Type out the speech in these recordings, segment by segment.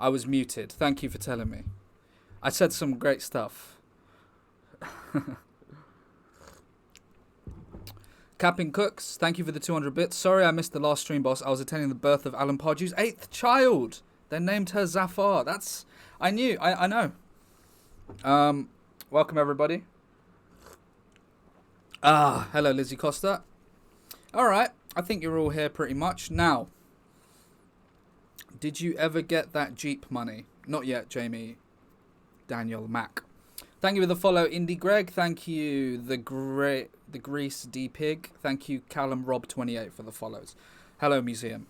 I was muted. Thank you for telling me. I said some great stuff. Capping Cooks, thank you for the 200 bits. Sorry I missed the last stream, boss. I was attending the birth of Alan Pardew's 8th child. They named her Zafar. That's... I knew. I know. Welcome, everybody. Hello, Lizzie Costa. All right. I think you're all here pretty much. Now, did you ever get that Jeep money? Not yet, Jamie Daniel Mack. Thank you for the follow, Indy Greg. Thank you, the Grease D Pig. Thank you, Callum Rob 28 for the follows. Hello, Museum.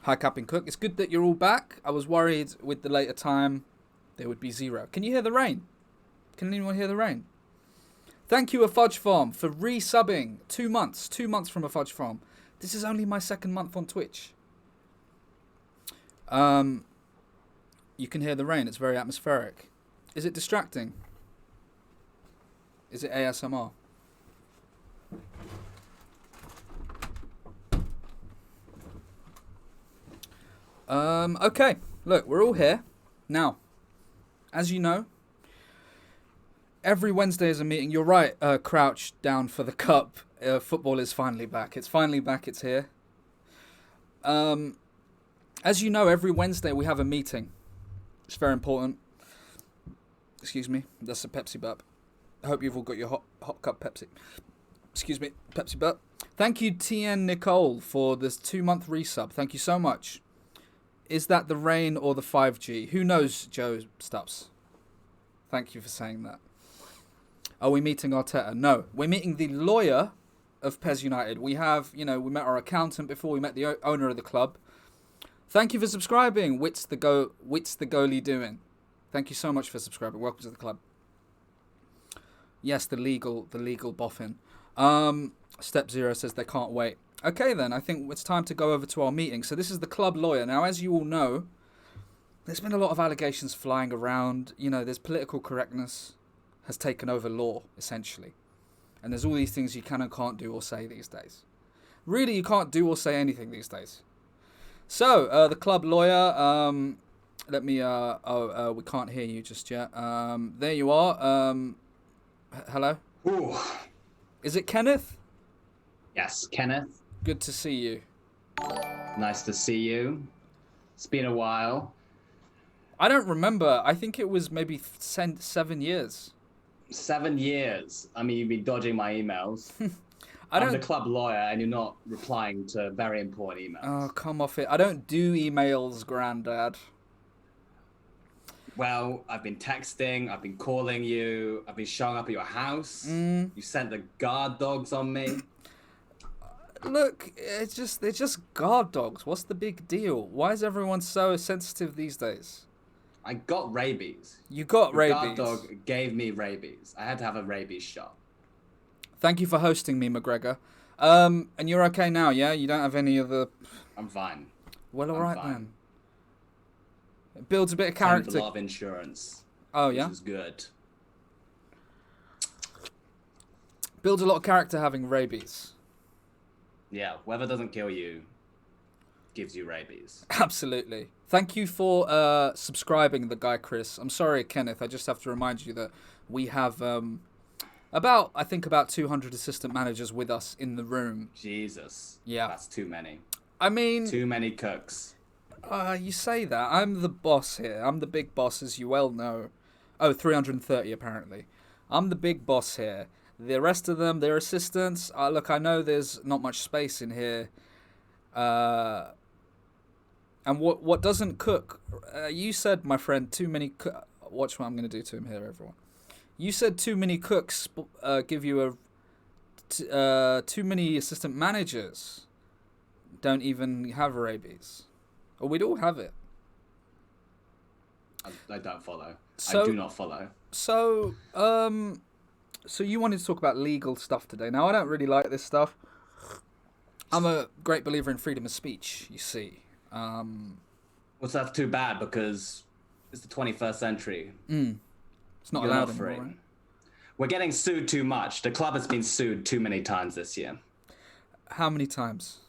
Hi, Captain Cook. It's good that you're all back. I was worried with the later time there would be zero. Can you hear the rain? Can anyone hear the rain? Thank you, A Fudge Farm, for resubbing 2 months. 2 months from A Fudge Farm. This is only my second month on Twitch. You can hear the rain. It's very atmospheric. Is it distracting? Is it ASMR? Okay. Look, we're all here. Now, as you know, every Wednesday is a meeting. You're right, Crouch down for the cup. Football is finally back. It's finally back. It's here. As you know, every Wednesday we have a meeting. It's very important. Excuse me. That's a Pepsi burp. I hope you've all got your hot cup Pepsi. Excuse me. Pepsi burp. Thank you, TN Nicole, for this 2-month resub. Thank you so much. Is that the rain or the 5G? Who knows, Joe Stubbs? Thank you for saying that. Are we meeting Arteta? No. We're meeting the lawyer of Pez United. We have, we met our accountant before. We met the owner of the club. Thank you for subscribing. What's the goalie doing? Thank you so much for subscribing. Welcome to the club. Yes, the legal boffin. Step Zero says they can't wait. Okay, then. I think it's time to go over to our meeting. So this is the club lawyer. Now, as you all know, there's been a lot of allegations flying around. There's political correctness has taken over law, essentially. And there's all these things you can and can't do or say these days. Really, you can't do or say anything these days. So, the club lawyer, let me, we can't hear you just yet. There you are. Hello? Ooh. Is it Kenneth? Yes, Kenneth. Good to see you. Nice to see you. It's been a while. I don't remember. I think it was maybe 7 years. 7 years. I mean, you've been dodging my emails. I'm the club lawyer, and you're not replying to very important emails. Oh, come off it. I don't do emails, Grandad. Well, I've been texting, I've been calling you, I've been showing up at your house. You sent the guard dogs on me. Look, they're just guard dogs. What's the big deal? Why is everyone so sensitive these days? I got rabies. You got rabies? The guard dog gave me rabies. I had to have a rabies shot. Thank you for hosting me, McGregor. And you're okay now, yeah? You don't have any other... I'm fine. Well, all right then. It builds a bit of character. A lot of insurance. Oh, yeah? Which is good. Builds a lot of character having rabies. Yeah, weather doesn't kill you. Gives you rabies. Absolutely. Thank you for subscribing, the guy Chris. I'm sorry, Kenneth. I just have to remind you that we have... About 200 assistant managers with us in the room. Jesus. Yeah. That's too many. I mean... Too many cooks. You say that. I'm the boss here. I'm the big boss, as you well know. Oh, 330 apparently. I'm the big boss here. The rest of them, they're assistants. Look, I know there's not much space in here. And what doesn't cook... you said, my friend, too many... Watch what I'm going to do to him here, everyone. You said too many cooks give you too many assistant managers don't even have rabies. Or we'd all have it. I don't follow. So, I do not follow. So you wanted to talk about legal stuff today. Now, I don't really like this stuff. I'm a great believer in freedom of speech, you see. Well, that's too bad because it's the 21st century. It's not allowed anymore, right? We're getting sued too much. The club has been sued too many times this year. How many times?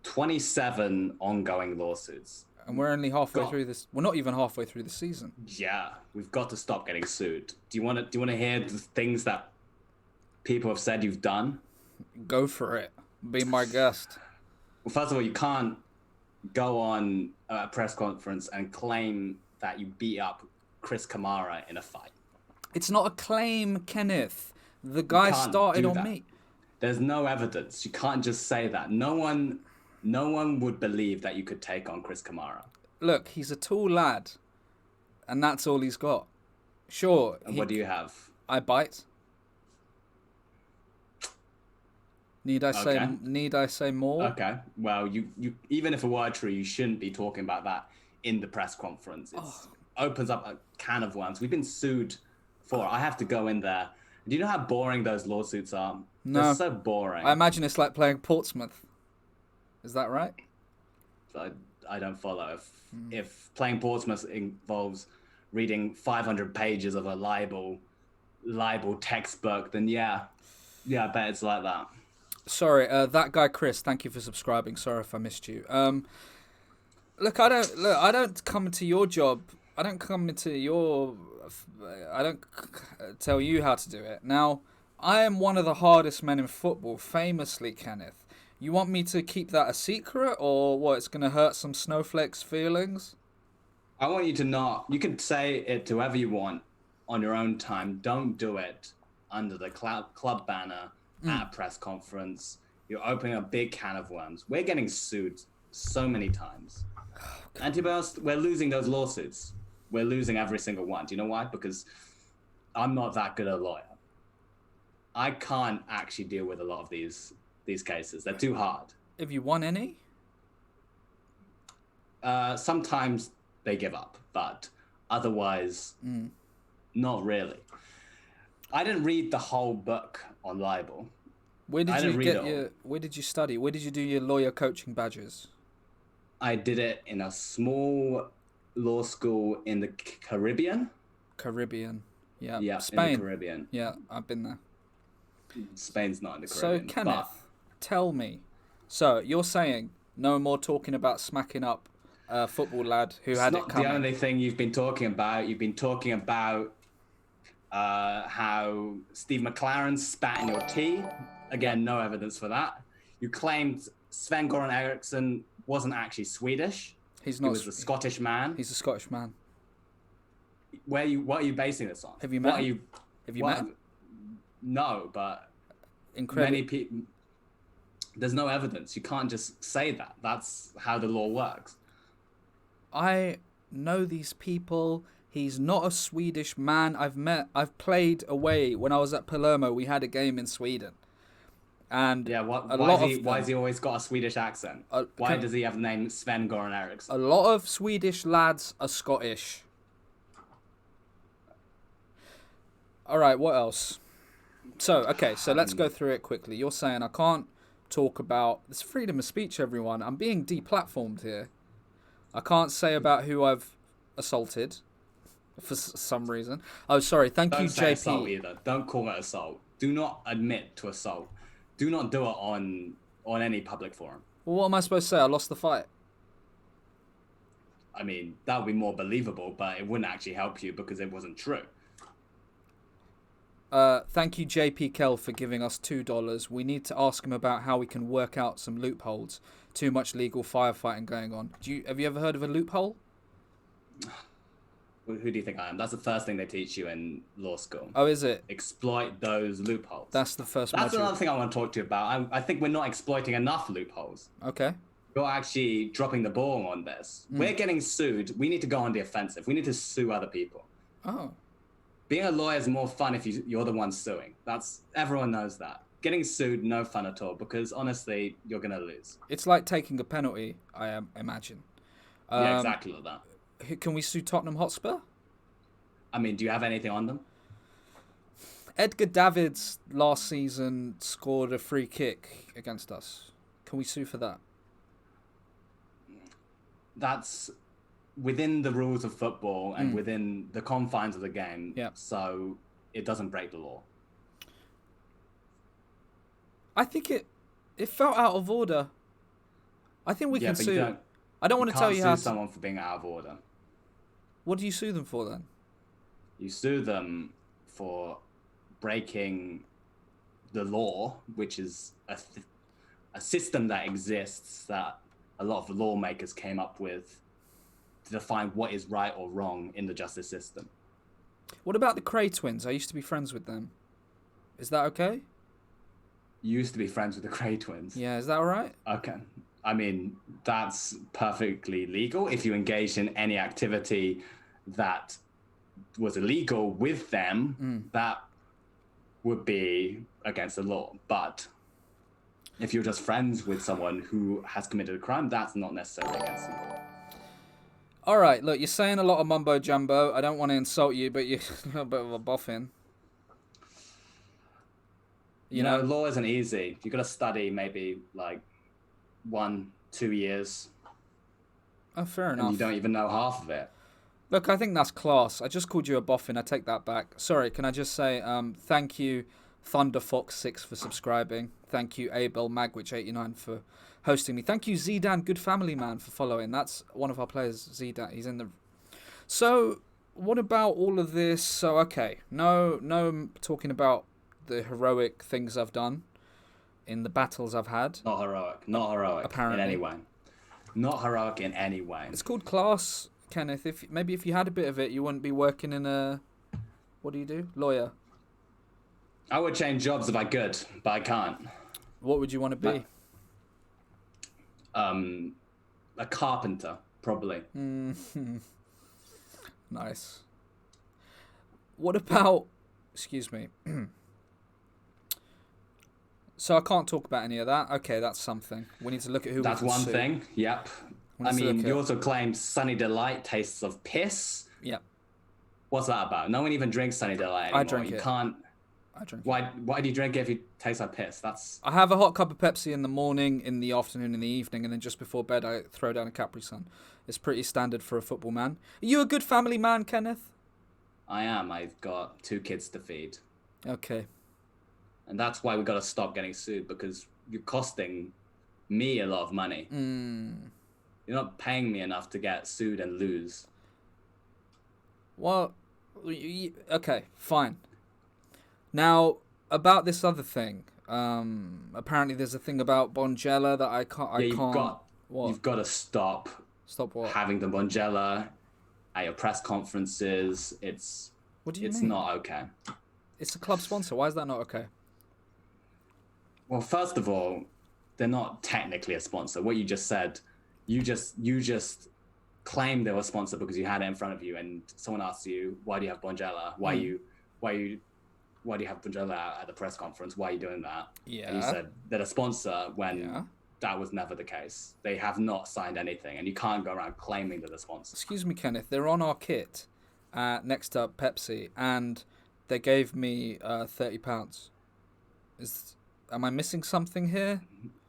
27 ongoing lawsuits. And we're only halfway God. through this. We're not even halfway through the season. Yeah, we've got to stop getting sued. Do you want to hear the things that people have said you've done? Go for it. Be my guest. Well, first of all, you can't go on a press conference and claim that you beat up Chris Kamara in a fight. It's not a claim, Kenneth. The guy can't started do on that. me. There's no evidence. You can't just say that. No one would believe that you could take on Chris Kamara. Look, he's a tall lad, and that's all he's got. Sure. And what do you have? I bite. Need I say more? Okay. Well, you even if it were true, you shouldn't be talking about that in the press conference. It opens up a can of worms. We've been sued for. I have to go in there. Do you know how boring those lawsuits are? No. They're so boring. I imagine it's like playing Portsmouth. Is that right? I don't follow. If playing Portsmouth involves reading 500 pages of a libel textbook, then yeah, I bet it's like that. Sorry, that guy Chris. Thank you for subscribing. Sorry if I missed you. Look, I don't come into your job. I don't tell you how to do it. Now, I am one of the hardest men in football, famously, Kenneth. You want me to keep that a secret, or what? It's going to hurt some snowflakes' feelings? I want you to not. You can say it to whoever you want on your own time. Don't do it under the club banner at a press conference. You're opening a big can of worms. We're getting sued so many times. And to be honest, we're losing those lawsuits. We're losing every single one. Do you know why? Because I'm not that good a lawyer. I can't actually deal with a lot of these cases. They're too hard. Have you won any? Sometimes they give up, but otherwise, not really. I didn't read the whole book on libel. Where did you study? Where did you do your lawyer coaching badges? I did it in a small law school in the Caribbean. Yeah. Yeah, Spain. in the Caribbean. Yeah, I've been there. Spain's not in the Caribbean. So, Kenneth, tell me. So, you're saying no more talking about smacking up a football lad who had it coming. It's not the only thing you've been talking about. You've been talking about how Steve McLaren spat in your tea. Again, no evidence for that. You claimed Sven-Goran Eriksson wasn't actually Swedish. He's not. He was a Scottish man. He's a Scottish man. What are you basing this on? Have you met him? Have you met him? No, but Incredible. many people. There's no evidence. You can't just say that. That's how the law works. I know these people. He's not a Swedish man. I've played away when I was at Palermo. We had a game in Sweden. And yeah, why has he always got a Swedish accent? Why does he have the name Sven-Goran Eriksson? A lot of Swedish lads are Scottish. All right, what else? So let's go through it quickly. You're saying I can't talk about... It's freedom of speech, everyone. I'm being deplatformed here. I can't say about who I've assaulted for some reason. Oh, sorry. Thank you, Don't say JP. assault either. Don't call it assault. Do not admit to assault. Do not do it on any public forum. Well, what am I supposed to say? I lost the fight. I mean, that would be more believable, but it wouldn't actually help you because it wasn't true. Thank you, JP Kell, for giving us $2. We need to ask him about how we can work out some loopholes. Too much legal firefighting going on. Have you ever heard of a loophole? Who do you think I am? That's the first thing they teach you in law school. Oh, is it? Exploit those loopholes. That's the first That's module. another thing I want to talk to you about. I think we're not exploiting enough loopholes. Okay. You're actually dropping the ball on this. We're getting sued. We need to go on the offensive. We need to sue other people. Oh. Being a lawyer is more fun if you're the one suing. Everyone knows that. Getting sued, no fun at all, because honestly, you're going to lose. It's like taking a penalty, I imagine. Yeah, exactly like that. Can we sue Tottenham Hotspur? I mean, do you have anything on them? Edgar Davids last season scored a free kick against us. Can we sue for that? That's within the rules of football and within the confines of the game. Yeah. So it doesn't break the law. I think it felt out of order. I think we can sue. I don't want to tell you how Can't to... sue someone for being out of order. What do you sue them for then? You sue them for breaking the law, which is a system that exists that a lot of the lawmakers came up with to define what is right or wrong in the justice system. What about the Cray twins? I used to be friends with them. Is that okay? You used to be friends with the Cray twins. Yeah, is that all right? Okay. I mean, that's perfectly legal if you engaged in any activity that was illegal with them. That would be against the law. But if you're just friends with someone who has committed a crime, that's not necessarily against the law. All right, look, you're saying a lot of mumbo jumbo. I don't want to insult you, but you're a little bit of a boffin. You know, law isn't easy. You got to study maybe like 1-2 years. Oh, fair enough. And you don't even know half of it. Look, I think that's class. I just called you a boffin. I take that back. Sorry, can I just say thank you, ThunderFox6 for subscribing. Thank you, Abel Magwitch89 for hosting me. Thank you, Zidane, Good Family Man, for following. That's one of our players, Zidane. He's in the... So, what about all of this? So, okay, no talking about the heroic things I've done in the battles I've had. Not heroic. Apparently. In any way. Not heroic in any way. It's called class, Kenneth. If you had a bit of it, you wouldn't be working in a... What do you do? Lawyer. I would change jobs if I could, but I can't. What would you want to be? A carpenter, probably. Nice. What about... Excuse me. So I can't talk about any of that. Okay, that's something. We need to look at who That's we can one sue. thing, yep. I mean, you also claimed Sunny Delight tastes of piss. Yep. What's that about? No one even drinks Sunny Delight anymore. I drink it. I drink it. Why do you drink it if you taste like piss? I have a hot cup of Pepsi in the morning, in the afternoon, in the evening, and then just before bed I throw down a Capri Sun. It's pretty standard for a football man. Are you a good family man, Kenneth? I am. I've got 2 kids to feed. Okay. And that's why we got to stop getting sued, because you're costing me a lot of money. You're not paying me enough to get sued and lose. Well, okay, fine. Now, about this other thing. Apparently there's a thing about Bonjela that I can't... You've got to stop. Stop what? Having the Bonjela at your press conferences. What do you mean? It's not okay. It's a club sponsor. Why is that not okay? Well, first of all, they're not technically a sponsor. What you just said, you just claimed they were a sponsor because you had it in front of you, and someone asked you, "Why do you have Bonjela? Why do you have Bonjela at the press conference? Why are you doing that?" Yeah. And you said they're a sponsor when that was never the case. They have not signed anything, and you can't go around claiming they're the sponsor. Excuse me, Kenneth. They're on our kit next up Pepsi, and they gave me £30. Am I missing something here?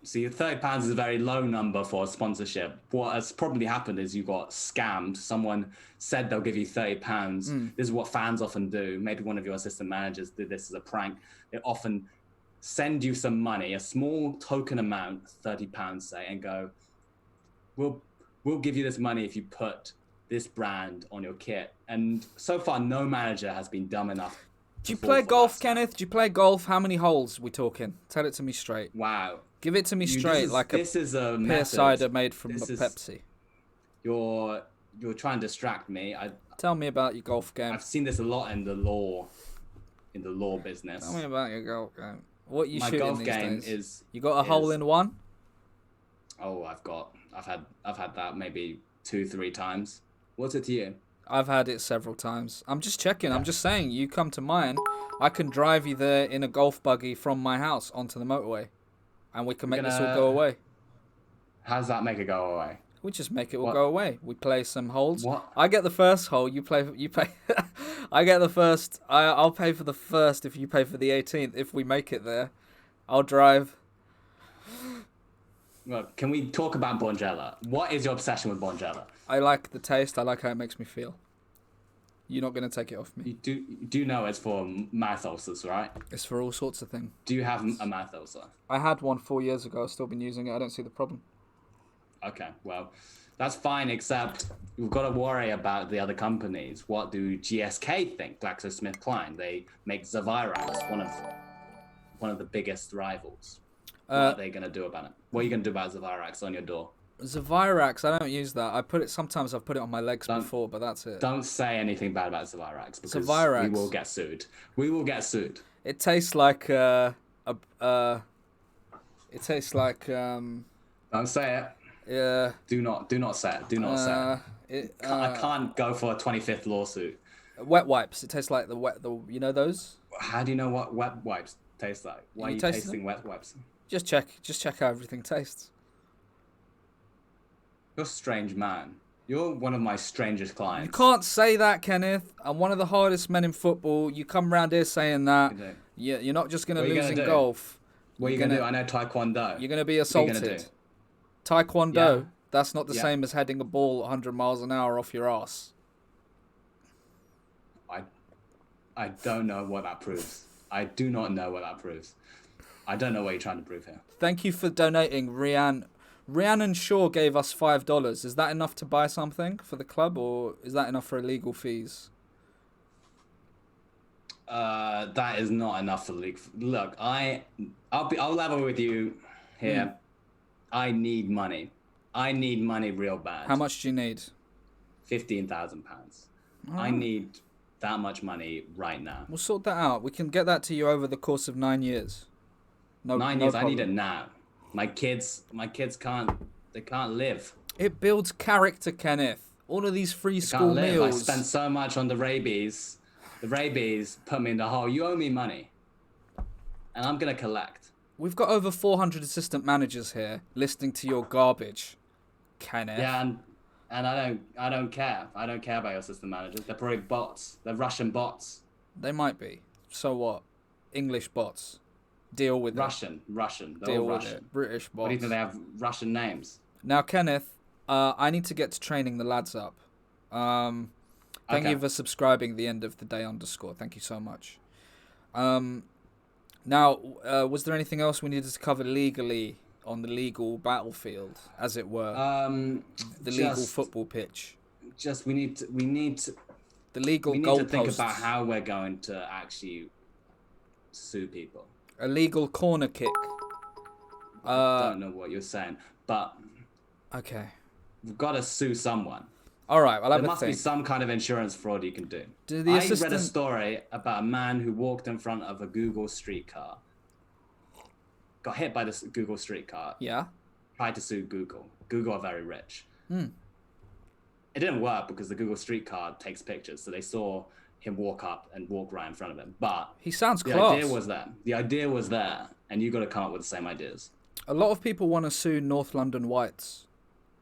See, £30 is a very low number for a sponsorship. What has probably happened is you got scammed. Someone said they'll give you £30. This is what fans often do. Maybe one of your assistant managers did this as a prank. They often send you some money, a small token amount, £30 say, and go, we'll give you this money if you put this brand on your kit. And so far, no manager has been dumb enough. Do you play golf, Kenneth? Do you play golf? How many holes we talking? Tell it to me straight. Wow. Give it to me straight, this is a pear cider made from Pepsi. You're trying to distract me. Tell me about your golf game. I've seen this a lot in the law business. Tell me about your golf game. What you shooting My golf these game days? is... You got a hole in one? Oh, I've had that maybe 2-3 times. What's it to you? I've had it several times. I'm just checking. Yeah. I'm just saying, you come to mine, I can drive you there in a golf buggy from my house onto the motorway. And we can make this all go away. How does that make it go away? We just make it all go away. We play some holes. What? I get the first hole. You pay. I get the first. I'll pay for the first if you pay for the 18th. If we make it there, I'll drive. Look, can we talk about Bonjela? What is your obsession with Bonjela? I like the taste. I like how it makes me feel. You're not going to take it off me. You do know it's for mouth ulcers, right? It's for all sorts of things. Do you have a mouth ulcer? I had one 4 years ago. I've still been using it. I don't see the problem. Okay, well, that's fine, except we've got to worry about the other companies. What do GSK think? GlaxoSmithKline. They make Zavirax, one of the biggest rivals. What are they going to do about it? What are you going to do about Zavirax on your door? Zavirax, I don't use that. Sometimes I've put it on my legs before, but that's it. Don't say anything bad about Zavirax because Zavirax. we will get sued. We will get sued. It tastes like it tastes like Don't say it. yeah. Do not say it. Do not say it. I can't go for a 25th lawsuit. Wet wipes. It tastes like you know those? How do you know what wet wipes taste like? Why are you tasting wet wipes? Just check how everything tastes. You're a strange man. You're one of my strangest clients. You can't say that, Kenneth. I'm one of the hardest men in football. You come around here saying that. You're not just going to lose in golf. What are you going to do? I know Taekwondo. You're going to be assaulted. Taekwondo, yeah. That's not the same as heading a ball 100 miles an hour off your ass. I don't know what that proves. I do not know what that proves. I don't know what you're trying to prove here. Thank you for donating, Rian. Rhiannon Shaw gave us $5. Is that enough to buy something for the club, or is that enough for legal fees? That is not enough for legal. Look, I'll level with you here. I need money. I need money real bad. How much do you need? £15,000. Oh. I need that much money right now. We'll sort that out. We can get that to you over the course of 9 years. 9 years. I need it now. My kids can't live. It builds character, Kenneth. All of these free school meals. I spent so much on the rabies. The rabies put me in the hole. You owe me money, and I'm gonna collect. We've got over 400 assistant managers here listening to your garbage, Kenneth. Yeah, and I don't care. I don't care about your assistant managers. They're probably bots. They're Russian bots. They might be. So what? English bots. Deal with Russian. They're Deal all with Russian. it. British bots. What do you think they have Russian names? Now, Kenneth, I need to get to training the lads up. Thank you for subscribing the end of the day _ Thank you so much. Now, was there anything else we needed to cover legally on the legal battlefield, as it were? The legal football pitch. We need to the legal we need goalposts. to think about how we're going to actually sue people. A legal corner kick. I don't know what you're saying, but okay, we've got to sue someone. All right, well, there must be some kind of insurance fraud you can do. I read a story about a man who walked in front of a Google streetcar, got hit by this Google streetcar. Yeah. Tried to sue Google. Google are very rich. It didn't work because the Google streetcar takes pictures, so they saw him walk up and walk right in front of him. But he sounds class. The idea was there, and you got to come up with the same ideas. A lot of people want to sue North London Whites,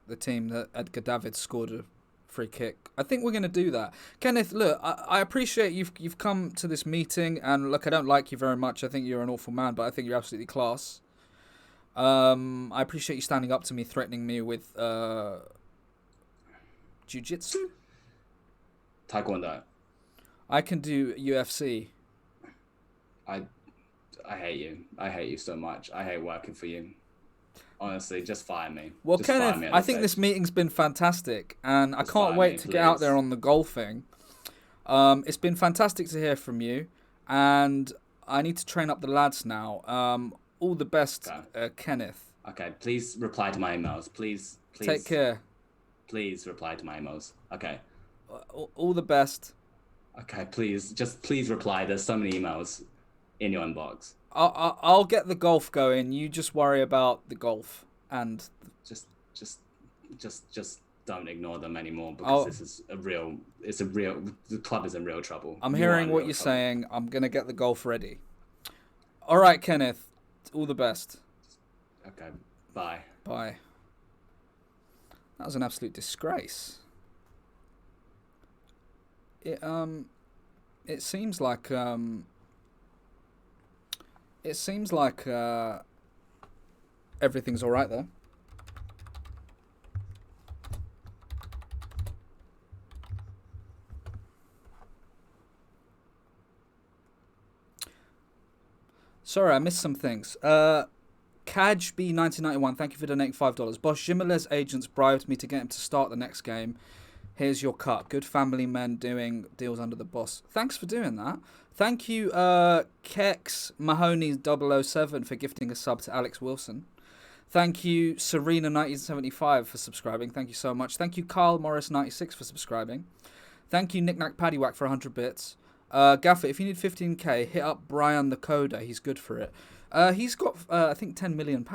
the team that Edgar Davids scored a free kick. I think we're going to do that. Kenneth, look, I appreciate you've come to this meeting, and look, I don't like you very much. I think you're an awful man, but I think you're absolutely class. I appreciate you standing up to me, threatening me with jiu-jitsu? Taekwondo. I can do UFC. I hate you. I hate you so much. I hate working for you. Honestly, just fire me. Well, just Kenneth, I think this meeting's been fantastic, and I can't wait to get out there on the golfing. It's been fantastic to hear from you, and I need to train up the lads now. All the best, Kenneth. Okay, please reply to my emails. Please. Take care. Please reply to my emails. Okay. All the best. Okay, please reply. There's so many emails in your inbox. I'll get the golf going. You just worry about the golf and just don't ignore them anymore because the club is in real trouble. I'm hearing what you're saying. I'm gonna get the golf ready. All right, Kenneth. All the best. Okay. Bye. Bye. That was an absolute disgrace. It seems like everything's all right there. Sorry, I missed some things. CajB1991, thank you for donating $5. Boss, Jimenez agents bribed me to get him to start the next game. Here's your cut. Good family men doing deals under the boss. Thanks for doing that. Thank you, Kex Mahoney 007 for gifting a sub to Alex Wilson. Thank you, Serena1975 for subscribing. Thank you so much. Thank you, Carl Morris96 for subscribing. Thank you, Knickknack Paddywhack for 100 bits. Gaffer, if you need 15k, hit up Brian the Coder. He's good for it. He's got, I think, £10 million.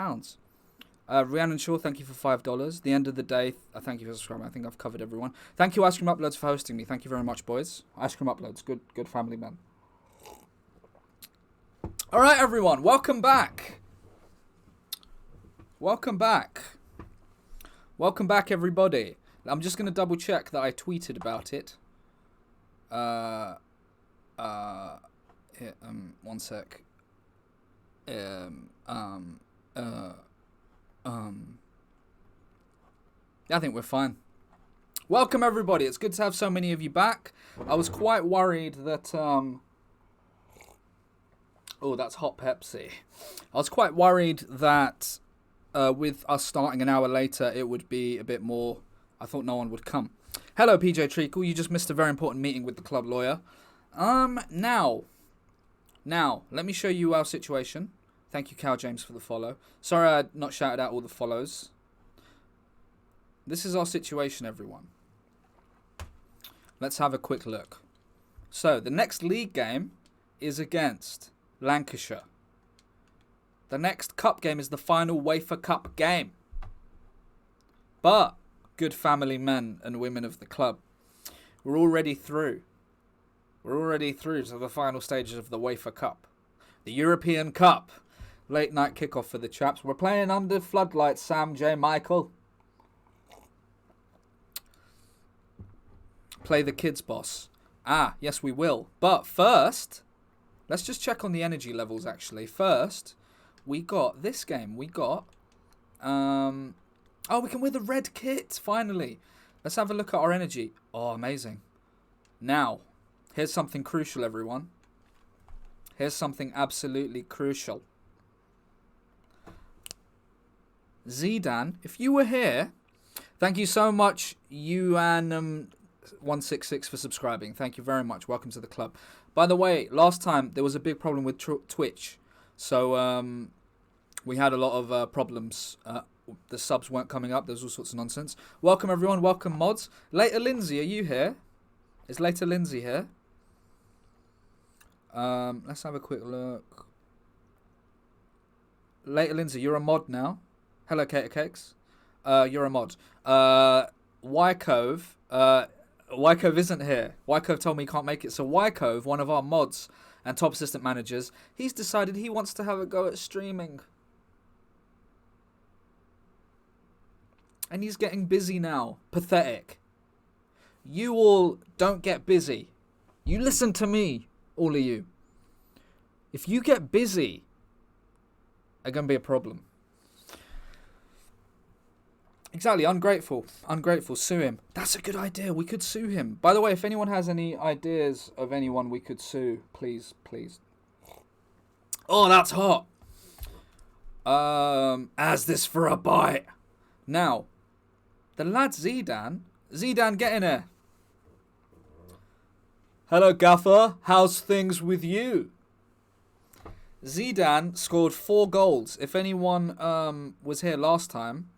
Rhiannon Shaw, thank you for $5. The end of the day, thank you for subscribing. I think I've covered everyone. Thank you, Ice Cream Uploads, for hosting me. Thank you very much, boys. Ice Cream Uploads, good family man. All right, everyone, welcome back. Welcome back. Welcome back, everybody. I'm just going to double check that I tweeted about it. Here, one sec. I think we're fine. Welcome, everybody. It's good to have so many of you back. I was quite worried that oh, that's hot Pepsi. I was quite worried that with us starting an hour later, it would be a bit more. I thought no one would come. Hello, PJ Treacle. You just missed a very important meeting with the club lawyer. Now, let me show you our situation. Thank you, Cal James, for the follow. Sorry I not shouted out all the follows. This is our situation, everyone. Let's have a quick look. So, the next league game is against Lancashire. The next cup game is the final Wefa Cup game. But, good family men and women of the club, we're already through. We're already through to the final stages of the Wefa Cup. The European Cup. Late night kickoff for the chaps. We're playing under floodlights, Sam J. Michael. Play the kids, boss. Ah, yes, we will. But first, let's just check on the energy levels, actually. First, we got this game. We got... oh, we can wear the red kit, finally. Let's have a look at our energy. Oh, amazing. Now, here's something crucial, everyone. Here's something absolutely crucial. Zidane, if you were here, thank you so much, Yuan166 for subscribing. Thank you very much. Welcome to the club. By the way, last time there was a big problem with Twitch. So we had a lot of problems. The subs weren't coming up. There was all sorts of nonsense. Welcome, everyone. Welcome, mods. Later Lindsay, are you here? Is Later Lindsay here? Let's have a quick look. Later Lindsay, you're a mod now. Hello, Cater Cakes. You're a mod. Wycove. Wycove isn't here. Wycove told me he can't make it. So Wycove, one of our mods and top assistant managers, he's decided he wants to have a go at streaming. And he's getting busy now. Pathetic. You all don't get busy. You listen to me, all of you. If you get busy, there's going to be a problem. Exactly, ungrateful. Ungrateful, sue him. That's a good idea, we could sue him. By the way, if anyone has any ideas of anyone we could sue, please, please. Oh, that's hot. As this for a bite. Now, the lad Zidane, get in here. Hello, Gaffer. How's things with you? Zidane scored 4 goals. If anyone was here last time,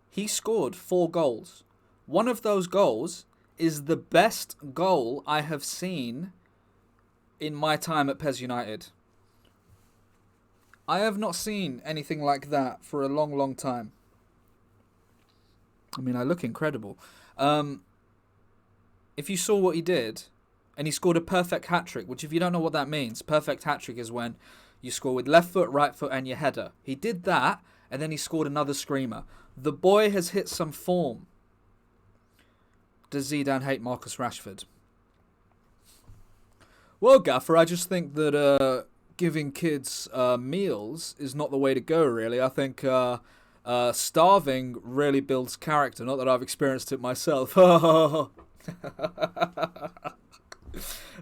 he scored 4 goals. One of those goals is the best goal I have seen in my time at PES United. I have not seen anything like that for a long, long time. I mean, I look incredible. If you saw what he did, and he scored a perfect hat-trick, which if you don't know what that means, perfect hat-trick is when you score with left foot, right foot, and your header. He did that, and then he scored another screamer. The boy has hit some form. Does Zidane hate Marcus Rashford? Well, Gaffer, I just think that giving kids meals is not the way to go, really. I think starving really builds character. Not that I've experienced it myself.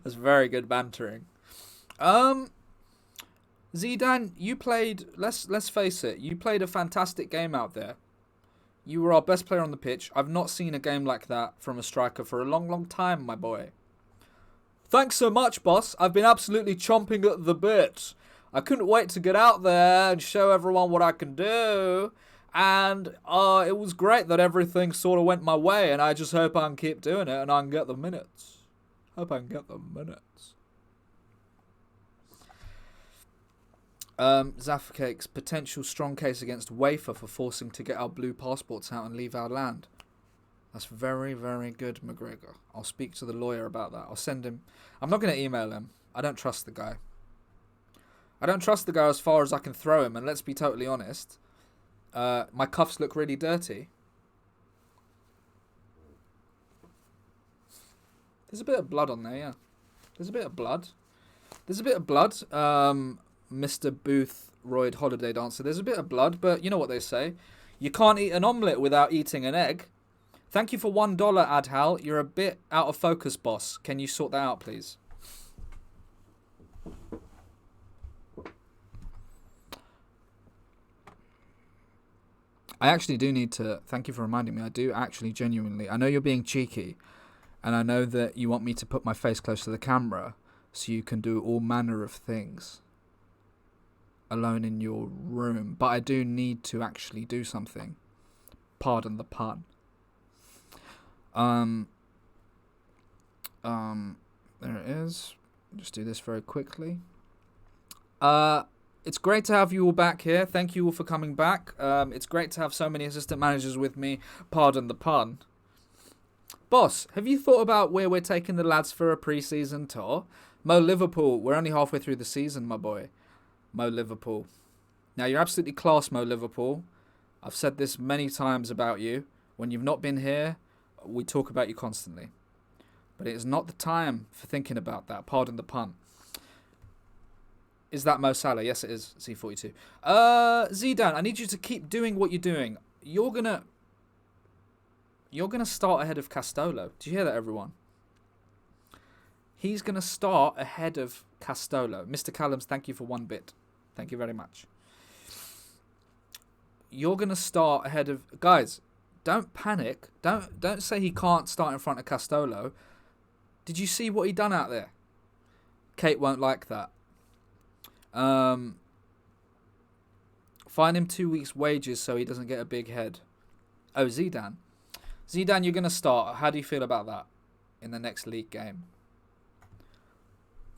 That's very good bantering. Zidane, you played. Let's face it. You played a fantastic game out there. You were our best player on the pitch. I've not seen a game like that from a striker for a long, long time, my boy. Thanks so much, boss. I've been absolutely chomping at the bit. I couldn't wait to get out there and show everyone what I can do. And it was great that everything sort of went my way. And I just hope I can keep doing it and I can get the minutes. Hope I can get the minutes. Zafcake's potential strong case against Wefa for forcing to get our blue passports out and leave our land. That's very, very good, McGregor. I'll speak to the lawyer about that. I'll send him. I'm not going to email him. I don't trust the guy. I don't trust the guy as far as I can throw him. And let's be totally honest. My cuffs look really dirty. There's a bit of blood on there, yeah. There's a bit of blood. There's a bit of blood. Mr. Boothroyd Holiday Dancer. There's a bit of blood, but you know what they say. You can't eat an omelette without eating an egg. Thank you for $1, Adhal. You're a bit out of focus, boss. Can you sort that out, please? I actually do need to... Thank you for reminding me. I do actually genuinely... I know you're being cheeky, and I know that you want me to put my face close to the camera so you can do all manner of things alone in your room, but I do need to actually do something. Pardon the pun. There it is. Just do this very quickly. It's great to have you all back here. Thank you all for coming back. It's great to have so many assistant managers with me. Pardon the pun. Boss, have you thought about where we're taking the lads for a pre-season tour? Mo Liverpool, we're only halfway through the season, my boy. Mo Liverpool. Now, you're absolutely class, Mo Liverpool. I've said this many times about you. When you've not been here, we talk about you constantly. But it is not the time for thinking about that. Pardon the pun. Is that Mo Salah? Yes, it is. C42. Zidane, I need you to keep doing what you're doing. You're gonna start ahead of Castolo. Do you hear that, everyone? He's gonna start ahead of Castolo. Mr. Callums, thank you for 1 bit. Thank you very much. You're gonna start ahead of... Guys, don't panic. Don't say he can't start in front of Castolo. Did you see what he done out there? Kate won't like that. Fine him 2 weeks' wages so he doesn't get a big head. Oh, Zidane. Zidane, you're gonna start. How do you feel about that in the next league game?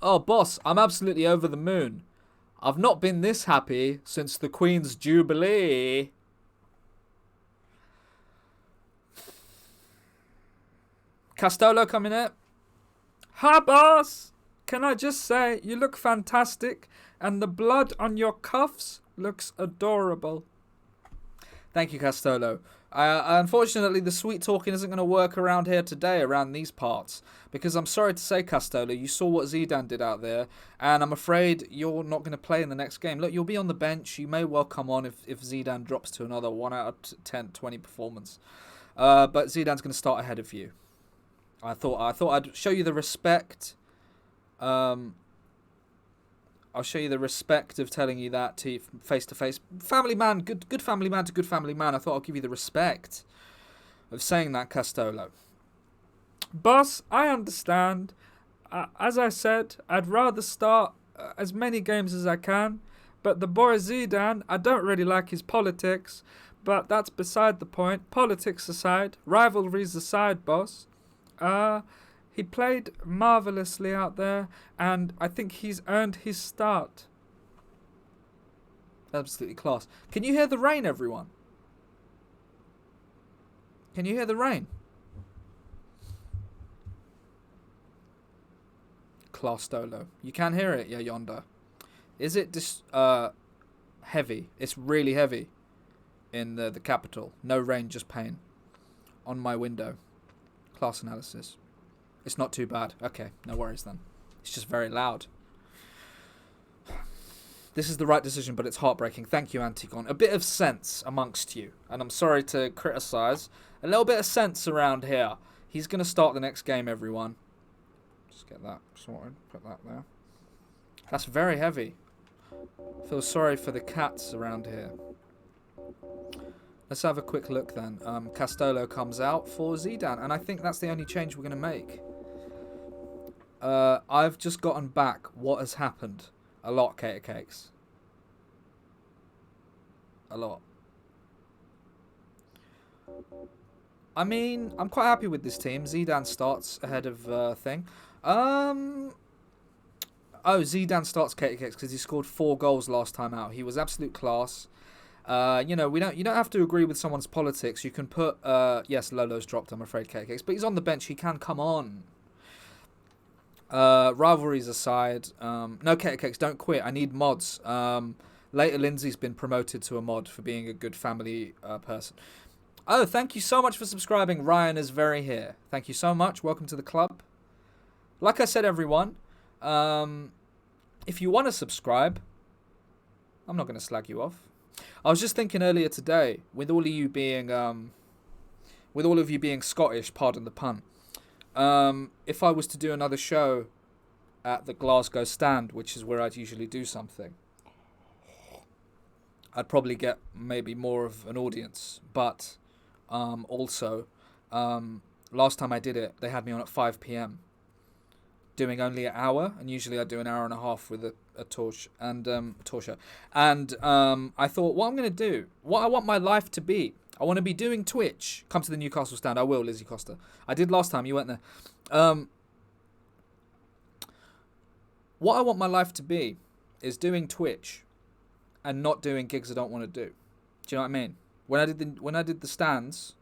Oh, boss, I'm absolutely over the moon. I've not been this happy since the Queen's Jubilee. Castolo coming in. Hi, boss. Can I just say, you look fantastic, and the blood on your cuffs looks adorable. Thank you, Castolo. Unfortunately, the sweet talking isn't going to work around here today, around these parts. Because I'm sorry to say, Castolo, you saw what Zidane did out there. And I'm afraid you're not going to play in the next game. Look, you'll be on the bench. You may well come on if Zidane drops to another 1 out of 10, 20 performance. But Zidane's going to start ahead of you. I thought I'd show you the respect. I'll show you the respect of telling you that to face to face. Family man, good family man to good family man. I thought I'll give you the respect of saying that, Castolo. Boss, I understand. As I said, I'd rather start as many games as I can. But the boy Zidane, I don't really like his politics. But that's beside the point. Politics aside, rivalries aside, boss. He played marvellously out there, and I think he's earned his start. Absolutely class. Can you hear the rain, everyone? Can you hear the rain? Class Dolo. You can hear it, yeah, yonder. Is it just heavy? It's really heavy in the capital. No rain, just pain. On my window. Class analysis. It's not too bad. Okay, no worries then. It's just very loud. This is the right decision, but it's heartbreaking. Thank you, Antigone. A bit of sense amongst you. And I'm sorry to criticise. A little bit of sense around here. He's going to start the next game, everyone. Just get that sorted. Put that there. That's very heavy. Feel sorry for the cats around here. Let's have a quick look then. Castolo comes out for Zidane, and I think that's the only change we're going to make. I've just gotten back. What has happened? A lot, Cater Cakes. A lot. I mean, I'm quite happy with this team. Zidane starts ahead of thing. Oh, Zidane starts Cater Cakes because he scored 4 goals last time out. He was absolute class. You know, you don't have to agree with someone's politics. You can put yes, Lolo's dropped, I'm afraid, Cater Cakes, but he's on the bench. He can come on. Rivalries aside, no, Cater Cakes, don't quit. I need mods. Later Lindsay's been promoted to a mod for being a good family person. Oh, thank you so much for subscribing. Ryan is very here. Thank you so much. Welcome to the club. Like I said, everyone, if you want to subscribe, I'm not going to slag you off. I was just thinking earlier today, with all of you being Scottish, pardon the pun, if I was to do another show at the Glasgow stand, which is where I'd usually do something, I'd probably get maybe more of an audience. But also, last time I did it, they had me on at 5 p.m. doing only an hour, and usually I do an hour and a half with a torch and torture. And I thought, what I'm going to do, what I want my life to be, I want to be doing Twitch. Come to the Newcastle stand. I will, Lizzie Costa. I did last time. You weren't there. What I want my life to be is doing Twitch and not doing gigs I don't want to do. Do you know what I mean? When I did the stands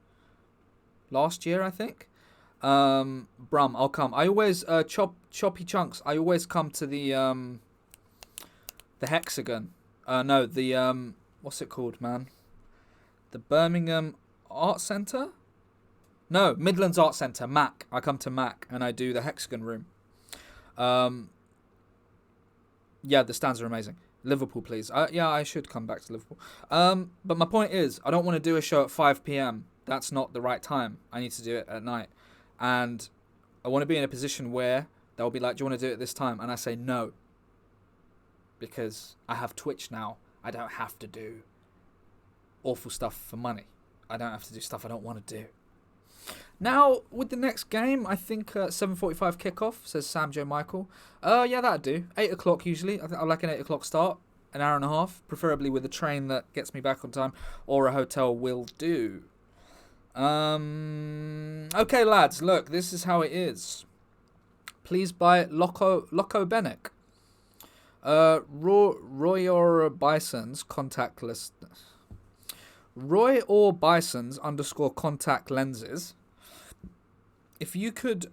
last year, I think. Brum, I'll come. I always choppy chunks. I always come to the Hexagon. No, the what's it called, man? The Birmingham Art Centre? No, Midlands Art Centre, Mac. I come to Mac and I do the Hexagon room. Yeah, the stands are amazing. Liverpool, please. Yeah, I should come back to Liverpool. But my point is, I don't want to do a show at 5 p.m. That's not the right time. I need to do it at night. And I want to be in a position where they'll be like, do you want to do it at this time? And I say no. Because I have Twitch now. I don't have to do awful stuff for money. I don't have to do stuff I don't want to do. Now, with the next game, I think 7:45 kickoff, says Sam Joe Michael. Yeah, that'd do. 8 o'clock usually. I think I like an 8 o'clock start. An hour and a half. Preferably with a train that gets me back on time. Or a hotel will do. Okay, lads. Look, this is how it is. Please buy Loco Bennick. Roy or Bison's contactless. Roy or Bison's _ contact lenses. If you could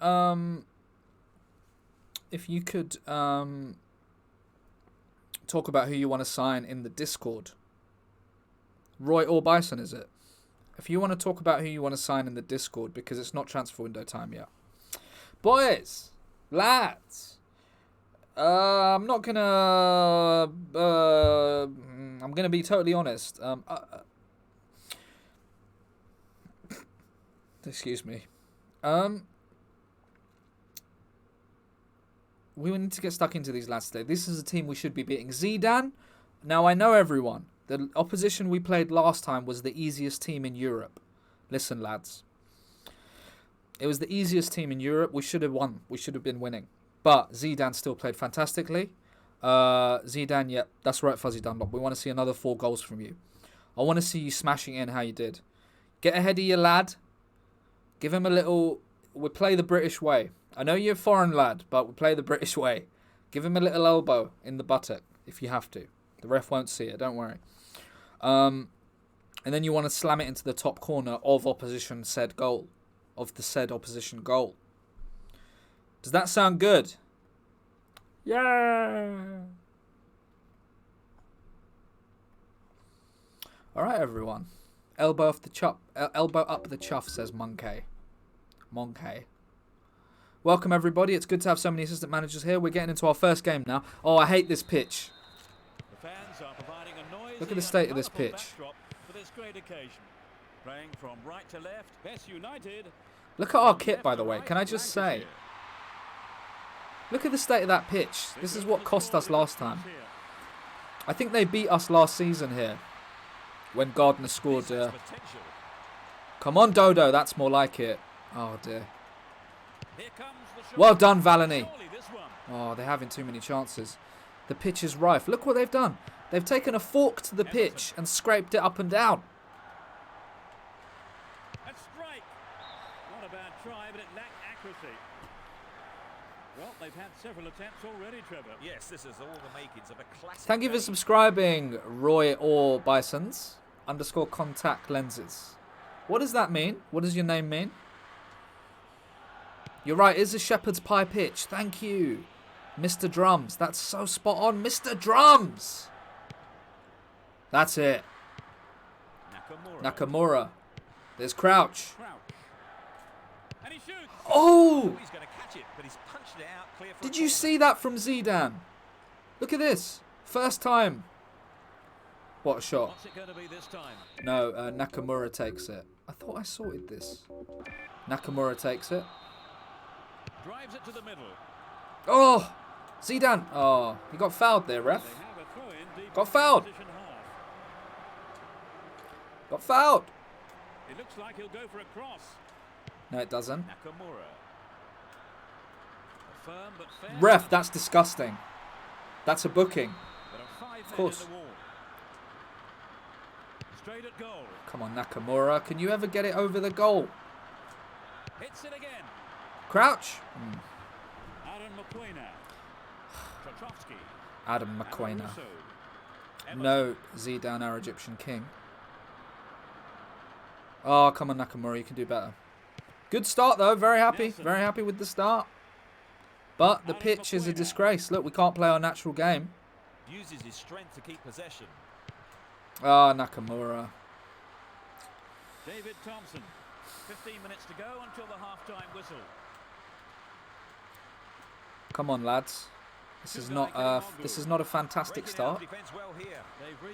talk about who you want to sign in the Discord. Roy or Bison, is it? If you want to talk about who you want to sign in the Discord, because it's not transfer window time yet. Boys, lads, I'm not gonna. I'm gonna be totally honest. Excuse me. We need to get stuck into these lads today. This is a team we should be beating. Zidane. Now I know everyone. The opposition we played last time was the easiest team in Europe. Listen, lads. It was the easiest team in Europe. We should have won. We should have been winning. But Zidane still played fantastically. Zidane, yep, that's right, Fuzzy Dunlop. We want to see another 4 goals from you. I want to see you smashing in how you did. Get ahead of your lad. Give him a little... We play the British way. I know you're a foreign lad, but we play the British way. Give him a little elbow in the buttock if you have to. The ref won't see it, don't worry. And then you want to slam it into the top corner of opposition said goal. Of the said opposition goal. Does that sound good? Yeah. All right, everyone. Elbow up the chuff, says Monkey. Welcome, everybody. It's good to have so many assistant managers here. We're getting into our first game now. Oh, I hate this pitch. The fans are providing a noisy Look at the state of this colourful pitch. backdrop for this great occasion. Playing from right to left, Best United. Look at our kit, by the way. Can I just say? Look at the state of that pitch. This is what cost us last time. I think they beat us last season here when Gardner scored. Come on, Dodo. That's more like it. Oh, dear. Well done, Valani. Oh, they're having too many chances. The pitch is rife. Look what they've done. They've taken a fork to the pitch and scraped it up and down. A strike. Not a bad try, but it lacked accuracy. Well, they've had several attempts already, Trevor. Yes, this is all the makings of a classic. Thank you for subscribing, Roy or Bisons _ contact lenses. What does that mean? What does your name mean? You're right, it's a shepherd's pie pitch. Thank you, Mr. Drums. That's so spot on, Mr. Drums. That's it. Nakamura. There's Crouch. And he shoots. Oh! He's going to catch it, but he's punched it out clear for Did you see that from Zidane? Look at this. First time. What a shot. What's it going to be this time? No, Nakamura takes it. I thought I sorted this. Nakamura takes it. Drives it to the middle. Oh! Zidane. Oh, he got fouled there, ref. They have a throw in deep Got fouled. position half. Got fouled. It looks like he'll go for a cross. No, it doesn't. Nakamura. A firm but fair. Ref, that's disgusting. That's a booking. But a 5 Of course. in the wall. Straight at goal. Come on, Nakamura. Can you ever get it over the goal? Hits it again. Crouch. Aaron McQuaina. Trotrovsky. Adam McQuaina. Russo. No, Zidane, our Egyptian king. Oh, come on, Nakamura. You can do better. Good start, though. Very happy. Very happy with the start. But the pitch is a disgrace. Look, we can't play our natural game. uses his strength to keep possession. Ah, Nakamura. David Thompson. 15 minutes to go until the half-time whistle. Come on, lads. This is not a fantastic start.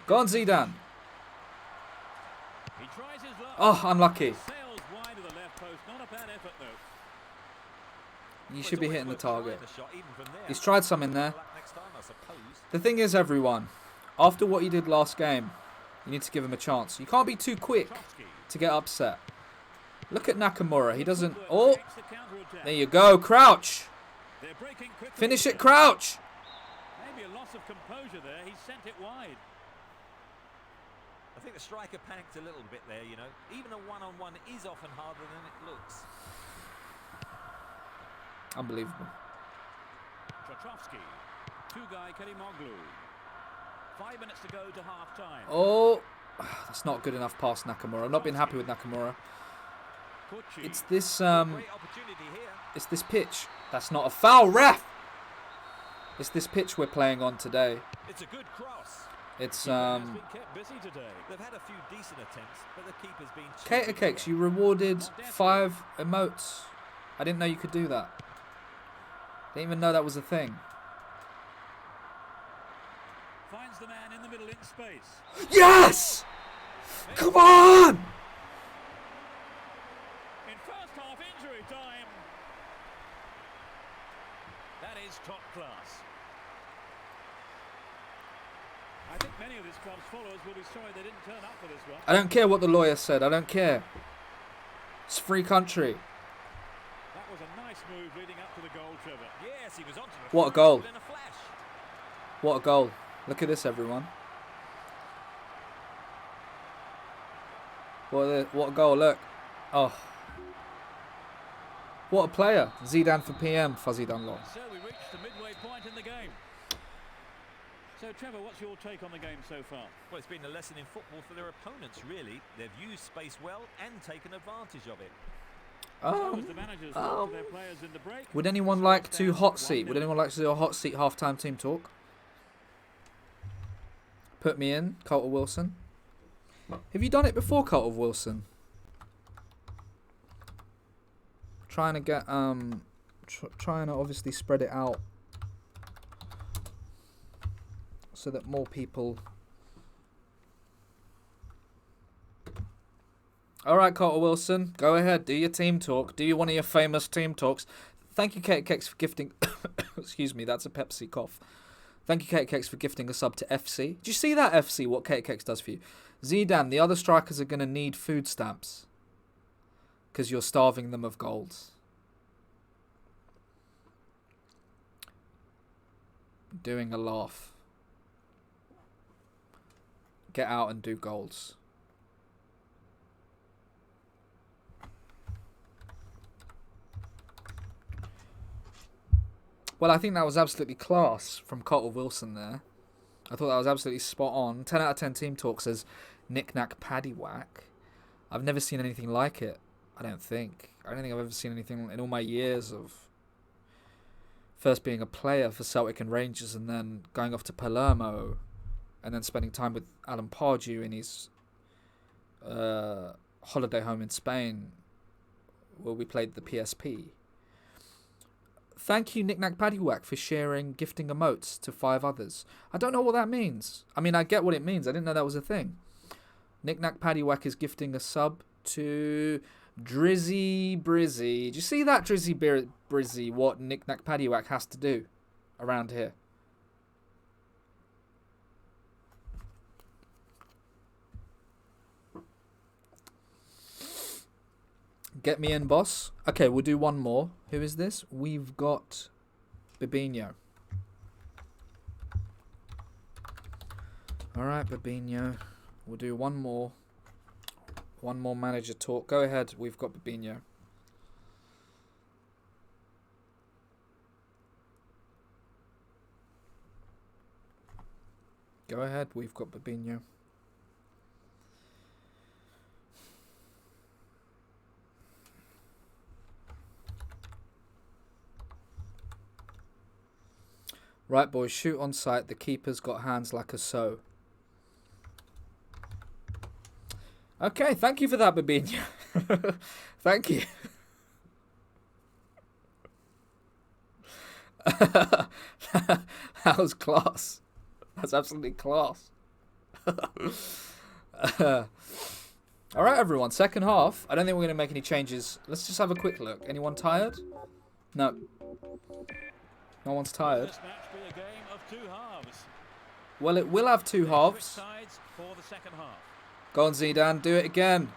Go on, Zidane. He tries his luck. Oh, unlucky. Sails wide of the left post. Not a bad effort though. You should be hitting the target. He's tried some in there. The thing is, everyone, after what he did last game, you need to give him a chance. You can't be too quick to get upset. Look at Nakamura. He doesn't... Oh, there you go. Crouch. Finish it, Crouch. Maybe a loss of composure there. He sent it wide. I think the striker panicked a little bit there, you know. Even a one-on-one is often harder than it looks. Unbelievable. Trotrovsky. Two-guy Kerimoglu. 5 minutes to go to half-time. Oh, that's not good enough past Nakamura. I've not been happy with Nakamura. It's this it's this pitch. That's not a foul, ref. It's this pitch we're playing on today. It's a good cross. It's Been kept busy today. They've had a few decent attempts, but the keeper's been Cater Cakes, you rewarded 5 emotes. I didn't know you could do that. Didn't even know that was a thing. Finds the man in the middle in space. Yes! Come on! In first half injury time. That is top class. I think many of this club's followers will be sorry they didn't turn up for this one. I don't care what the lawyer said. I don't care. It's a free country. That was a nice move leading up to the goal, Trevor. Yes, he was onto it. What a goal. In a flash. What a goal. Look at this, everyone. What a goal, look. Oh. What a player. Zidane for PM, Fuzzy Dunlop. So we reached the midway point in the game. So, Trevor, what's your take on the game so far? Well, it's been a lesson in football for their opponents, really. They've used space well and taken advantage of it. So as the managers talk to their players in the break, Would anyone like to hot seat? Would anyone like to do a hot seat halftime team talk? Put me in, Colter Wilson. Have you done it before, Colter Wilson? Trying to get trying to obviously spread it out so that more people. All right, Colter Wilson, go ahead, do your team talk. Do one of your famous team talks. Thank you, Kate Cakes, for gifting. Excuse me, that's a Pepsi cough. Thank you, Kate Cakes, for gifting a sub to FC. Did you see that, FC, what Kate Cakes does for you? Zidane, the other strikers are going to need food stamps. Because you're starving them of goals. Doing a laugh. Get out and do goals. Well, I think that was absolutely class from Cottle Wilson there. I thought that was absolutely spot on. 10 out of 10 Team Talk says knick-knack paddywhack. I've never seen anything like it, I don't think. I don't think I've ever seen anything in all my years of first being a player for Celtic and Rangers and then going off to Palermo and then spending time with Alan Pardew in his holiday home in Spain where we played the PSP. Thank you, Knick-Knack Paddywhack, for sharing gifting emotes to 5 others. I don't know what that means. I mean, I get what it means. I didn't know that was a thing. Knick-Knack Paddywhack is gifting a sub to Drizzy Brizzy. Do you see that, Drizzy Brizzy, what Knick-Knack Paddywhack has to do around here? Get me in, boss. Okay, we'll do one more. Who is this? We've got Babinho. Alright, Babinho. We'll do one more. One more manager talk. Go ahead. We've got Babinho. Go ahead. We've got Babinho. Right, boys, shoot on sight. The keeper's got hands like a sew. Okay, thank you for that, Babinho. Thank you. That was class. That's absolutely class. All right, everyone. Second half. I don't think we're going to make any changes. Let's just have a quick look. Anyone tired? No. No one's tired. This match be a game of 2 halves. Well, it will have 2 halves. Sides for the second half. Go on, Zidane. Do it again.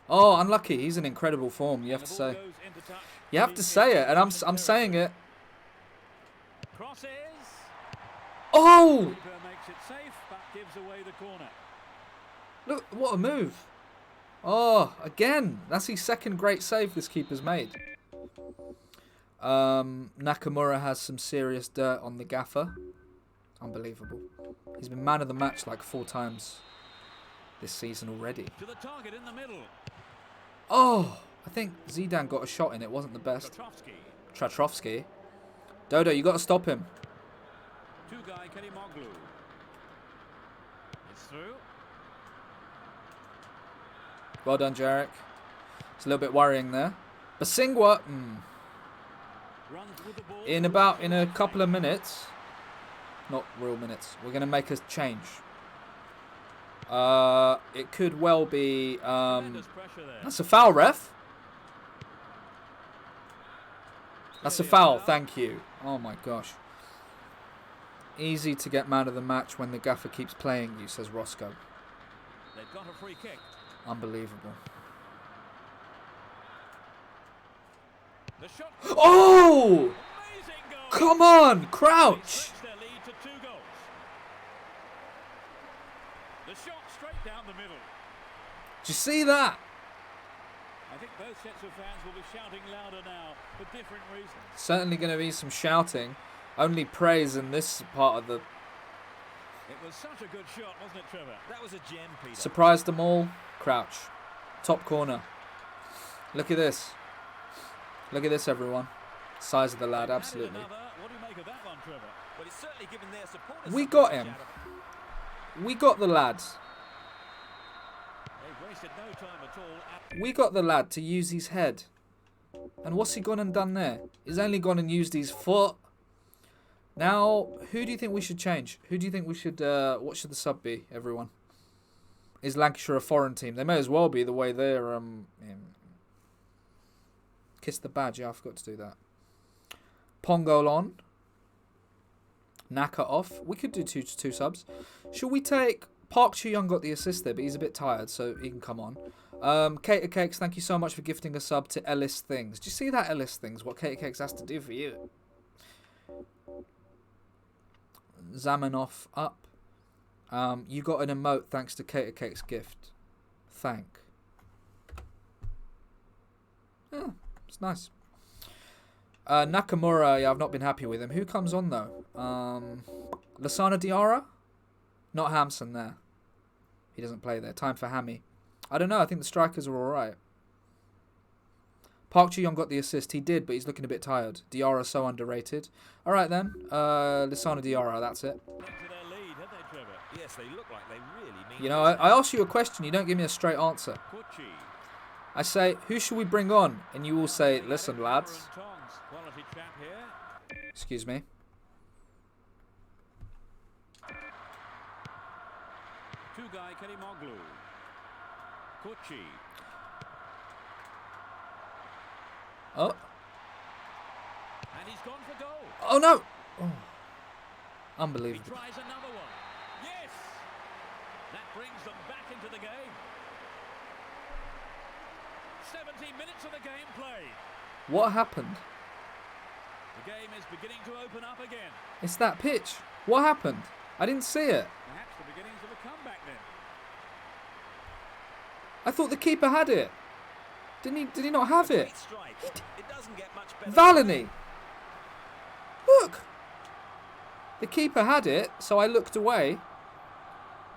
Oh, unlucky. He's in incredible form, you have to say. You have to say it, and I'm saying it. Crosses. Oh! Keeper makes it safe, but gives away the corner. Look, what a move. Oh, again. That's his second great save this keeper's made. Nakamura has some serious dirt on the gaffer. Unbelievable. He's been man of the match like 4 times this season already. To the target in the middle. Oh, I think Zidane got a shot in. It wasn't the best. Tratrovsky. Dodo, you got to stop him. Two-guy Kerimoglu. It's through. Well done, Jarek. It's a little bit worrying there. Basingwa, Runs with the ball. in a couple of minutes, not real minutes, we're going to make a change. It could well be, Tremendous pressure there. that's a foul, ref. That's a foul, thank you. Oh my gosh. Easy to get man of the match when the gaffer keeps playing you, says Roscoe. They've got a free kick. Unbelievable. The shot. Oh! Amazing goal. Come on, They Crouch! stretch their lead to 2 goals. The shot straight down the middle. Did you see that? I think both sets of fans will be shouting louder now for different reasons. Certainly going to be some shouting. Only praise in this part of the... It was such a good shot, wasn't it, Trevor? That was a gem, Peter. Surprised them all. Crouch. Top corner. Look at this. Look at this, everyone. Size of the lad, Added absolutely. another. What do you make of that one, Trevor? Well, it's certainly given their supporters We something got to him. shout about. We got the lad. They've wasted no time at all. We got the lad to use his head. And what's he gone and done there? He's only gone and used his foot. Now, who do you think we should change? Who do you think we should... what should the sub be, everyone? Is Lancashire a foreign team? They may as well be the way they're... Kiss the badge. Yeah, I forgot to do that. Pongo on. Naka off. We could do two subs. Should we take... Park Chu-young got the assist there, but he's a bit tired, so he can come on. Cater Cakes, thank you so much for gifting a sub to Ellis Things. Do you see that, Ellis Things? What Cater Cakes has to do for you? Zamanoff up. You got an emote thanks to Cater Cakes gift. Thank. Yeah, it's nice. Nakamura, yeah, I've not been happy with him. Who comes on, though? Lasana Diarra? Not Hamson there. He doesn't play there. Time for Hammy. I don't know. I think the strikers are all right. Park Chu-young got the assist. He did, but he's looking a bit tired. Diarra so underrated. All right, then. Lasana Diarra, that's it. Yes, they look like they really mean. You know, I ask you a question. You don't give me a straight answer. I say, who should we bring on? And you all say, listen, lads. Excuse me. Tugay Kerimoglu. Kuchi. Oh. And he's gone for goal. Oh, no. Oh. He Unbelievable. tries another one. Yes! That brings them back into the game. 70 minutes of the game played. What happened? The game is beginning to open up again. It's that pitch. What happened? I didn't see it. Perhaps the beginnings of a comeback then. I thought the keeper had it. Did he not have it? Great strike. It doesn't get much better. Valany. Look. The keeper had it, so I looked away.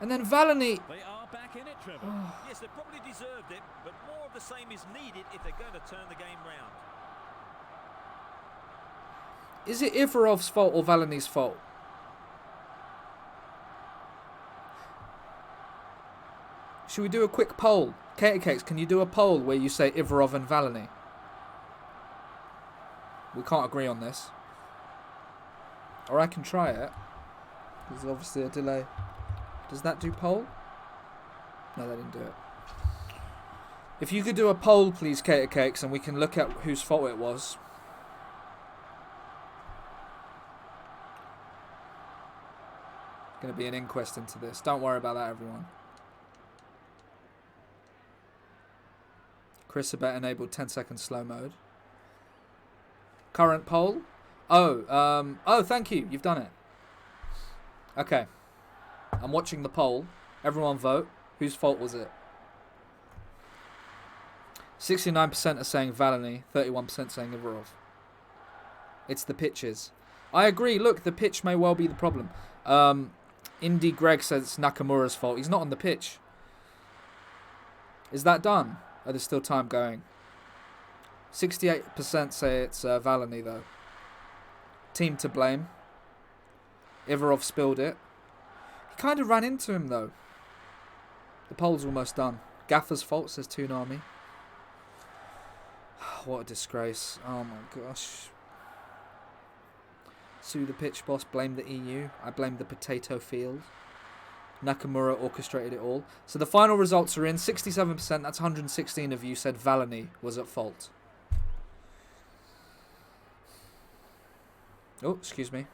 And then Valany... They are back in it, Trevor. Yes, they probably deserved it, but more of the same is needed if they're going to turn the game round. Is it Ivarov's fault or Valany's fault? Should we do a quick poll? Cater Cakes, can you do a poll where you say Ivarov and Valany? We can't agree on this. Or I can try it. There's obviously a delay. Does that do poll? No, that didn't do it. If you could do a poll, please, Cater Cakes, and we can look at whose fault it was. Going to be an inquest into this. Don't worry about that, everyone. Chris Abet enabled 10-second slow mode. Current poll. Oh, thank you. You've done it. Okay. I'm watching the poll. Everyone vote. Whose fault was it? 69% are saying Valany, 31% saying Ivarov. It's the pitches. I agree. Look, the pitch may well be the problem. Indy Greg says it's Nakamura's fault. He's not on the pitch. Is that done? Oh, there's still time going. 68% say it's Valany, though. Team to blame. Ivarov spilled it. He kind of ran into him, though. The poll's almost done. Gaffer's fault, says Toonami. What a disgrace. Oh, my gosh. Sue the pitch boss, blame the EU. I blame the potato field. Nakamura orchestrated it all. So the final results are in. 67%, that's 116 of you, said Valany was at fault. Oh, excuse me.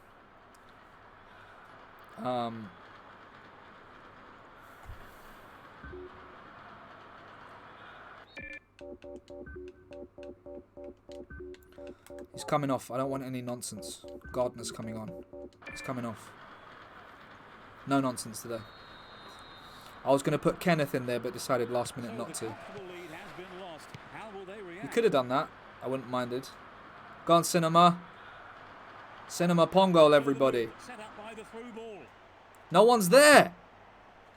He's coming off. I don't want any nonsense. Gardner's coming on. He's coming off. No nonsense today. I was going to put Kenneth in there, but decided last minute not to. You could have done that. I wouldn't minded. Go on, Cinema. Cinema Pongol, everybody. No one's there.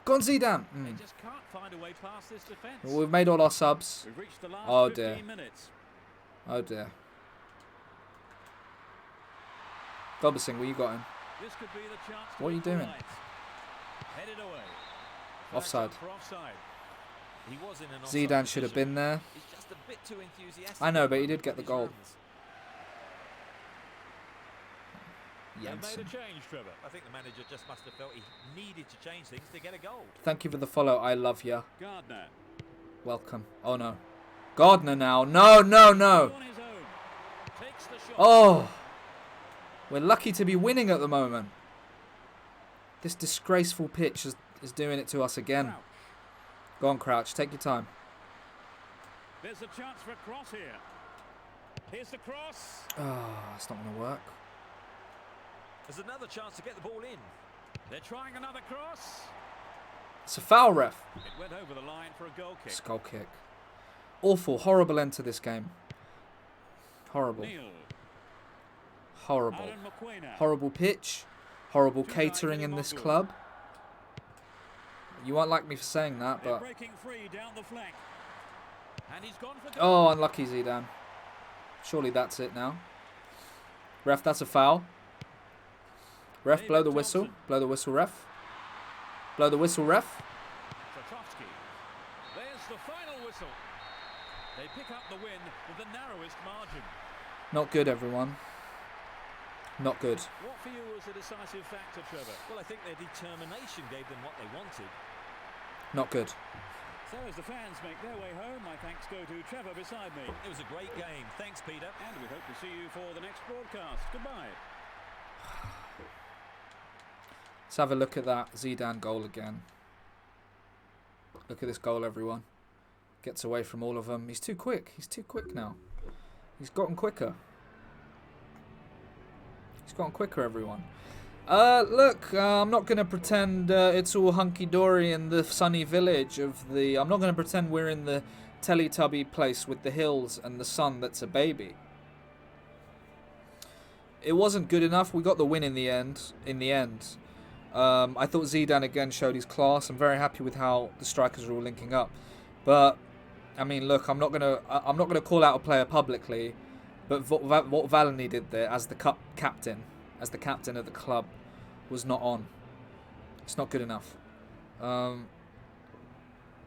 Go on, Zidane. Well, we've made all our subs. Oh, dear. Oh, dear. Gobbersing, what you got him? What are you doing? Offside. Zidane should have been there. I know, but he did get the goal. Jensen. I think the manager just must have felt he needed to change things to get a goal. Thank you for the follow. I love ya. Welcome. Oh, no. Gardner now. No, no, no. Oh. We're lucky to be winning at the moment. This disgraceful pitch is doing it to us again. Crouch. Go on, Crouch. Take your time. There's a chance for a cross here. Here's the cross. Oh, it's not going to work. There's another chance to get the ball in. They're trying another cross. It's a foul, ref. It went over the line for a goal kick. It's a goal kick. Awful, horrible end to this game. Horrible. Neil. Horrible. Aaron McQuaina. Horrible pitch. Horrible Two catering guys in this Mongol. club. You won't like me for saying that, They're but... breaking free down the flank. And he's gone for Oh, unlucky Zidane. Surely that's it now. Ref, that's a foul. Ref, blow the whistle. Blow the whistle, ref. Blow the whistle, ref. Tarkovsky. There's the final whistle. They pick up the win with the narrowest margin. Not good, everyone. Not good. What for you was a decisive factor, Trevor? Well, I think their determination gave them what they wanted. Not good. So as the fans make their way home, my thanks go to Trevor beside me. It was a great game. Thanks, Peter. And we hope to see you for the next broadcast. Goodbye. Let's have a look at that Zidane goal again. Look at this goal, everyone. Gets away from all of them. He's too quick. He's too quick now. He's gotten quicker. He's gotten quicker, everyone. Look, I'm not going to pretend it's all hunky-dory in the sunny village of the... I'm not going to pretend we're in the Teletubby place with the hills and the sun that's a baby. It wasn't good enough. We got the win in the end. I thought Zidane again showed his class. I'm very happy with how the strikers are all linking up. But I mean, look, I'm not gonna call out a player publicly, but what Valeny did there as the captain of the club was not on. It's not good enough.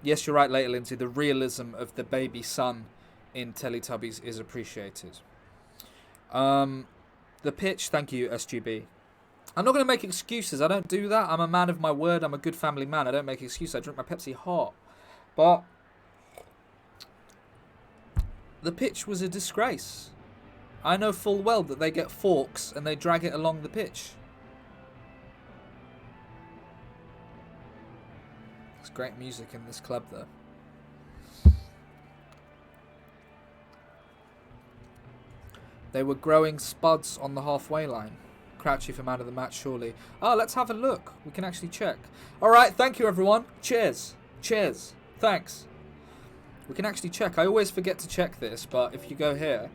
Yes, you're right, later, Lindsay. The realism of the baby son in Teletubbies is appreciated. The pitch, thank you, SGB. I'm not going to make excuses. I don't do that. I'm a man of my word. I'm a good family man. I don't make excuses. I drink my Pepsi hot. But the pitch was a disgrace. I know full well that they get forks and they drag it along the pitch. There's great music in this club, though. They were growing spuds on the halfway line. Crouchy for man of the match, surely. Oh, let's have a look. We can actually check. All right, thank you, everyone. Cheers. Cheers. Thanks. We can actually check. I always forget to check this, but if you go here,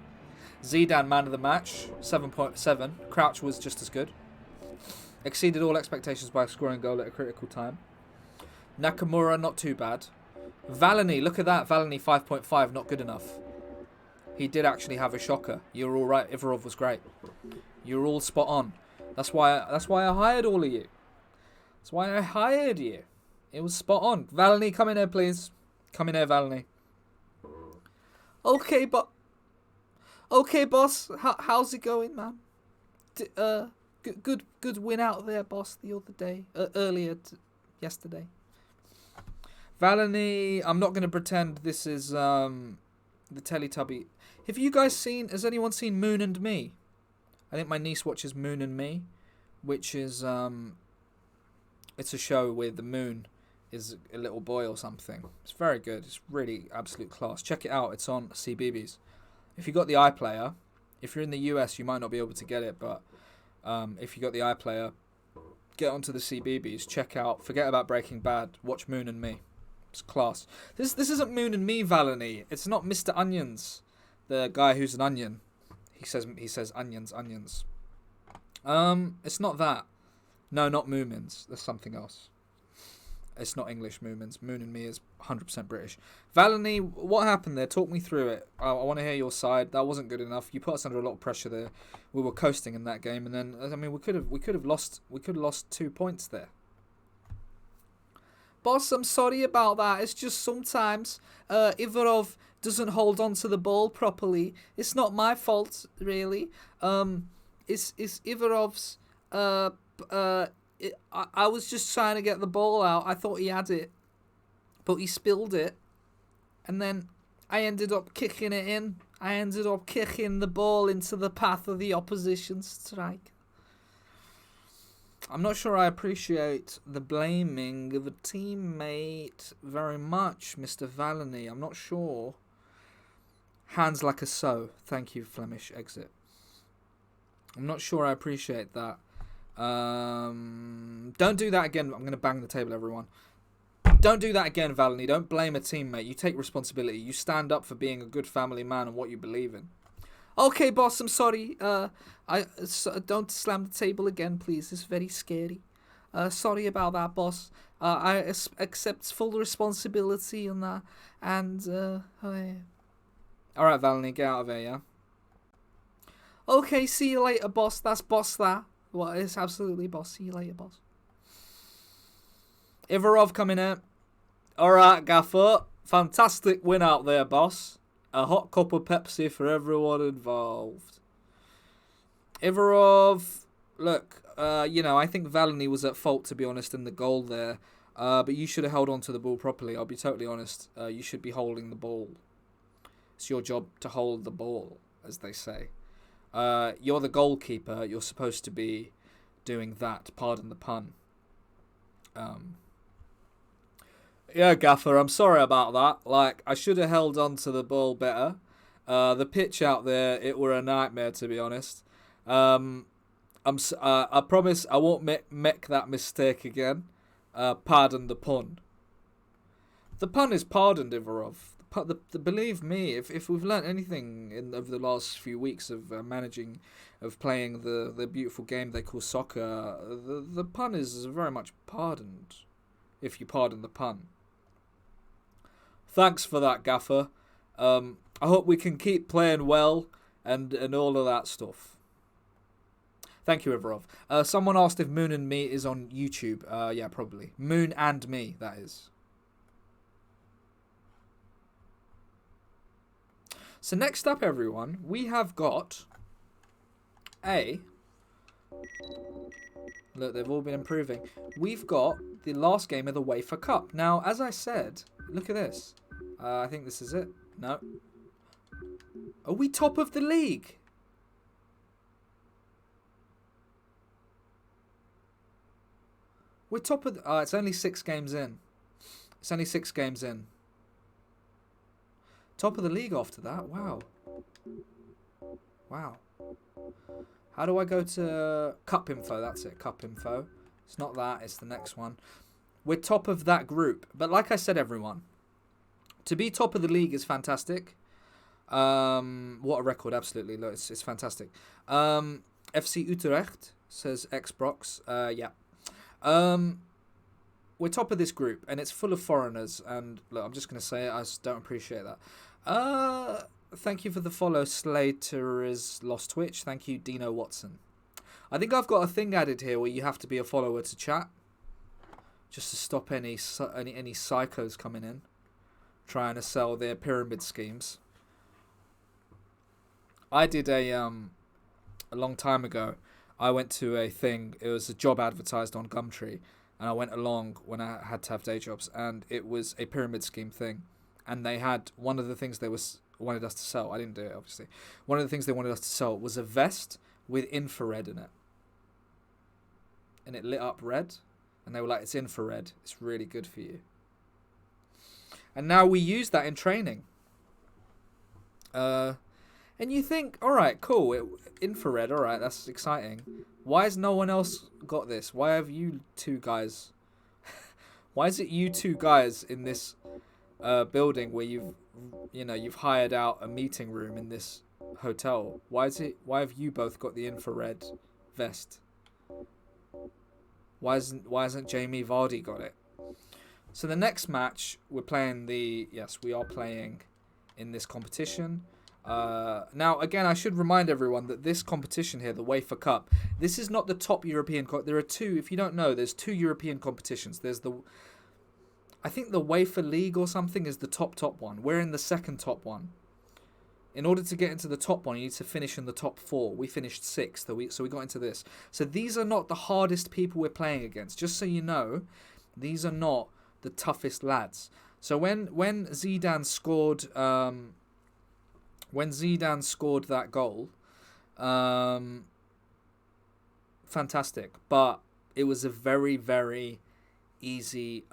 Zidane, man of the match, 7.7. Crouch was just as good. Exceeded all expectations by scoring a goal at a critical time. Nakamura, not too bad. Valeny, look at that. Valeny, 5.5, not good enough. He did actually have a shocker. You're all right. Ivarov was great. You're all spot on. That's why I hired all of you. That's why I hired you. It was spot on. Valeny, come in here, please. Come in here, Valeny. Okay, boss. How's it going, man? Good win out there, boss. The other day, yesterday. Valeny, I'm not going to pretend this is the Teletubby. Have you guys seen? Has anyone seen Moon and Me? I think my niece watches Moon and Me, which is it's a show where the moon is a little boy or something. It's very good. It's really absolute class. Check it out. It's on CBeebies. If you got the iPlayer, if you're in the US, you might not be able to get it, but if you got the iPlayer, get onto the CBeebies. Check out. Forget about Breaking Bad. Watch Moon and Me. It's class. This isn't Moon and Me, Valeny. It's not Mr. Onions, the guy who's an onion. He says onions. It's not that. No, not Moomins. There's something else. It's not English Moomins. Moon and Me is 100% British. Valeny, what happened there? Talk me through it. I want to hear your side. That wasn't good enough. You put us under a lot of pressure there. We were coasting in that game, and then I mean we could have lost 2 points there. Boss, I'm sorry about that. It's just sometimes Ivarov doesn't hold on to the ball properly. It's not my fault, really. It's Ivarov's. I was just trying to get the ball out. I thought he had it, but he spilled it, and then I ended up kicking it in. I ended up kicking the ball into the path of the opposition strike. I'm not sure I appreciate the blaming of a teammate very much, Mr. Valany. I'm not sure. Hands like a so. Thank you, Flemish exit. I'm not sure I appreciate that. Don't do that again. I'm going to bang the table, everyone. Don't do that again, Valany. Don't blame a teammate. You take responsibility. You stand up for being a good family man and what you believe in. Okay, boss, I'm sorry. Don't slam the table again, please. It's very scary. Sorry about that, boss. I accept full responsibility on that. And, Alright, Valany, get out of here, yeah? Okay, see you later, boss. That's boss that. Well, it's absolutely boss. See you later, boss. Ivarov coming in. Alright, Gaffer. Fantastic win out there, boss. A hot cup of Pepsi for everyone involved. Ivarov, look, I think Valany was at fault, to be honest, in the goal there. But you should have held on to the ball properly. I'll be totally honest. You should be holding the ball. It's your job to hold the ball, as they say. You're the goalkeeper. You're supposed to be doing that. Pardon the pun. Yeah, Gaffer, I'm sorry about that. Like, I should have held on to the ball better. The pitch out there, it were a nightmare, to be honest. I promise I won't make that mistake again. Pardon the pun. The pun is pardoned, Ivarov. Believe me, if we've learnt anything over the last few weeks of playing the beautiful game they call soccer, the pun is very much pardoned, if you pardon the pun. Thanks for that, Gaffer. I hope we can keep playing well and all of that stuff. Thank you, Ivarov. Someone asked if Moon and Me is on YouTube. Yeah, probably. Moon and Me, that is. So next up, everyone, we have got look, they've all been improving. We've got the last game of the Wefa Cup. Now, as I said, look at this. I think this is it. No. Are we top of the league? We're top of the... it's only 6 games in. It's only 6 games in. Top of the league after that. Wow. Wow. How do I go to Cup Info? That's it. Cup Info. It's not that. It's the next one. We're top of that group. But like I said, everyone, to be top of the league is fantastic. What a record. Absolutely. Look, it's fantastic. FC Utrecht, says Xbox. Yeah. We're top of this group, and it's full of foreigners. And look, I'm just going to say it. I just don't appreciate that. Thank you for the follow, Slater's Lost Twitch. Thank you, Dino Watson. I think I've got a thing added here where you have to be a follower to chat, just to stop any psychos coming in, trying to sell their pyramid schemes. I did a long time ago. I went to a thing. It was a job advertised on Gumtree. And I went along when I had to have day jobs, and it was a pyramid scheme thing. And they had one of the things they wanted us to sell. I didn't do it, obviously. One of the things they wanted us to sell was a vest with infrared in it. And it lit up red. And they were like, it's infrared. It's really good for you. And now we use that in training. And you think, all right, cool. Infrared, all right, that's exciting. Why has no one else got this? Why have you two guys... Why is it you two guys in this building where you've hired out a meeting room in this hotel? Why have you both got the infrared vest? Why hasn't Jamie Vardy got it? So the next match we are playing in this competition. Now, again, I should remind everyone that this competition here, the Wefa Cup, this is not the top European... There are two, if you don't know, there's 2 European competitions. There's I think the Wefa League or something is the top one. We're in the second top one. In order to get into the top one, you need to finish in the top 4. We finished 6th, so we got into this. So these are not the hardest people we're playing against. Just so you know, these are not the toughest lads. So when Zidane scored... When Zidane scored that goal, fantastic. But it was a very, very easy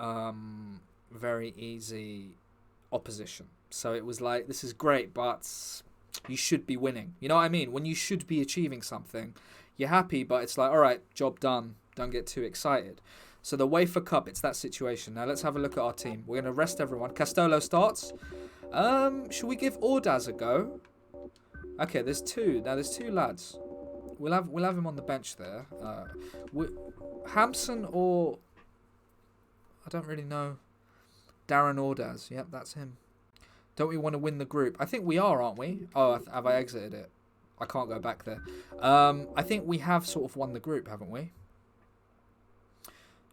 opposition. So it was like, this is great, but you should be winning. You know what I mean? When you should be achieving something, you're happy, but it's like, all right, job done. Don't get too excited. So the Wefa Cup, it's that situation. Now let's have a look at our team. We're going to rest everyone. Castolo starts. Should we give Ordaz a go? Okay, there's two. Now there's two lads. We'll have him on the bench there. Hampson or I don't really know. Darren Ordaz. Yep, that's him. Don't we want to win the group? I think we are, aren't we? Oh, have I exited it? I can't go back there. I think we have sort of won the group, haven't we?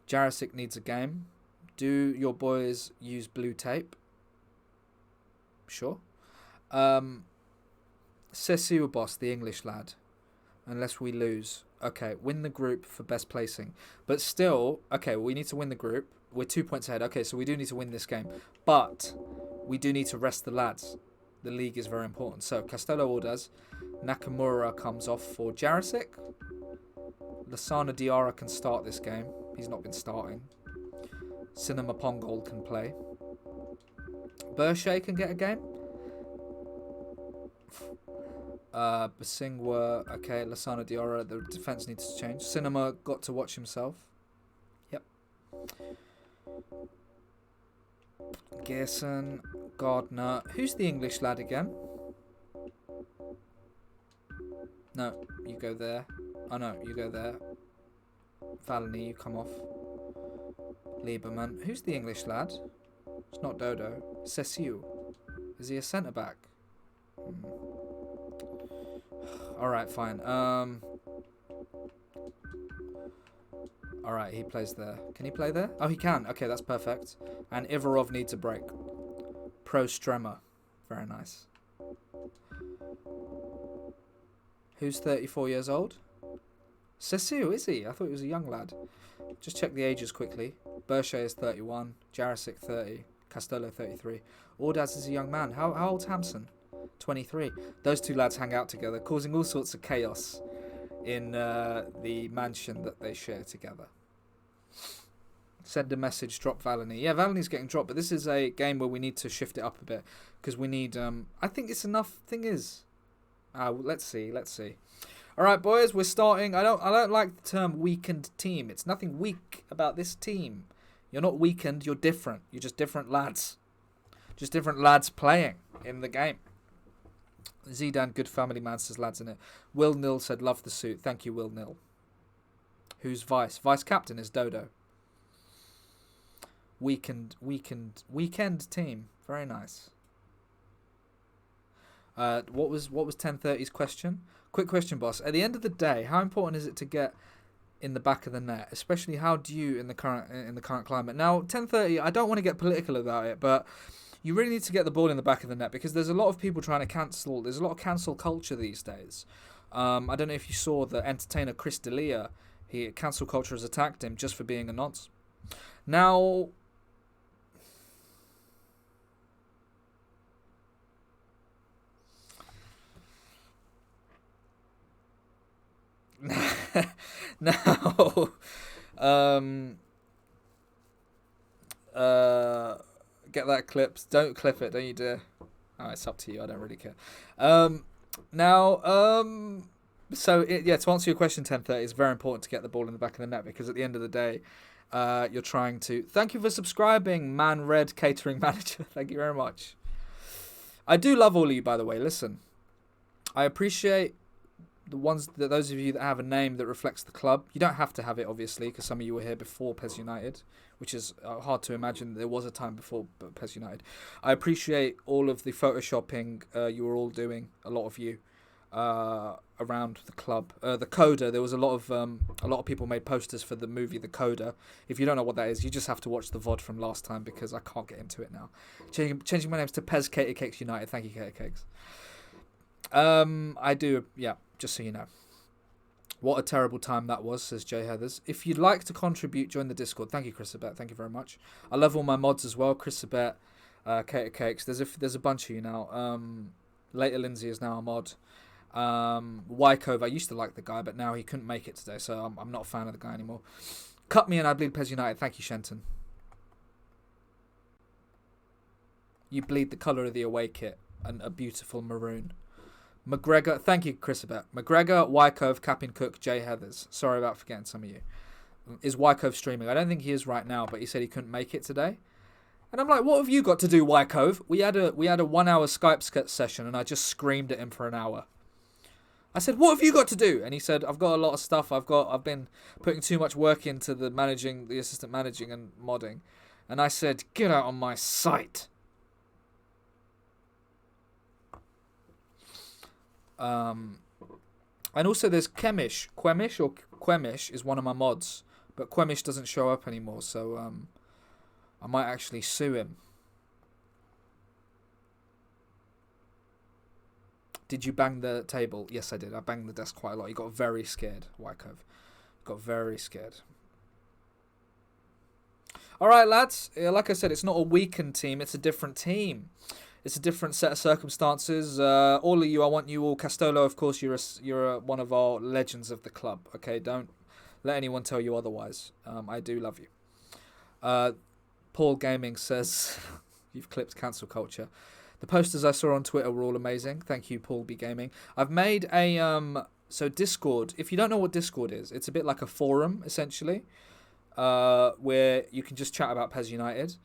Jarisic needs a game. Do your boys use blue tape? Sure. Cecil Boss, the English lad. Unless we lose. Okay, win the group for best placing. But still, okay, we need to win the group. We're 2 points ahead. Okay, so we do need to win this game. But we do need to rest the lads. The league is very important. So, Castello Ordaz. Nakamura comes off for Jarisic. Lasana Diarra can start this game. He's not been starting. Cinema Pongold can play. Bershay can get a game. Basingwa, okay, Lasana Diarra, the defense needs to change. Cinema got to watch himself. Yep. Gerson, Gardner. Who's the English lad again? No, you go there. Oh no, you go there. Valany, you come off. Lieberman. Who's the English lad? It's not Dodo. Cecil. Is he a centre back? Alright, fine. Alright, he plays there. Can he play there? Oh, he can. Okay, that's perfect. And Ivarov needs a break. Pro Stremmer. Very nice. Who's 34 years old? Cecil, is he? I thought he was a young lad. Just check the ages quickly. Bershay is 31. Jarisic 30. Castello 33. Ordaz is a young man. How old's Hampson? 23. Those two lads hang out together, causing all sorts of chaos in the mansion that they share together. Send a message, drop Valany. Yeah, Valany's getting dropped, but this is a game where we need to shift it up a bit because we need. I think it's enough. Thing is, let's see. All right, boys, we're starting. I don't like the term weakened team. It's nothing weak about this team. You're not weakened. You're different. You're just different lads. Just different lads playing in the game. Zidane, good family man, says lads in it. Will Nil said, love the suit. Thank you, Will Nil. Who's vice? Vice captain is Dodo. Weekend team. Very nice. What was 10:30's question? Quick question, boss. At the end of the day, how important is it to get in the back of the net, especially how do you in the current climate? Now, 10:30. I don't want to get political about it, but you really need to get the ball in the back of the net because there's a lot of people trying to cancel. There's a lot of cancel culture these days. I don't know if you saw the entertainer Chris D'Elia. Cancel culture has attacked him just for being a nonce. Now, get that clipped. Don't clip it, don't you dare. Oh, it's up to you. I don't really care. To answer your question, 10:30, it's very important to get the ball in the back of the net because at the end of the day, you're trying to. Thank you for subscribing, Man Red Catering Manager. Thank you very much. I do love all of you, by the way. Listen, I appreciate those of you that have a name that reflects the club. You don't have to have it, obviously, because some of you were here before PES United, which is hard to imagine there was a time before PES United. I appreciate all of the photoshopping you were all doing, a lot of you, around the club. The Coda, there was a lot of people made posters for the movie The Coda. If you don't know what that is, you just have to watch the VOD from last time because I can't get into it now. Changing my names to PES Cater Cakes United. Thank you, Cater Cakes. I do, yeah, just so you know. What a terrible time that was, says Jay Heathers. If you'd like to contribute, join the Discord. Thank you, Chris Abet. Thank you very much. I love all my mods as well. Chris Abet, Cater Cakes. There's a bunch of you now. Later Lindsay is now a mod. Wykove, I used to like the guy, but now he couldn't make it today, so I'm not a fan of the guy anymore. Cut me and I bleed Pez United. Thank you, Shenton. You bleed the colour of the away kit, and a beautiful maroon. McGregor, thank you, Chris Abet. McGregor, Wykove, Captain Cook, Jay Heathers. Sorry about forgetting some of you. Is Wykove streaming? I don't think he is right now, but he said he couldn't make it today. And I'm like, what have you got to do, Wykove? We had a 1 hour Skype session, and I just screamed at him for an hour. I said, what have you got to do? And he said, I've got a lot of stuff. I've been putting too much work into the assistant managing and modding. And I said, get out on my site. And also there's Quemish is one of my mods, but Quemish doesn't show up anymore, so I might actually sue him. Did you bang the table? Yes, I did. I banged the desk quite a lot. He got very scared, Wykove. Got very scared. All right, lads. Like I said, it's not a weakened team. It's a different team. It's a different set of circumstances. All of you, I want you all. Castolo, of course, you're one of our legends of the club. Okay, don't let anyone tell you otherwise. I do love you. Paul Gaming says, you've clipped cancel culture. The posters I saw on Twitter were all amazing. Thank you, Paul B Gaming. I've made a so Discord. If you don't know what Discord is, it's a bit like a forum essentially, where you can just chat about Pez United.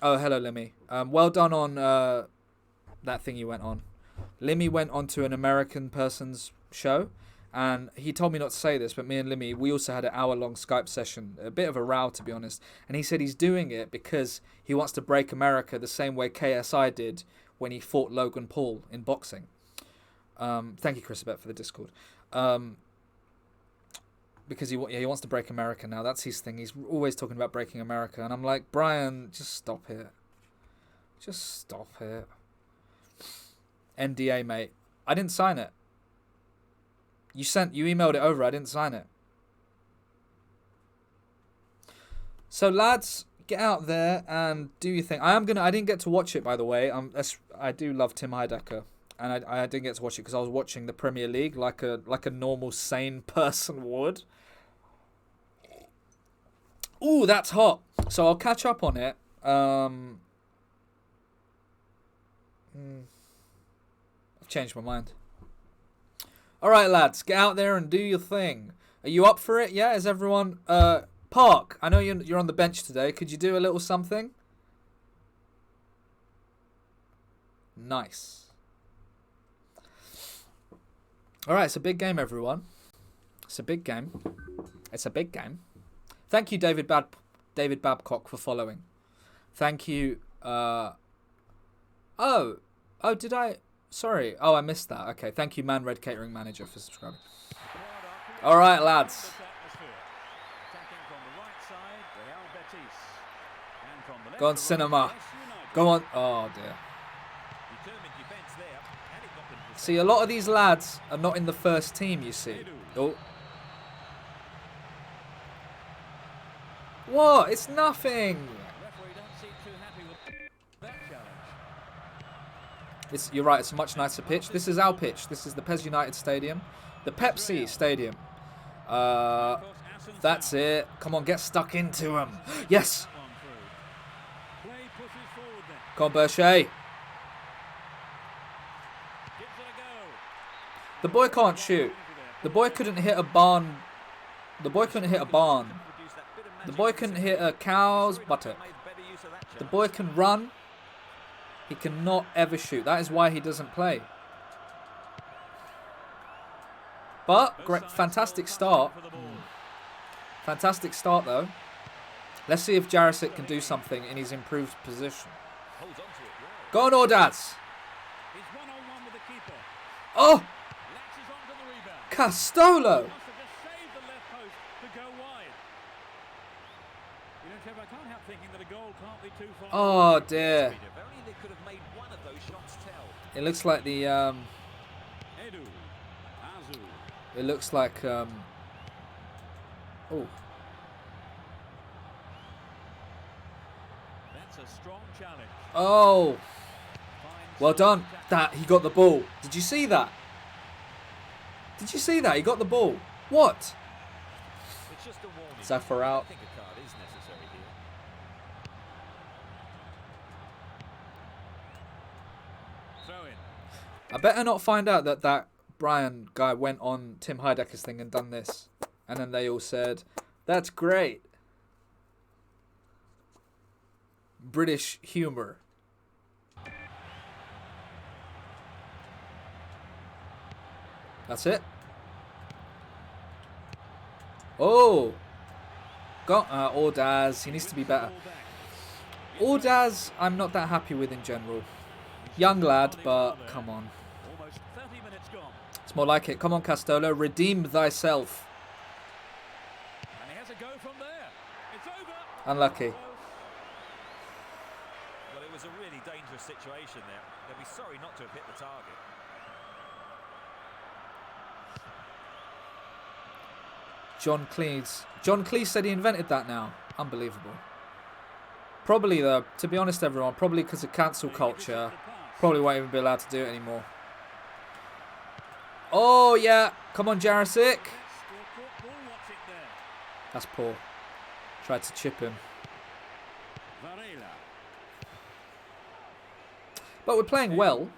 Oh, hello, Limmy. Well done on that thing you went on. Limmy went on to an American person's show, and he told me not to say this, but me and Limmy, we also had an hour-long Skype session, a bit of a row, to be honest, and he said he's doing it because he wants to break America the same way KSI did when he fought Logan Paul in boxing. Thank you, Chris Abet, for the Discord. Because he wants to break America now. That's his thing. He's always talking about breaking America. And I'm like, Brian, just stop it. Just stop it. NDA, mate. I didn't sign it. You emailed it over. I didn't sign it. So, lads, get out there and do your thing. I didn't get to watch it, by the way. I do love Tim Heidecker. And I didn't get to watch it because I was watching the Premier League like a normal, sane person would. Ooh, that's hot. So I'll catch up on it. I've changed my mind. All right, lads, get out there and do your thing. Are you up for it? Yeah, is everyone... Park, I know you're on the bench today. Could you do a little something? Nice. All right, it's a big game, everyone. It's a big game. It's a big game. Thank you, David Babcock, for following. Thank you. Oh, did I? Sorry. Oh, I missed that. Okay, thank you, Man Red Catering Manager, for subscribing. All right, lads. Go on, Cinema. Go on. Oh, dear. See, a lot of these lads are not in the first team, you see. Oh. What? It's nothing. You're right, it's a much nicer pitch. This is our pitch. This is the Pez United Stadium. The Pepsi Stadium. That's it. Come on, get stuck into him. Yes. Come on, Berchet. The boy can't shoot. The boy couldn't hit a barn. The boy couldn't hit a barn. The boy couldn't hit a cow's buttock. The boy can run. He cannot ever shoot. That is why he doesn't play. But, great, fantastic start. Fantastic start, though. Let's see if Jarisic can do something in his improved position. Go on, Ordaz. Oh! Castolo! Oh dear. It looks like the it looks like oh. That's a strong challenge. Oh. Well done. That, he got the ball. Did you see that? Did you see that? He got the ball. What? It's just a warning. Zafar out. I think a card is necessary here. Throw in. I better not find out that that Brian guy went on Tim Heidecker's thing and done this. And then they all said, that's great. British humour. That's it. Oh. Got Ordaz. He needs to be better. Ordaz, I'm not that happy with in general. Young lad, but come on. Almost 30 minutes gone. It's more like it. Come on, Castola. Redeem thyself. And he has a go from there. It's over. Unlucky. Well, it was a really dangerous situation there. They'll be sorry not to have hit the target. John Cleese. John Cleese said he invented that now. Unbelievable. Probably, though, to be honest, everyone, probably because of cancel culture, probably won't even be allowed to do it anymore. Oh, yeah. Come on, Jarisic. That's poor. Tried to chip him. Varela. But we're playing well.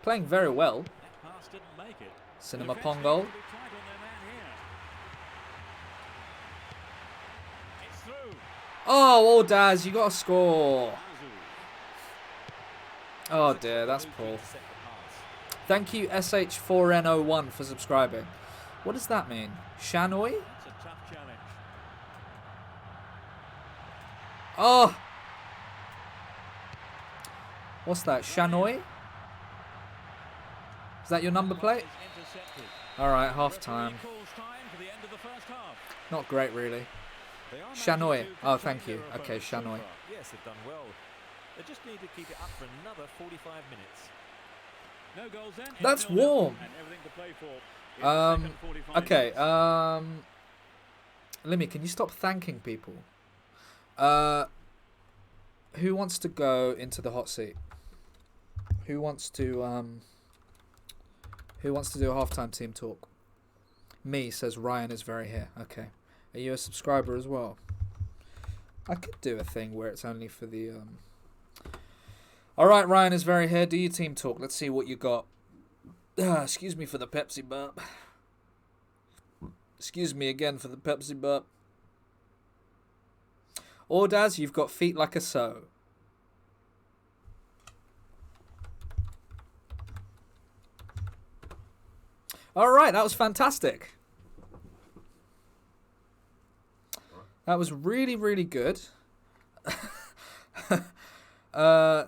Playing very well. That pass didn't make it. Cinema Defence Pongo. need to be tight on their man here. It's through. Oh, Ordaz, you got to score. Azu. Oh, dear, that's poor. Set the pass. Thank you, SH4N01, for subscribing. What does that mean? Shanoi? That's a tough challenge. Oh! What's that? Shanoi? Is that your number plate? Is intercepted. Alright, half time. Referee calls time for the end of the first half. Not great, really. They are Shanoi. managing to Oh, contain thank you. their Okay, opponents so Shanoi. far. Yes, they've done well. They just need to keep it up for another 45 minutes. No goals then. That's 0-0, warm. and everything to play for in the second 45 Okay, minutes. Limmy, can you stop thanking people? Who wants to go into the hot seat? Who wants to do a halftime team talk? Me, says Ryan is very here. Okay. Are you a subscriber as well? I could do a thing where it's only for the Alright, Ryan is very here. Do your team talk. Let's see what you got. Excuse me for the Pepsi burp. Excuse me again for the Pepsi burp. Ordaz, you've got feet like a sow. Alright, that was fantastic. That was really, really good.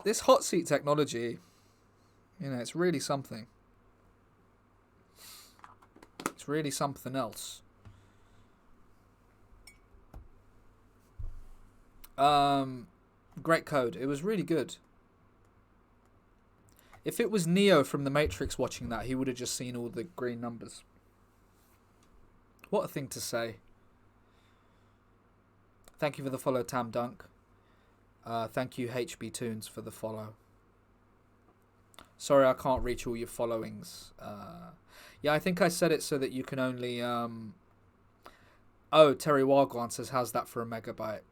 This hot seat technology, you know, it's really something. It's really something else. Great code. It was really good. If it was Neo from The Matrix watching that, he would have just seen all the green numbers. What a thing to say. Thank you for the follow, Tam Dunk. Thank you, HB Tunes, for the follow. Sorry, I can't reach all your followings. Yeah, I think I said it so that you can only... Oh, Terry Wagwan says, how's that for a megabyte?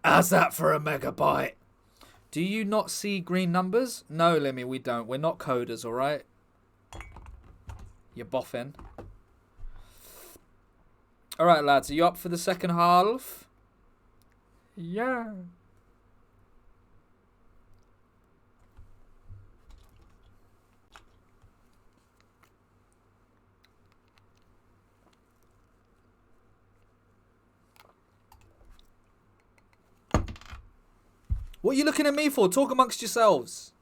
How's that for a megabyte? Do you not see green numbers? No, Limmy, we don't. We're not coders, alright? You're boffin. Alright, lads, are you up for the second half? Yeah. What are you looking at me for? Talk amongst yourselves.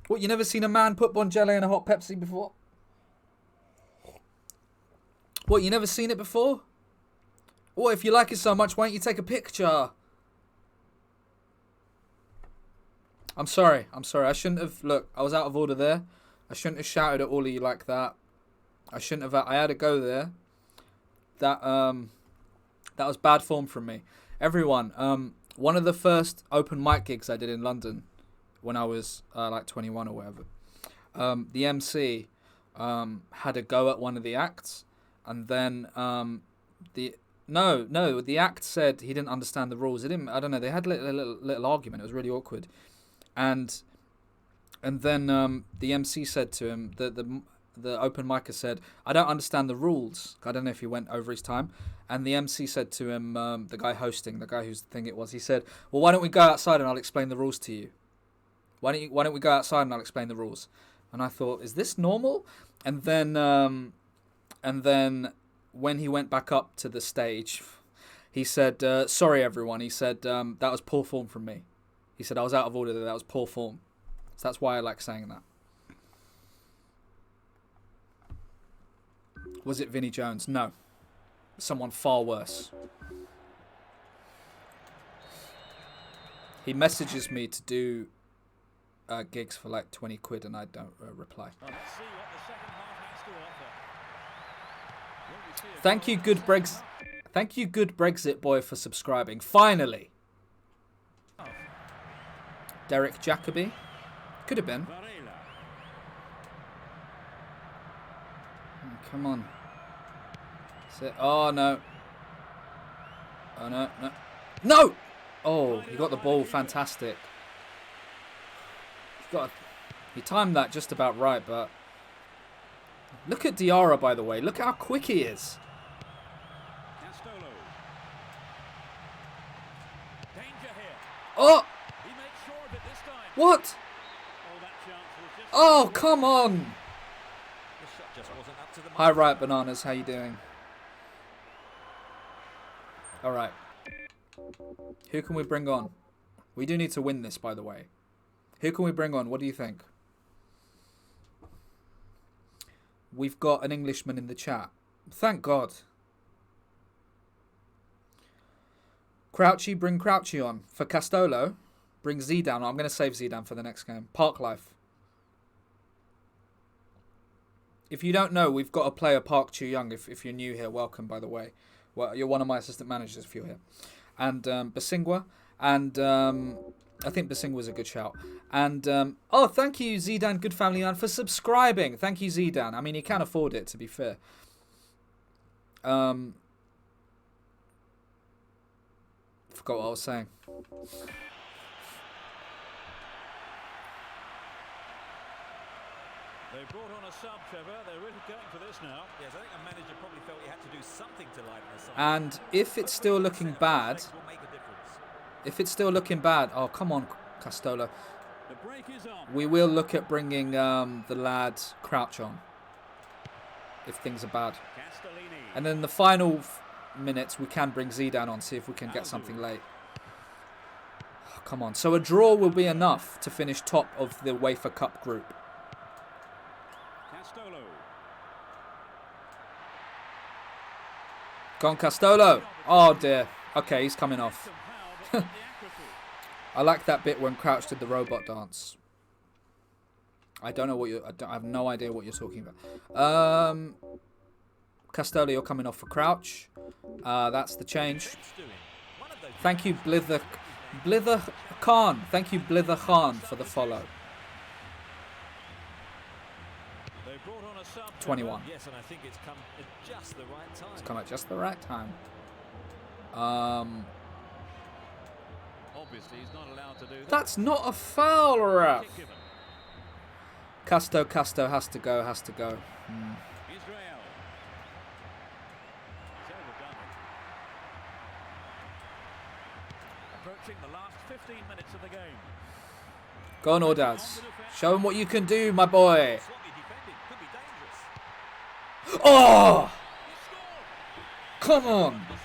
What, you never seen a man put Bonjello in a hot Pepsi before? What, you never seen it before? What, if you like it so much, why don't you take a picture? I'm sorry. I shouldn't have... Look, I was out of order there. I shouldn't have shouted at all of you like that. I shouldn't have... I had to go there. That was bad form from me. Everyone, one of the first open mic gigs I did in London, when I was like 21 or whatever. The MC had a go at one of the acts, and then the act said he didn't understand the rules. It didn't. I don't know. They had a little argument. It was really awkward, and then the MC said to him, the open micer said, "I don't understand the rules." I don't know if he went over his time. And the MC said to him, the guy hosting, the guy whose thing it was, he said, "Well, why don't we go outside and I'll explain the rules to you? Why don't we go outside and I'll explain the rules?" And I thought, is this normal? And then when he went back up to the stage, he said, "Sorry, everyone." He said, "That was poor form from me." He said, "I was out of order. That was poor form." So that's why I like saying that. Was it Vinnie Jones? No. Someone far worse. He messages me to do gigs for like 20 quid and I don't reply. Well, let's see what the second half has to offer. Will we see a Thank you, goal good in the second Brexit. half? Thank you, good Brexit boy, for subscribing. Finally. Derek Jacobi. Could have been. Varela. Come on. Oh, no. Oh, no, no. No! Oh, he got the ball. Fantastic. He timed that just about right, but... Look at Diarra, by the way. Look how quick he is. Castolo. Danger here. Oh! He makes sure of it this time. What? Oh, that chance was just... Oh, come on! The shot just wasn't up to the Hi, mark. Riot Bananas. How you doing? All right. Who can we bring on? We do need to win this, by the way. Who can we bring on? What do you think? We've got an Englishman in the chat. Thank God. Crouchy, bring Crouchy on. For Castolo, bring Zidane on. I'm going to save Zidane for the next game. Park Life. If you don't know, we've got a player, Park Chu-young. If you're new here, welcome, by the way. Well, you're one of my assistant managers if you're here. And Basingwa. And I think Basingwa's a good shout. And, oh, thank you, Zidane, good family man, for subscribing. Thank you, Zidane. I mean, he can afford it, to be fair. Forgot what I was saying. They brought on a sub, Trevor. They're really going for this now. Yes, I think a manager probably felt he had to do something to lighten the side. And if it's still looking bad, Will make a difference. if it's still looking bad, oh, come on, Castola. The break is on. We will look at bringing the lad Crouch on if things are bad. Castellini. And then the final minutes, we can bring Zidane on, see if we can get something late. Oh, come on. So a draw will be enough to finish top of the Wefa Cup group. Castolo. Go on, Castolo. Oh, dear. Okay, he's coming off. Some power, but not the accuracy. I like that bit when Crouch did the robot dance. I don't know what you. I have no idea what you're talking about. Castello, you're coming off for Crouch. That's the change. Thank you, Blither Khan. Thank you, Blither Khan, for the follow. They brought on a sub. 21. Yes, and I think it's come at just the right time. It's come at just the right time. Obviously, he's not allowed to do that. That's not a foul, ref. Kick given. Casto has to go. Israel. He's overdone it. Approaching the last 15 minutes of the game. Go on, Ordaz. Show him what you can do, my boy. Sloppy defending could be dangerous. Oh! He scored. Come on. The side.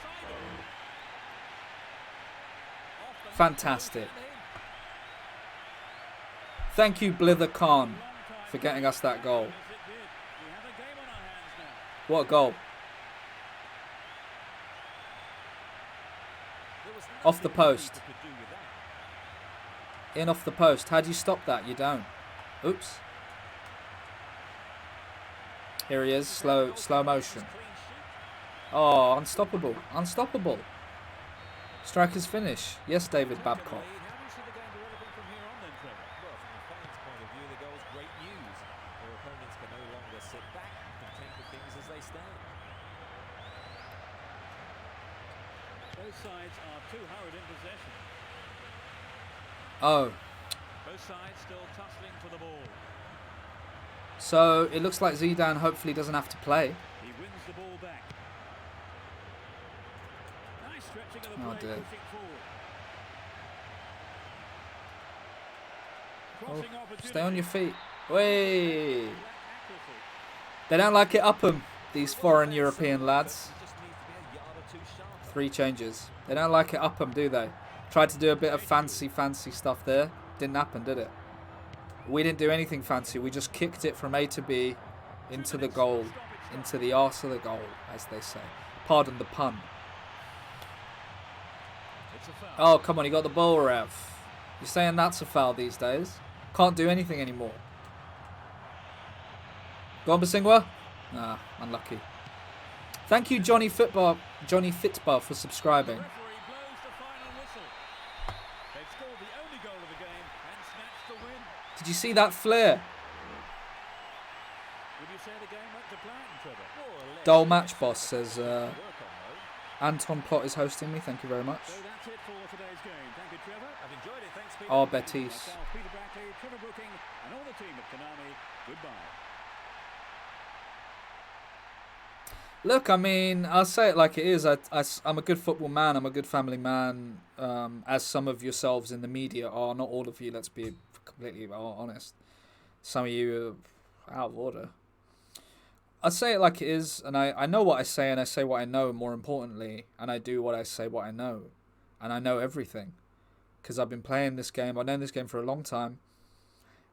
Off the Fantastic. mark and in. Thank you, Blither Khan, Long time for getting us that goal. Yes, it did. We have a game on our hands now. What a goal. There was Off the nothing post. the keeper could do with that. In off the post. How do you stop that? You don't. Oops. Here he is. Slow motion. Clean sheet. Oh, unstoppable. Unstoppable. Striker's finish. Yes, David Babcock. How do you see the game developing from here on then, Trevor? Well, both sides are too hurried in possession. Oh, Both sides still tussling for the ball. so it looks like Zidane hopefully doesn't have to play. He wins the ball back. Nice stretching of the Oh, play, dear. pushing forward. Oh, Crossing opportunity. stay on your feet. Way. Lack accuracy. They don't like it up 'em, these foreign European lads. He just needs to be a yard or two sharper. 3 changes. They don't like it up 'em, do they? Tried to do a bit of fancy stuff there. Didn't happen, did it? We didn't do anything fancy. We just kicked it from A to B into the goal. Into the arse of the goal, as they say. Pardon the pun. It's a foul. Oh, come on, he got the ball, Rev. You're saying that's a foul these days? Can't do anything anymore. Go on, Basingwa. Nah, unlucky. Thank you, Johnny Fitbar, for subscribing. Referee blows the final whistle. They've scored the only goal of the game and snatched the win. Did you see that flare? Would you say the game went to plan, Trevor? More or less. Dull match, boss, says Work on, though. Anton Plot is hosting me. Thank you very much. So that's it for today's game. Thank you, Trevor. I've enjoyed it. Thanks, Peter. Oh, Betis. Myself, Peter Brackley, Trevor Brooking, and all the team at Konami. Goodbye. Look, I mean, I'll say it like it is. I'm a good football man. I'm a good family man, as some of yourselves in the media are. Not all of you, let's be completely honest. Some of you are out of order. I say it like it is, and I know what I say, and I say what I know, more importantly, and I do what I say, what I know. And I know everything. Because I've been playing this game. I've known this game for a long time.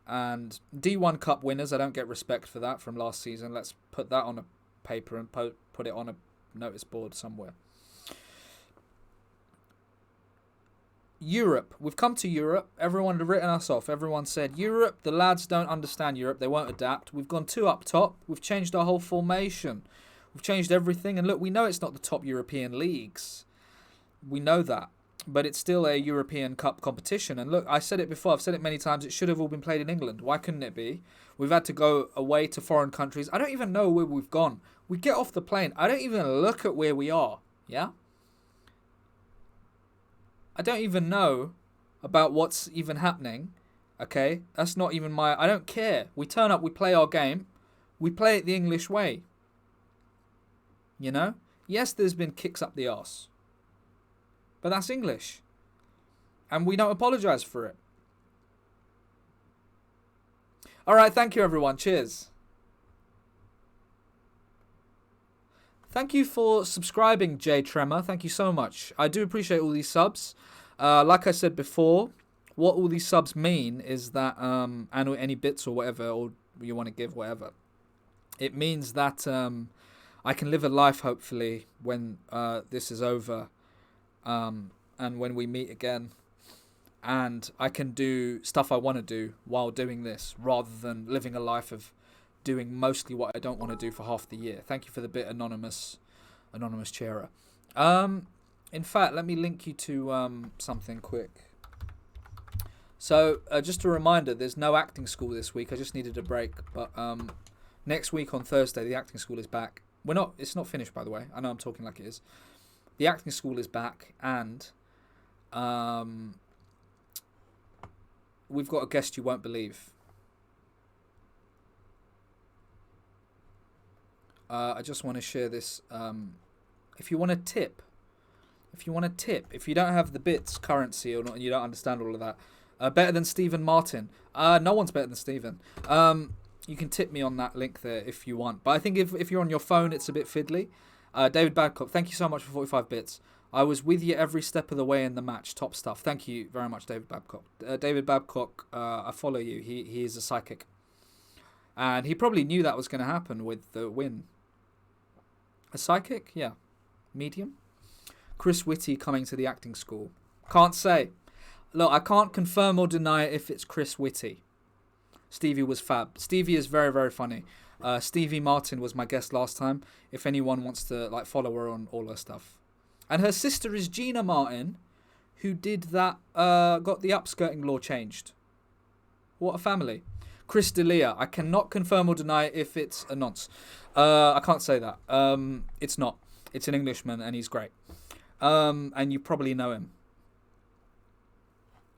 And D1 Cup winners, I don't get respect for that from last season. Let's put that on a paper and put it on a notice board somewhere. Europe. We've come to Europe. Everyone had written us off. Everyone said, Europe, the lads don't understand Europe. They won't adapt. We've gone 2 up top. We've changed our whole formation. We've changed everything. And look, we know it's not the top European leagues. We know that. But it's still a European Cup competition. And look, I said it before. I've said it many times. It should have all been played in England. Why couldn't it be? We've had to go away to foreign countries. I don't even know where we've gone. We get off the plane. I don't even look at where we are. Yeah? I don't even know about what's even happening. Okay? That's not even my... I don't care. We turn up. We play our game. We play it the English way. You know? Yes, there's been kicks up the arse. But that's English. And we don't apologise for it. Alright, thank you everyone. Cheers. Thank you for subscribing, Jay Tremor. Thank you so much. I do appreciate all these subs. Like I said before, what all these subs mean is that, and any bits or whatever, or you want to give, whatever. It means that I can live a life, hopefully, when this is over. And when we meet again, and I can do stuff I want to do while doing this, rather than living a life of doing mostly what I don't want to do for half the year. Thank you for the bit, anonymous cheerer. In fact, let me link you to something quick. So just a reminder, there's no acting school this week. I just needed a break, but next week on Thursday the acting school is back. It's not finished, by the way. I know I'm talking like it is. The acting school is back, and we've got a guest you won't believe. I just want to share this. If you want to tip, if you don't have the bits currency or not, and you don't understand all of that, better than Stephen Martin. No one's better than Stephen. You can tip me on that link there if you want. But I think if you're on your phone, it's a bit fiddly. David Babcock, thank you so much for 45 bits. I was with you every step of the way in the match. Top stuff. Thank you very much, David Babcock. David Babcock, I follow you. He is a psychic. And he probably knew that was going to happen with the win. A psychic? Yeah. Medium? Chris Whitty coming to the acting school. Can't say. Look, I can't confirm or deny if it's Chris Whitty. Stevie was fab. Stevie is very, very funny. Stevie Martin was my guest last time. If anyone wants to follow her on all her stuff. And her sister is Gina Martin, who did that, got the upskirting law changed. What a family. Chris D'Elia. I cannot confirm or deny if it's a nonce. I can't say that. It's not. It's an Englishman and he's great. And you probably know him.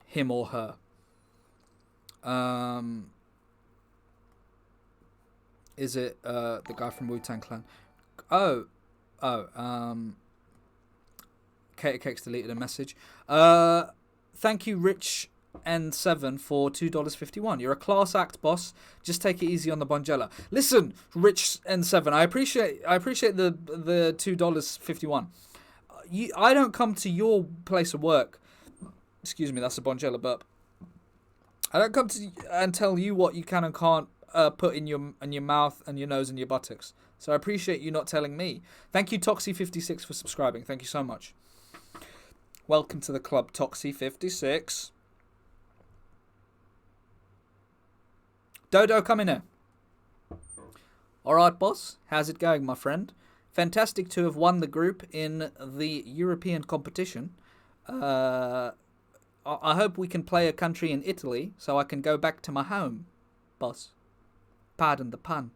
Him or her. Is it the guy from Wu-Tang Clan? Kater Cake's deleted a message. Thank you, Rich N7 for $2.51. You're a class act, boss. Just take it easy on the Bonjela. Listen, Rich N7, I appreciate the $2.51. I don't come to your place of work. Excuse me, that's a Bonjela burp. I don't come to and tell you what you can and can't put in your mouth and your nose and your buttocks. So I appreciate you not telling me. Thank you, Toxie56, for subscribing. Thank you so much. Welcome to the club, Toxie56. Dodo, come in here. Alright, boss. How's it going, my friend? Fantastic to have won the group in the European competition. I hope we can play a country in Italy so I can go back to my home, boss. Pardon the pun.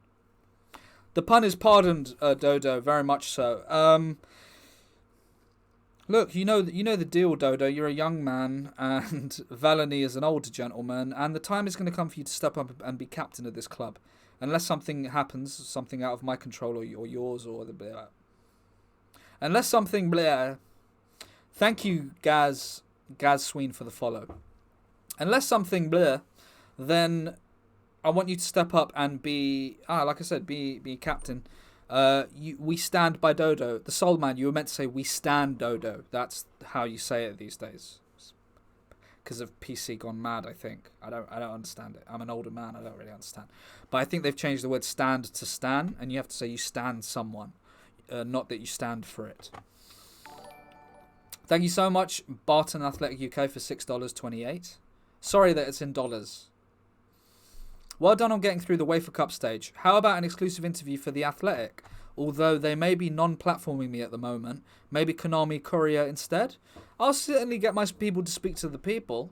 The pun is pardoned, Dodo, very much so. Look, you know the deal, Dodo. You're a young man, and Valony is an older gentleman, and the time is going to come for you to step up and be captain of this club. Unless something happens, something out of my control or yours or the blah. Unless something blah. Thank you, Gaz Sween, for the follow. Unless something blah, then I want you to step up and be, like I said, be captain. We stand by Dodo. The Soul Man, you were meant to say we stand Dodo. That's how you say it these days. Because of PC gone mad, I think. I don't understand it. I'm an older man, I don't really understand. But I think they've changed the word stand to stan, and you have to say you stand someone, not that you stand for it. Thank you so much, Barton Athletic UK, for $6.28. Sorry that it's in dollars. Well done on getting through the Wefa Cup stage. How about an exclusive interview for The Athletic? Although they may be non-platforming me at the moment. Maybe Konami Courier instead? I'll certainly get my people to speak to the people.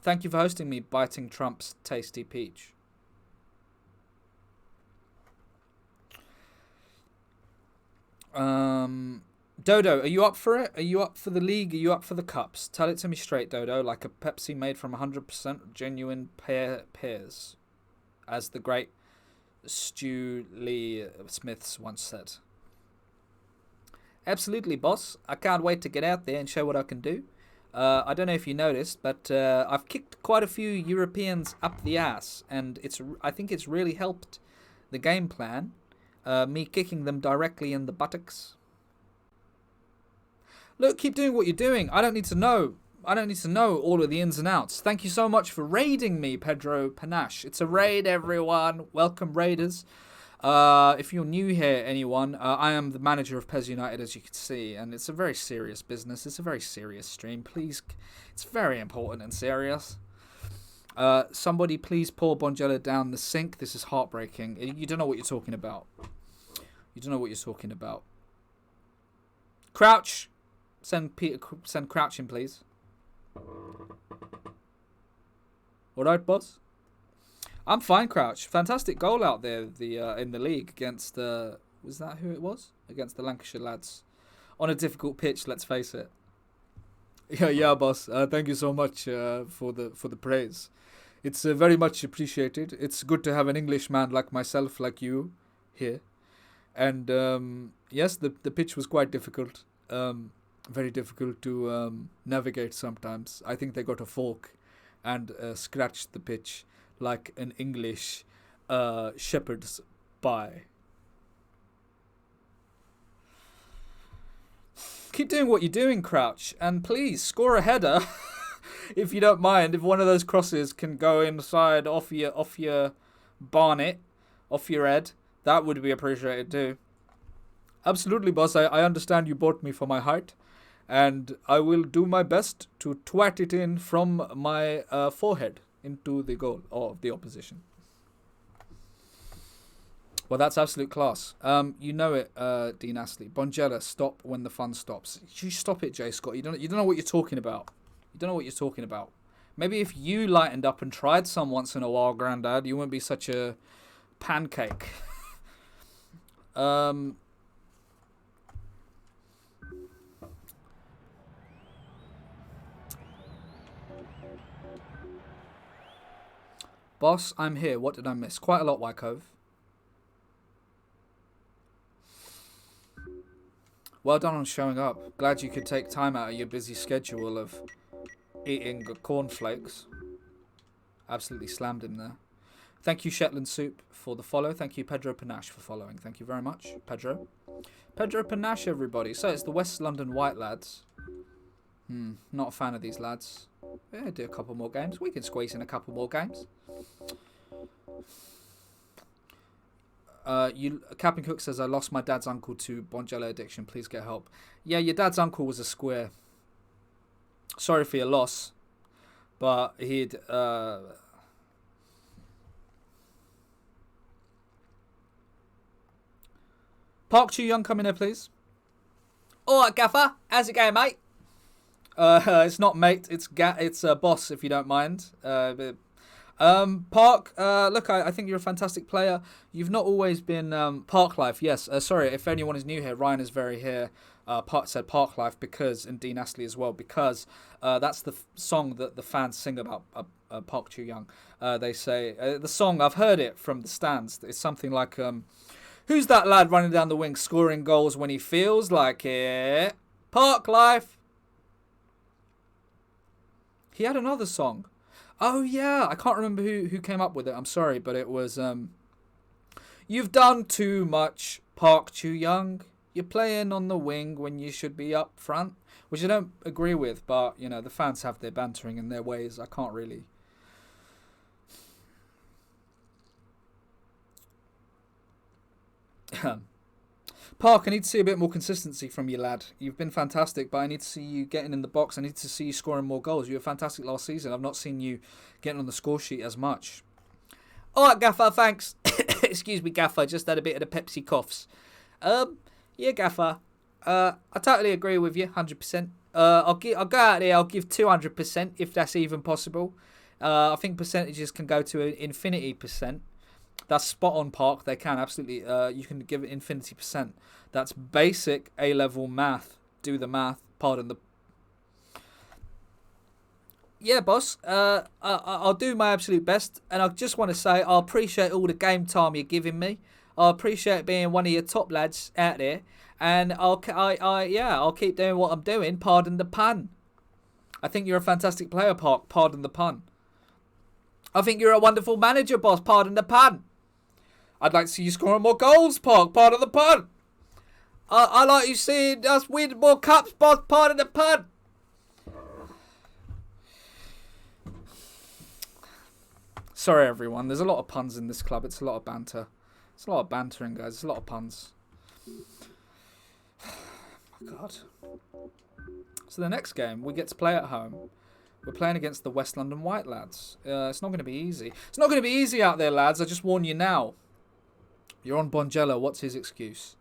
Thank you for hosting me, Biting Trump's Tasty Peach. Dodo, are you up for it? Are you up for the league? Are you up for the cups? Tell it to me straight, Dodo, like a Pepsi made from 100% genuine pears, as the great Stu Lee Smiths once said. Absolutely, boss. I can't wait to get out there and show what I can do. I don't know if you noticed, but I've kicked quite a few Europeans up the ass, and I think it's really helped the game plan. Me kicking them directly in the buttocks. Look, keep doing what you're doing. I don't need to know. I don't need to know all of the ins and outs. Thank you so much for raiding me, Pedro Panache. It's a raid, everyone. Welcome, raiders. If you're new here, anyone, I am the manager of PES United, as you can see, and it's a very serious business. It's a very serious stream. Please, it's very important and serious. Somebody please pour Bonjela down the sink. This is heartbreaking. You don't know what you're talking about. You don't know what you're talking about. Crouch. Send Crouch in, please. All right, boss. I'm fine, Crouch. Fantastic goal out there in the league against was that who it was? Against the Lancashire lads. On a difficult pitch, let's face it. Yeah, boss. Thank you so much for the praise. It's very much appreciated. It's good to have an Englishman like myself, like you, here. And yes, the pitch was quite difficult. Very difficult to navigate sometimes. I think they got a fork and scratched the pitch like an English shepherd's pie. Keep doing what you're doing, Crouch, and please score a header if you don't mind. If one of those crosses can go inside off your barnet, off your head, that would be appreciated too. Absolutely, boss. I understand you bought me for my height, and I will do my best to twat it in from my forehead into the goal of the opposition. Well, that's absolute class. You know it, Dean Astley. Bonjela, stop when the fun stops. You stop it, Jay Scott. You don't know what you're talking about. You don't know what you're talking about. Maybe if you lightened up and tried some once in a while, Grandad, you wouldn't be such a pancake. Boss, I'm here. What did I miss? Quite a lot, Wycove. Well done on showing up. Glad you could take time out of your busy schedule of eating cornflakes. Absolutely slammed him there. Thank you, Shetland Soup, for the follow. Thank you, Pedro Panache, for following. Thank you very much, Pedro. Pedro Panache, everybody. So it's the West London White lads. Not a fan of these lads. Yeah, do a couple more games. We can squeeze in a couple more games. Captain Cook says, I lost my dad's uncle to Bonjela addiction. Please get help. Yeah, your dad's uncle was a square. Sorry for your loss. But he'd... Park Chu Young, come in here, please. Alright, Gaffer. How's it going, mate? It's not mate, it's boss, if you don't mind. Park, look, I think you're a fantastic player. You've not always been Park Life. Yes, sorry, if anyone is new here, Ryan is very here. Said Park Life because, and Dean Astley as well, because that's the song that the fans sing about Park Chu Young. They say, the song, I've heard it from the stands. It's something like, who's that lad running down the wing scoring goals when he feels like it? Park Life. He had another song. Oh, yeah. I can't remember who came up with it. I'm sorry, but it was... You've done too much, Park Chu Young. You're playing on the wing when you should be up front. Which I don't agree with, but, you know, the fans have their bantering in their ways. I can't really... Park, I need to see a bit more consistency from you, lad. You've been fantastic, but I need to see you getting in the box. I need to see you scoring more goals. You were fantastic last season. I've not seen you getting on the score sheet as much. All right, Gaffer, thanks. Excuse me, Gaffer. I just had a bit of the Pepsi coughs. Yeah, Gaffer. I totally agree with you, 100%. I'll go out there. I'll give 200% if that's even possible. I think percentages can go to an infinity percent. That's spot on, Park. They can, absolutely. You can give it infinity percent. That's basic A-level math. Do the math. Pardon the... Yeah, boss. I'll do my absolute best. And I just want to say I appreciate all the game time you're giving me. I appreciate being one of your top lads out there. And I'll keep doing what I'm doing. Pardon the pun. I think you're a fantastic player, Park. Pardon the pun. I think you're a wonderful manager, boss. Pardon the pun. I'd like to see you scoring more goals, Park. Pardon the pun. I like you seeing us win more cups, boss. Pardon the pun. Sorry, everyone. There's a lot of puns in this club. It's a lot of banter. It's a lot of bantering, guys. It's a lot of puns. Oh, my God. So the next game, we get to play at home. We're playing against the West London White lads. It's not going to be easy. It's not going to be easy out there, lads. I just warn you now. You're on Bonjela. What's his excuse?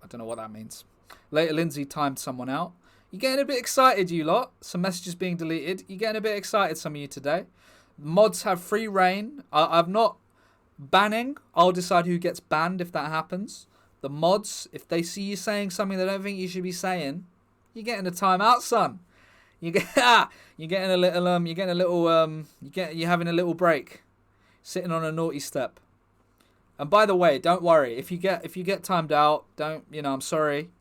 I don't know what that means. Later, Lindsay timed someone out. You're getting a bit excited, you lot. Some messages being deleted. You're getting a bit excited, some of you today. Mods have free reign. I'm not banning. I'll decide who gets banned if that happens. The mods, if they see you saying something they don't think you should be saying, you're getting a timeout, son. You're having a little break, sitting on a naughty step. And by the way, don't worry if you get timed out. I'm sorry,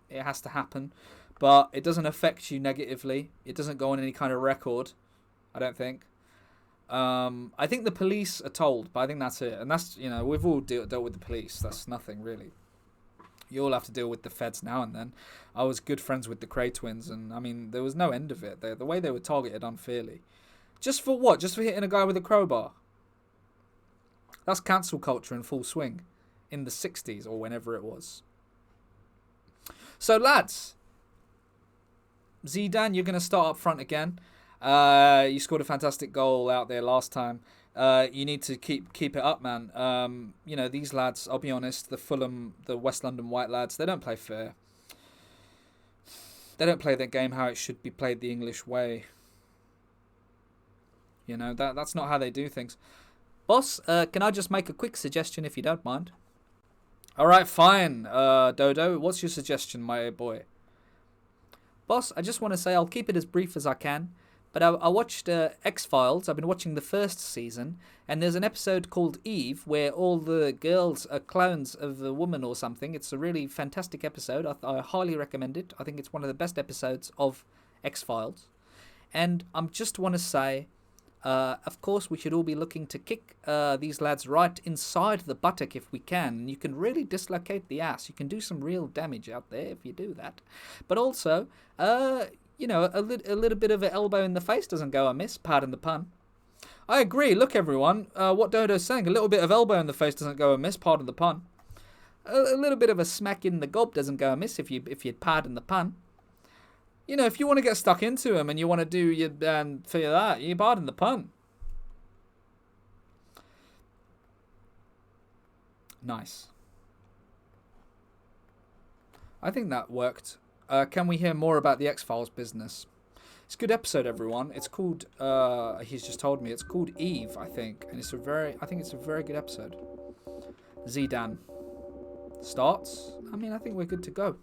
it has to happen, but it doesn't affect you negatively. It doesn't go on any kind of record, I don't think. I think the police are told, but I think that's it. And that's we've all dealt with the police. That's nothing really. You all have to deal with the feds now and then. I was good friends with the Cray twins, and I mean, there was no end of it. The way they were targeted unfairly. Just for what? Just for hitting a guy with a crowbar? That's cancel culture in full swing. In the 60s, or whenever it was. So, lads. Zidane, you're going to start up front again. You scored a fantastic goal out there last time. You need to keep it up, man. These lads, I'll be honest, the West London White lads, they don't play fair. They don't play their game how it should be played the English way. That's not how they do things. Boss, can I just make a quick suggestion if you don't mind? Alright, fine, Dodo. What's your suggestion, my boy? Boss, I just want to say I'll keep it as brief as I can. but I watched X-Files. I've been watching the first season, and there's an episode called Eve where all the girls are clones of a woman or something. It's a really fantastic episode. I highly recommend it. I think it's one of the best episodes of X-Files. And I just want to say, of course, we should all be looking to kick these lads right inside the buttock if we can. You can really dislocate the ass. You can do some real damage out there if you do that. But also, you know, a little bit of an elbow in the face doesn't go amiss, pardon the pun. I agree. Look, everyone, what Dodo's saying. A little bit of elbow in the face doesn't go amiss, pardon the pun. A little bit of a smack in the gob doesn't go amiss if you pardon the pun. You know, if you want to get stuck into him and you want to do your feel that, you pardon the pun. Nice. I think that worked. Can we hear more about the X-Files business? It's a good episode, everyone. It's called, he's just told me, it's called Eve, I think. And I think it's a very good episode. Zidane starts. I mean, I think we're good to go.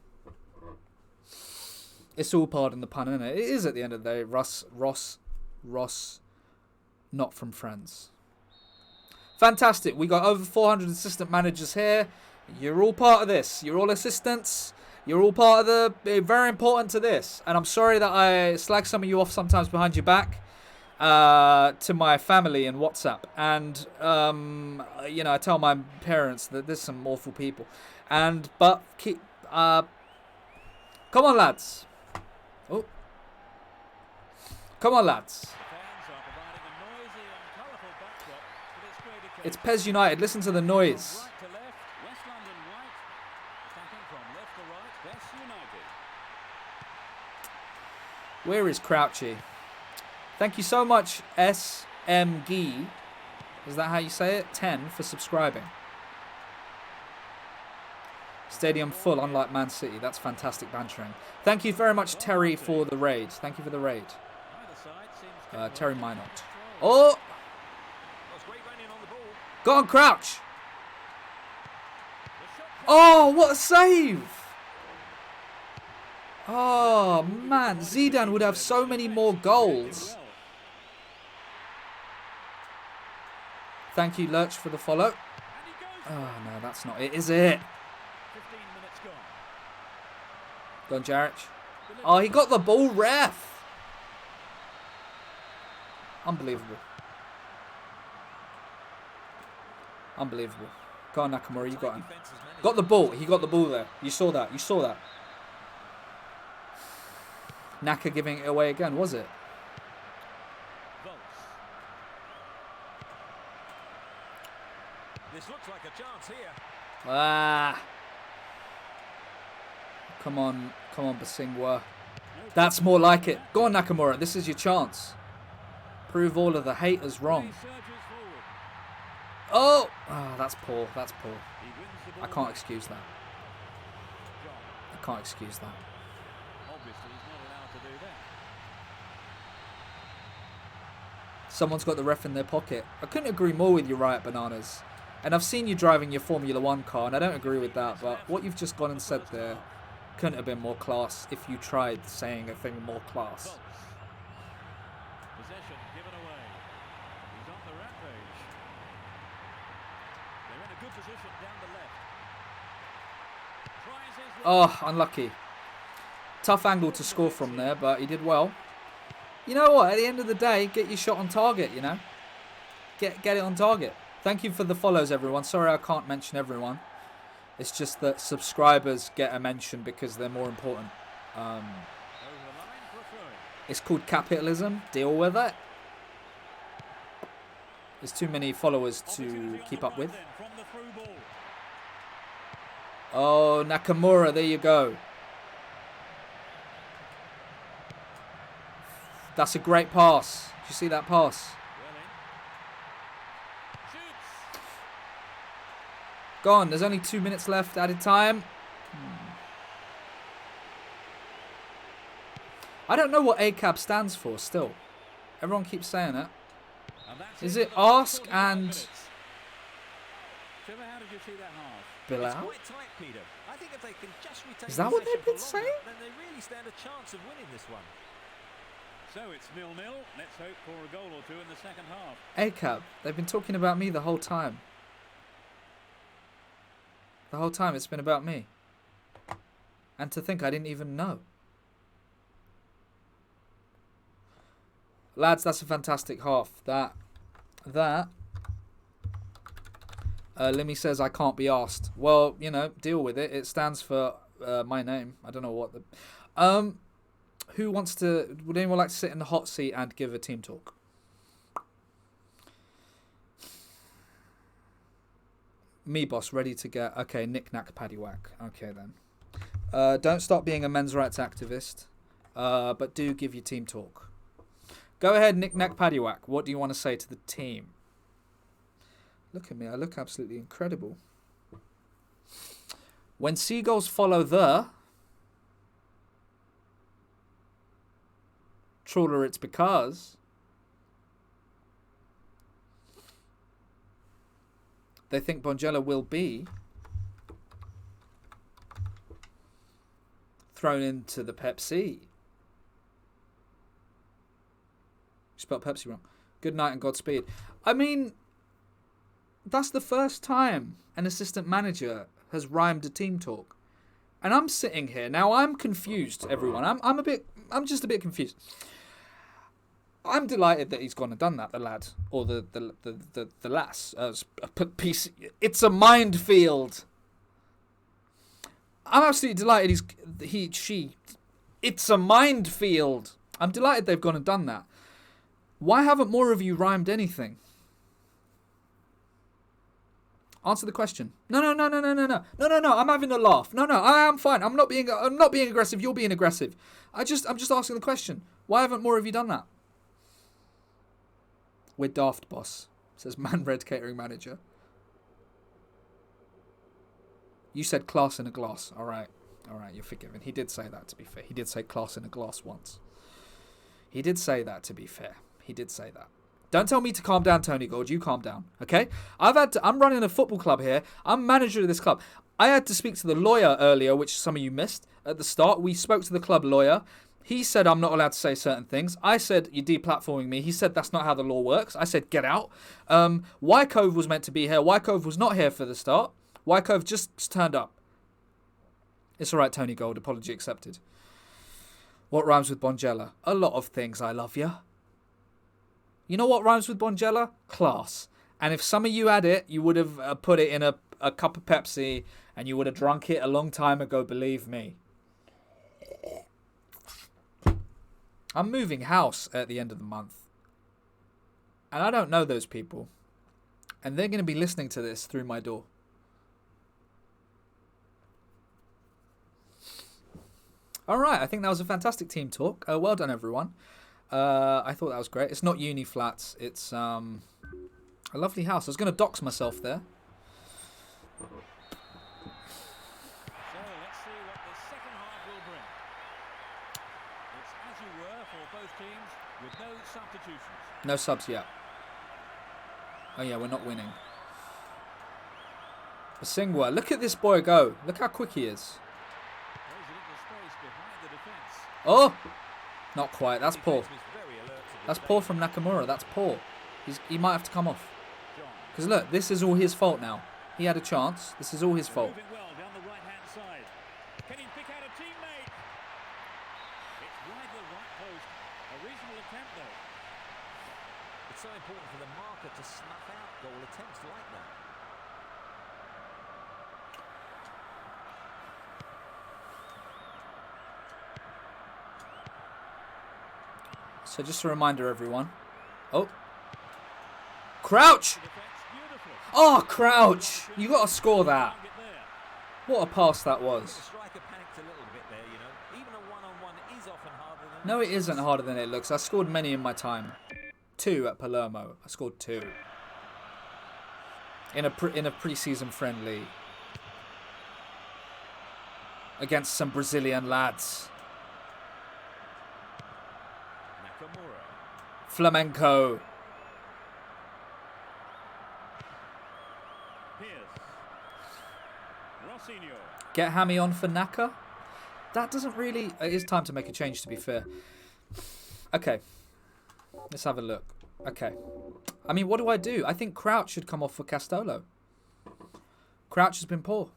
It's all pardon the pun, isn't it? It is at the end of the day. Ross, not from Friends. Fantastic. We got over 400 assistant managers here. You're all part of this. You're all assistants. You're all part of the... Very important to this. And I'm sorry that I slag some of you off sometimes behind your back to my family in WhatsApp. And, you know, I tell my parents that there's some awful people. But keep... come on, lads. Oh. Come on, lads. It's Pez United. Listen to the noise. Where is Crouchy? Thank you so much, SMG. Is that how you say it? 10 for subscribing. Stadium full, unlike Man City. That's fantastic bantering. Thank you very much, Terry, for the raid. Thank you for the raid. Terry Minot. Oh! Go on, Crouch! Oh, what a save! Oh, man. Zidane would have so many more goals. Thank you, Lurch, for the follow. Oh, no, that's not it, is it? Go on, Jarrett. Oh, he got the ball, ref. Unbelievable. Unbelievable. Go on, Nakamura, you got him. Got the ball. He got the ball there. You saw that. You saw that. Naka giving it away again, was it? This looks like a chance here. Ah. Come on, Basingwa. That's more like it. Go on, Nakamura. This is your chance. Prove all of the haters wrong. Oh! Oh, that's poor. That's poor. I can't excuse that. I can't excuse that. Someone's got the ref in their pocket. I couldn't agree more with you, Riot Bananas. And I've seen you driving your Formula 1 car, and I don't agree with that, but what you've just gone and said there couldn't have been more class if you tried saying a thing more class. Possession given away. He's on the rampage. They're in a good position down the left. Oh, unlucky. Tough angle to score from there, but he did well. You know what? At the end of the day, get your shot on target, you know? Get it on target. Thank you for the follows, everyone. Sorry I can't mention everyone. It's just that subscribers get a mention because they're more important. It's called capitalism. Deal with it. There's too many followers to keep up with. Oh, Nakamura, there you go. That's a great pass. Did you see that pass? Go on, there's only 2 minutes left, added time. I don't know what ACAB stands for still. Everyone keeps saying it. Is it ask and... Bilal? Is that what they've been saying? Then they really stand a chance of winning this one. So it's 0-0. Let's hope for a goal or two in the second half. ACAB, they've been talking about me the whole time. The whole time it's been about me. And to think I didn't even know. Lads, that's a fantastic half. That. Limmy says I can't be asked. Well, you know, deal with it. It stands for my name. I don't know what the... Who wants to... Would anyone like to sit in the hot seat and give a team talk? Me, boss, ready to get... Okay, knick-knack, paddywhack. Okay, then. Don't stop being a men's rights activist. But do give your team talk. Go ahead, knick-knack, paddywhack. What do you want to say to the team? Look at me. I look absolutely incredible. When seagulls follow the... trawler, it's because... they think Bonjela will be... thrown into the Pepsi. You spelled Pepsi wrong. Good night and Godspeed. I mean... that's the first time an assistant manager has rhymed a team talk. And I'm sitting here. Now, I'm confused, everyone. I'm just a bit confused. I'm delighted that he's gone and done that, the lad. Or the lass. Piece. It's a minefield. I'm absolutely delighted she. It's a minefield. I'm delighted they've gone and done that. Why haven't more of you rhymed anything? Answer the question. No. I'm having a laugh. No. I am fine. I'm not being aggressive. You're being aggressive. I'm just asking the question. Why haven't more of you done that? We're daft, boss, says Man Red Catering Manager. You said class in a glass. All right, you're forgiven. He did say that, to be fair. He did say class in a glass once. He did say that, to be fair. He did say that. Don't tell me to calm down, Tony Gold. You calm down, okay? I'm running a football club here. I'm manager of this club. I had to speak to the lawyer earlier, which some of you missed at the start. We spoke to the club lawyer. He said I'm not allowed to say certain things. I said, you're deplatforming me. He said that's not how the law works. I said, get out. Wycove was meant to be here. Wycove was not here for the start. Wycove just turned up. It's all right, Tony Gold. Apology accepted. What rhymes with Bonjela? A lot of things, I love ya. You know what rhymes with Bonjela? Class. And if some of you had it, you would have put it in a cup of Pepsi and you would have drunk it a long time ago, believe me. I'm moving house at the end of the month. And I don't know those people. And they're going to be listening to this through my door. All right, I think that was a fantastic team talk. Well done, everyone. I thought that was great. It's not uni flats. It's a lovely house. I was going to dox myself there. So let's see what the second half will bring. It's as you were for both teams with no substitutions. No subs yet. Oh yeah, we're not winning. Singwa, look at this boy go. Look how quick he is. Plays it into space behind the defence. Oh! Not quite. That's poor. That's poor from Nakamura. That's poor. He might have to come off. Because look, this is all his fault now. He had a chance. This is all his fault. Moving well down the right-hand side. Can he pick out a teammate? It's wide the right post. A reasonable attempt though. It's so important for the marker to snuff out goal attempts like that. So just a reminder, everyone. Oh. Crouch! Oh, Crouch! You got to score that. What a pass that was. No, it isn't harder than it looks. I scored many in my time. 2 at Palermo. I scored 2. In a pre-season friendly. Against some Brazilian lads. Flamenco. Get Hammy on for Naka? That doesn't really... It is time to make a change, to be fair. Okay. Let's have a look. Okay. I mean, what do? I think Crouch should come off for Castolo. Crouch has been poor.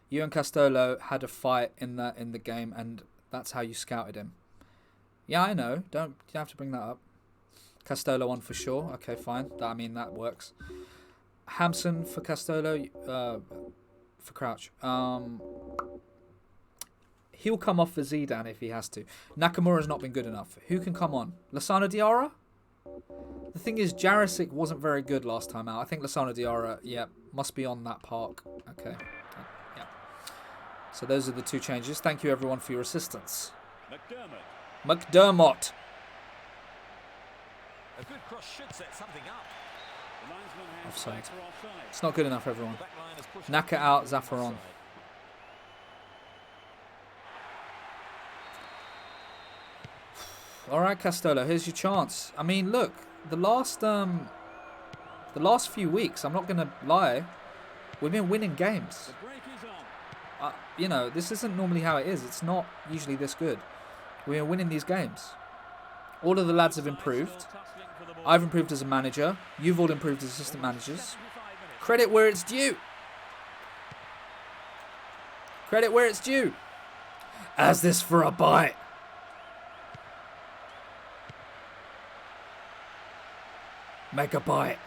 You and Castolo had a fight in the game, and that's how you scouted him. Yeah, I know. You have to bring that up. Castolo on for sure. Okay, fine. I mean, that works. Hampson for Castolo, for Crouch. He'll come off for Zidane if he has to. Nakamura's not been good enough. Who can come on? Lassana Diarra? The thing is, Jarisic wasn't very good last time out. I think Lassana Diarra, yeah, must be on that park. Okay. Yeah. So those are the two changes. Thank you, everyone, for your assistance. McDermott. A good cross should set something up. Offside. It's not good enough, everyone. Naka out, Zafar on. All right, Castolo, here's your chance. I mean, look, the last few weeks, I'm not going to lie, we've been winning games. You know, this isn't normally how it is. It's not usually this good. We're winning these games. All of the lads have improved. I've improved as a manager. You've all improved as assistant managers. Credit where it's due. Credit where it's due. As this for a bite. Make a bite.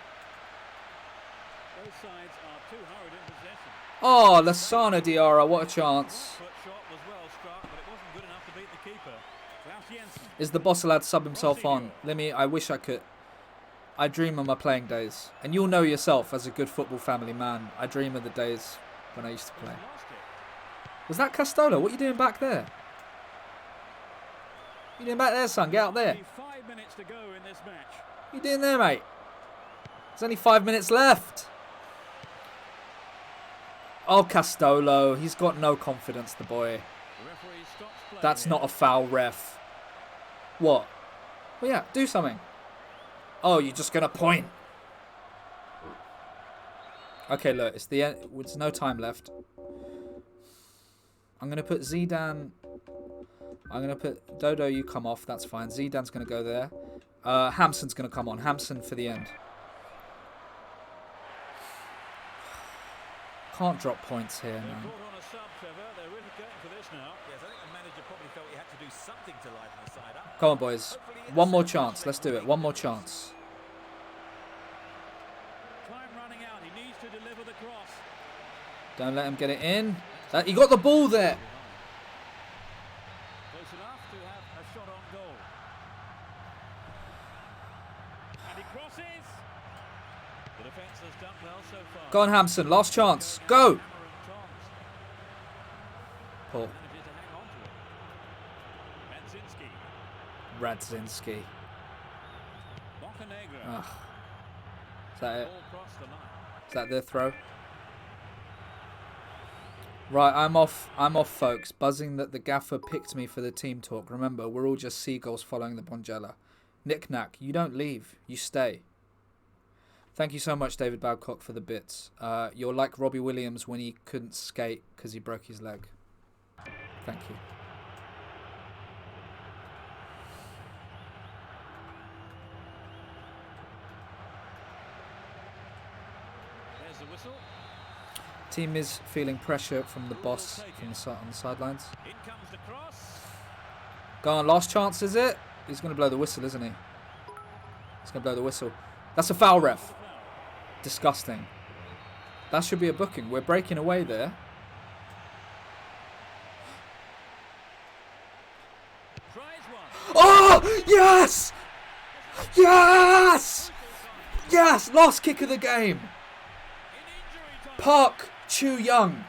Oh, Lassana Diarra, what a chance. Is the boss allowed to sub himself on? I wish I could. I dream of my playing days. And you'll know yourself, as a good football family man, I dream of the days when I used to play. Was that Castolo? What are you doing back there? What are you doing back there, son? Get out there. What are you doing there, mate? There's only 5 minutes left. Oh, Castolo. He's got no confidence, the boy. That's not a foul, ref. What? Well, yeah, do something. Oh, you're just going to point. Okay, look, it's the end. There's no time left. I'm going to put Zidane. I'm going to put Dodo, you come off. That's fine. Zidane's going to go there. Hampson's going to come on. Hampson for the end. Can't drop points here, man. Come on, boys. One more chance. Let's do it. One more chance. Don't let him get it in. He got the ball there. Go on, Hampson. Last chance. Go. Paul. Radzinski. Ugh. Is that it? Is that the throw? Right, I'm off, folks. Buzzing that the gaffer picked me for the team talk. Remember, we're all just seagulls following the Bonjela. Knick-knack, you don't leave. You stay. Thank you so much, David Babcock, for the bits. You're like Robbie Williams when he couldn't skate because he broke his leg. Thank you. There's the whistle. Team is feeling pressure from the boss on the sidelines. In comes the cross. Go on, last chance, is it? He's going to blow the whistle, isn't he? He's going to blow the whistle. That's a foul, ref. Disgusting. That should be a booking. We're breaking away there. Oh, yes! Yes! Yes! Last kick of the game. Park Chu-young.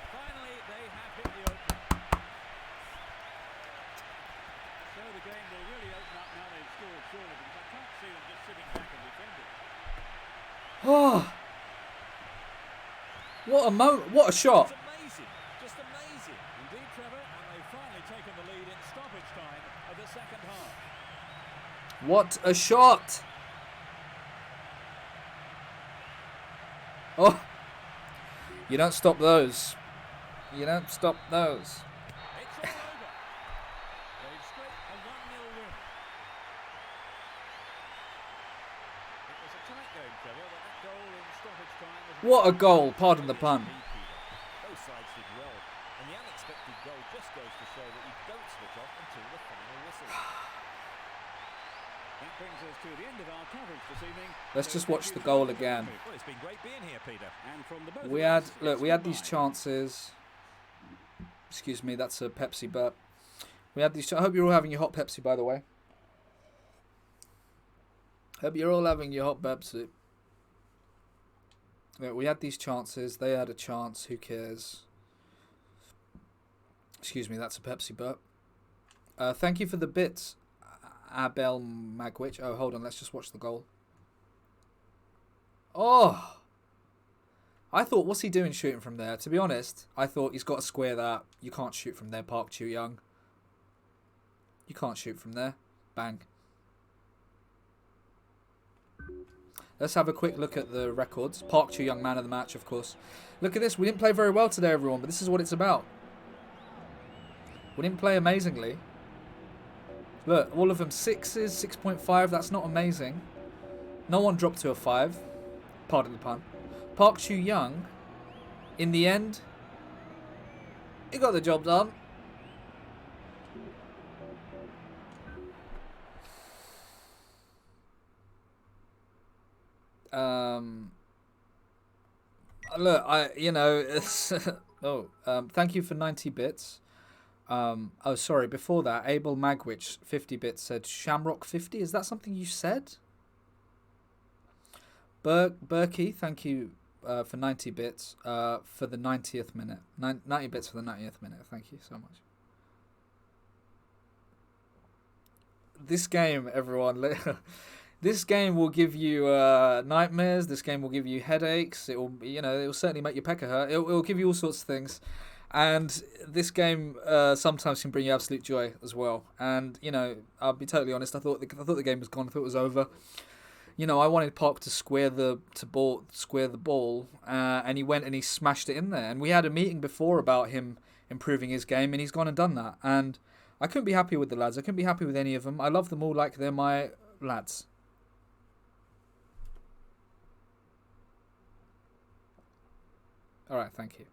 Finally, they have hit the opener. So the game will really open up now they've scored, surely, because I can't see them just sitting back and defending. Oh. What a moment. What a shot. It's amazing. Just amazing. Indeed, Trevor, and they've finally taken the lead in stoppage time of the second half. What a shot. Oh. You don't stop those. You don't stop those. It's all over. They've scraped a 1-0 each other, but that goal in stoppage time was What a goal, pardon the pun. Both sides did well, and the unexpected goal just goes to show that you don't switch off until the final whistle. That brings us to the end of our coverage this evening. Let's just watch the goal again. Well, it's been great being here, Peter. And from the both We of had, us, look, it's we had these goodbye. chances. Excuse me, that's a Pepsi burp. We had these. I hope you're all having your hot Pepsi, by the way. Hope you're all having your hot Pepsi. Look, we had these chances. They had a chance. Who cares? Excuse me, that's a Pepsi burp. Thank you for the bits, Abel Magwitch. Oh, hold on. Let's just watch the goal. Oh! I thought, what's he doing shooting from there? To be honest, I thought he's got to square that. You can't shoot from there, Park Chu-young. You can't shoot from there. Bang. Let's have a quick look at the records. Park Chu-young, man of the match, of course. Look at this. We didn't play very well today, everyone, but this is what it's about. We didn't play amazingly. Look, all of them 6s, 6.5. That's not amazing. No one dropped to a 5. Pardon the pun. Park Chu-young, in the end, he got the job done. Look, thank you for 90 bits. Oh, sorry, before that, Abel Magwitch, 50 bits, said Shamrock 50. Is that something you said? Berkey, thank you for 90 bits for the 90th minute. 90 bits for the 90th minute. Thank you so much. This game, everyone, this game will give you nightmares. This game will give you headaches. It will certainly make your pecker hurt. It will give you all sorts of things. And this game sometimes can bring you absolute joy as well. And I'll be totally honest. I thought the game was gone. I thought it was over. I wanted Park to square the ball, and he went and he smashed it in there. And we had a meeting before about him improving his game, and he's gone and done that. And I couldn't be happy with the lads. I couldn't be happy with any of them. I love them all like they're my lads. All right, thank you.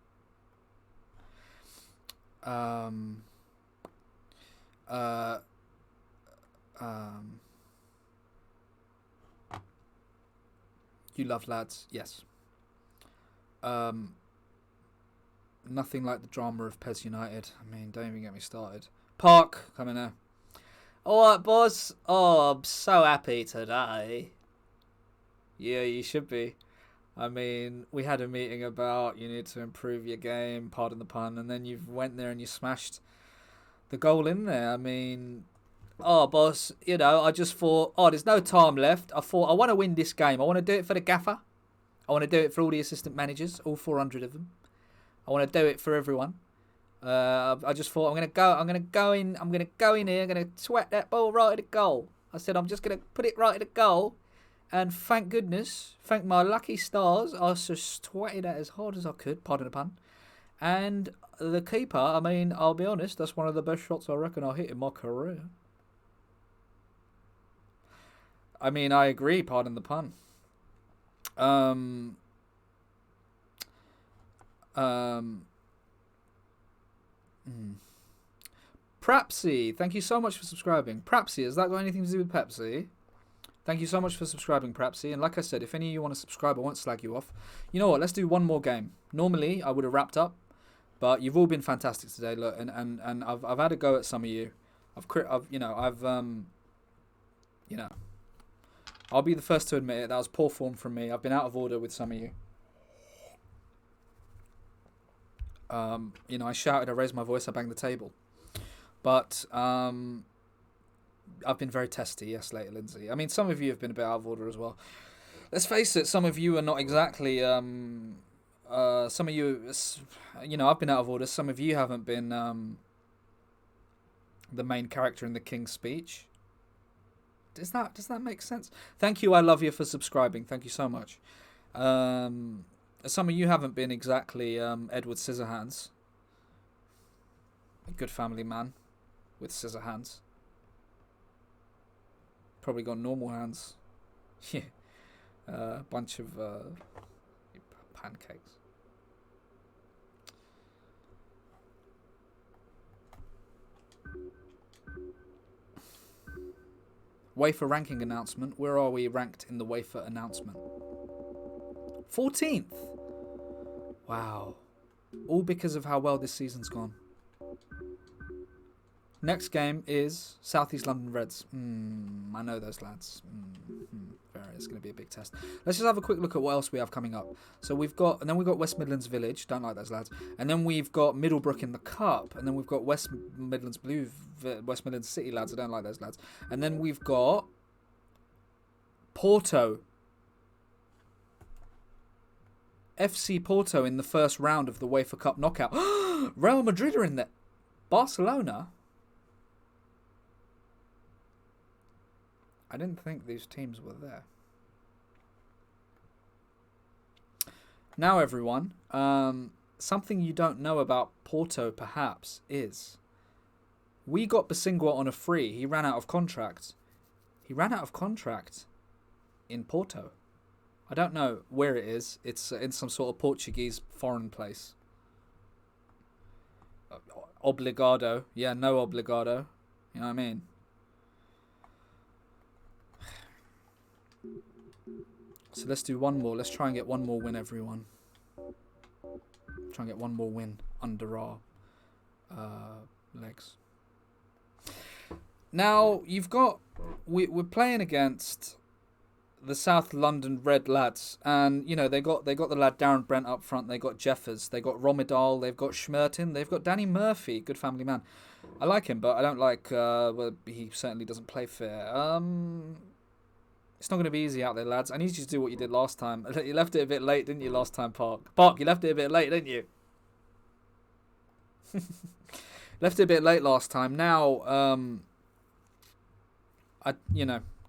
You love lads, yes. Nothing like the drama of PES United. I mean, don't even get me started. Park, come in there. Alright, boss. Oh, I'm so happy today. Yeah, you should be. I mean, we had a meeting about you need to improve your game, pardon the pun, and then you went there and you smashed the goal in there. I mean, oh, boss, I just thought, there's no time left. I thought, I want to win this game. I want to do it for the gaffer. I want to do it for all the assistant managers, all 400 of them. I want to do it for everyone. I just thought, I'm going to go in here, I'm going to sweat that ball right at the goal. I said, I'm just going to put it right at the goal. And thank goodness, thank my lucky stars, I just sweated it as hard as I could, pardon the pun. And the keeper, I mean, I'll be honest, that's one of the best shots I reckon I hit in my career. I mean, I agree, pardon the pun. Prapsy, thank you so much for subscribing. Prapsy, has that got anything to do with Pepsi? Thank you so much for subscribing, Prapsy. And like I said, if any of you want to subscribe, I won't slag you off. You know what? Let's do one more game. Normally, I would have wrapped up, but you've all been fantastic today. Look, and I've had a go at some of you. I'll be the first to admit it. That was poor form from me. I've been out of order with some of you. I shouted, I raised my voice, I banged the table. But I've been very testy, yes, later, Lindsay. I mean, some of you have been a bit out of order as well. Let's face it, some of you are not exactly... some of you... I've been out of order. Some of you haven't been the main character in the King's Speech. Does that make sense? Thank you, I love you, for subscribing. Thank you so much. Some of you haven't been exactly Edward Scissorhands. A good family man with scissor hands. Probably got normal hands. Yeah. Bunch of pancakes. Wefa ranking announcement. Where are we ranked in the Wefa announcement? 14th. Wow. All because of how well this season's gone. Next game is South East London Reds. I know those lads. It's going to be a big test. Let's just have a quick look at what else we have coming up. So we've got West Midlands Village. Don't like those lads. And then we've got Middlebrook in the Cup. And then we've got West Midlands City lads. I don't like those lads. And then we've got Porto. FC Porto in the first round of the UEFA Cup knockout. Real Madrid are in there. Barcelona. I didn't think these teams were there. Now, everyone, something you don't know about Porto, perhaps, is we got Basingwa on a free. He ran out of contract. He ran out of contract in Porto. I don't know where it is. It's in some sort of Portuguese foreign place. Obligado. Yeah, no obligado. You know what I mean? So let's do one more. Let's try and get one more win, everyone. Try and get one more win under our legs. Now, you've got... We're playing against the South London Red lads. And, you know, they got the lad Darren Brent up front. They got Jeffers. They got Romidal. They've got Schmertin. They've got Danny Murphy. Good family man. I like him, but I don't like... well, he certainly doesn't play fair. It's not going to be easy out there, lads. I need you to do what you did last time. You left it a bit late, didn't you, last time, Park? Park, you left it a bit late, didn't you? Left it a bit late last time. Now,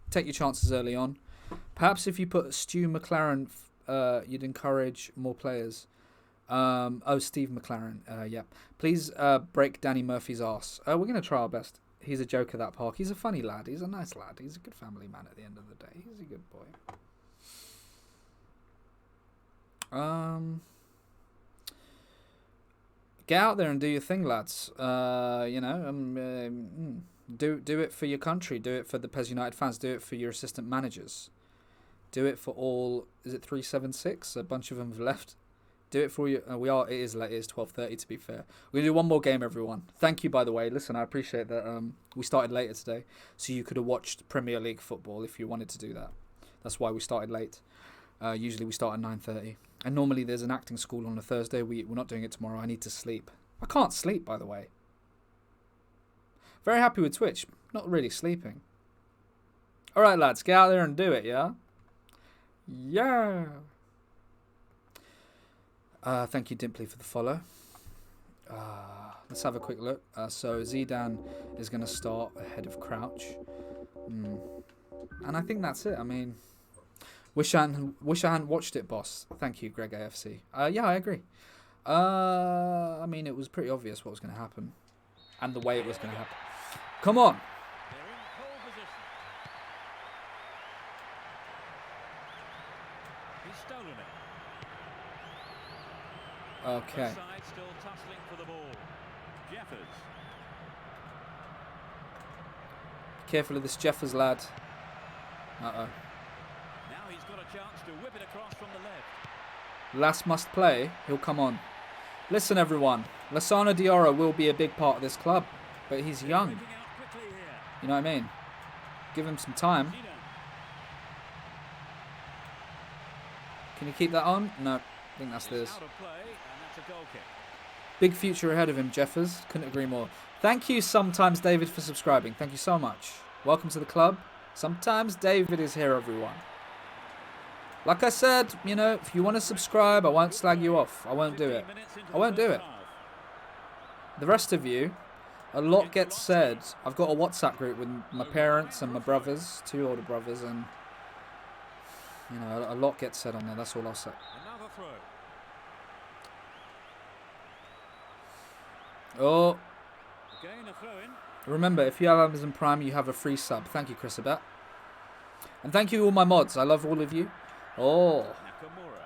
take your chances early on. Perhaps if you put Stu McLaren, you'd encourage more players. Steve McLaren, yeah. Please break Danny Murphy's arse. We're going to try our best. He's a joker, that Park. He's a funny lad. He's a nice lad. He's a good family man at the end of the day. He's a good boy. Get out there and do your thing, lads. Do it for your country. Do it for the PES United fans. Do it for your assistant managers. Do it for all... Is it 376? A bunch of them have left. Do it for you. It is late. It is 12:30 to be fair. We're going to do one more game, everyone. Thank you, by the way. Listen, I appreciate that we started later today, so you could have watched Premier League football if you wanted to do that. That's why we started late. Usually we start at 9:30. And normally there's an acting school on a Thursday. We're not doing it tomorrow. I need to sleep. I can't sleep, by the way. Very happy with Twitch. Not really sleeping. All right, lads. Get out there and do it, yeah? Yeah. Thank you, Dimpley, for the follow. Let's have a quick look. So Zidane is going to start ahead of Crouch. And I think that's it. I mean, wish I hadn't watched it, boss. Thank you, Greg AFC. Yeah, I agree. I mean, it was pretty obvious what was going to happen. And the way it was going to happen. Come on. They're in pole position. He's stolen it. Okay. Both sides still tussling for the ball. Jeffers. Careful of this Jeffers lad. Uh-oh. Now he's got a chance to whip it across from the left. Last must play. He'll come on. Listen, everyone. Lassana Diarra will be a big part of this club. But he's young. Breaking out quickly here. You know what I mean? Give him some time. Zidane. Can you keep that on? No. I think that's this. It's out of play, and that's a goal kick. Big future ahead of him, Jeffers. Couldn't agree more. Thank you, Sometimes David, for subscribing. Thank you so much. Welcome to the club. Sometimes David is here, everyone. Like I said, you know, if you want to subscribe, I won't slag you off. I won't do it. 15 minutes into I won't the do first it. half. The rest of you, a lot gets said. I've got a WhatsApp group with my parents and my brothers, 2 older brothers, and, you know, a lot gets said on there. That's all I'll say. Another throw. Oh, Again a throw in. remember, if you have Amazon Prime, you have a free sub. Thank you, Chrisabet. And thank you all my mods. I love all of you. Oh. Nakamura.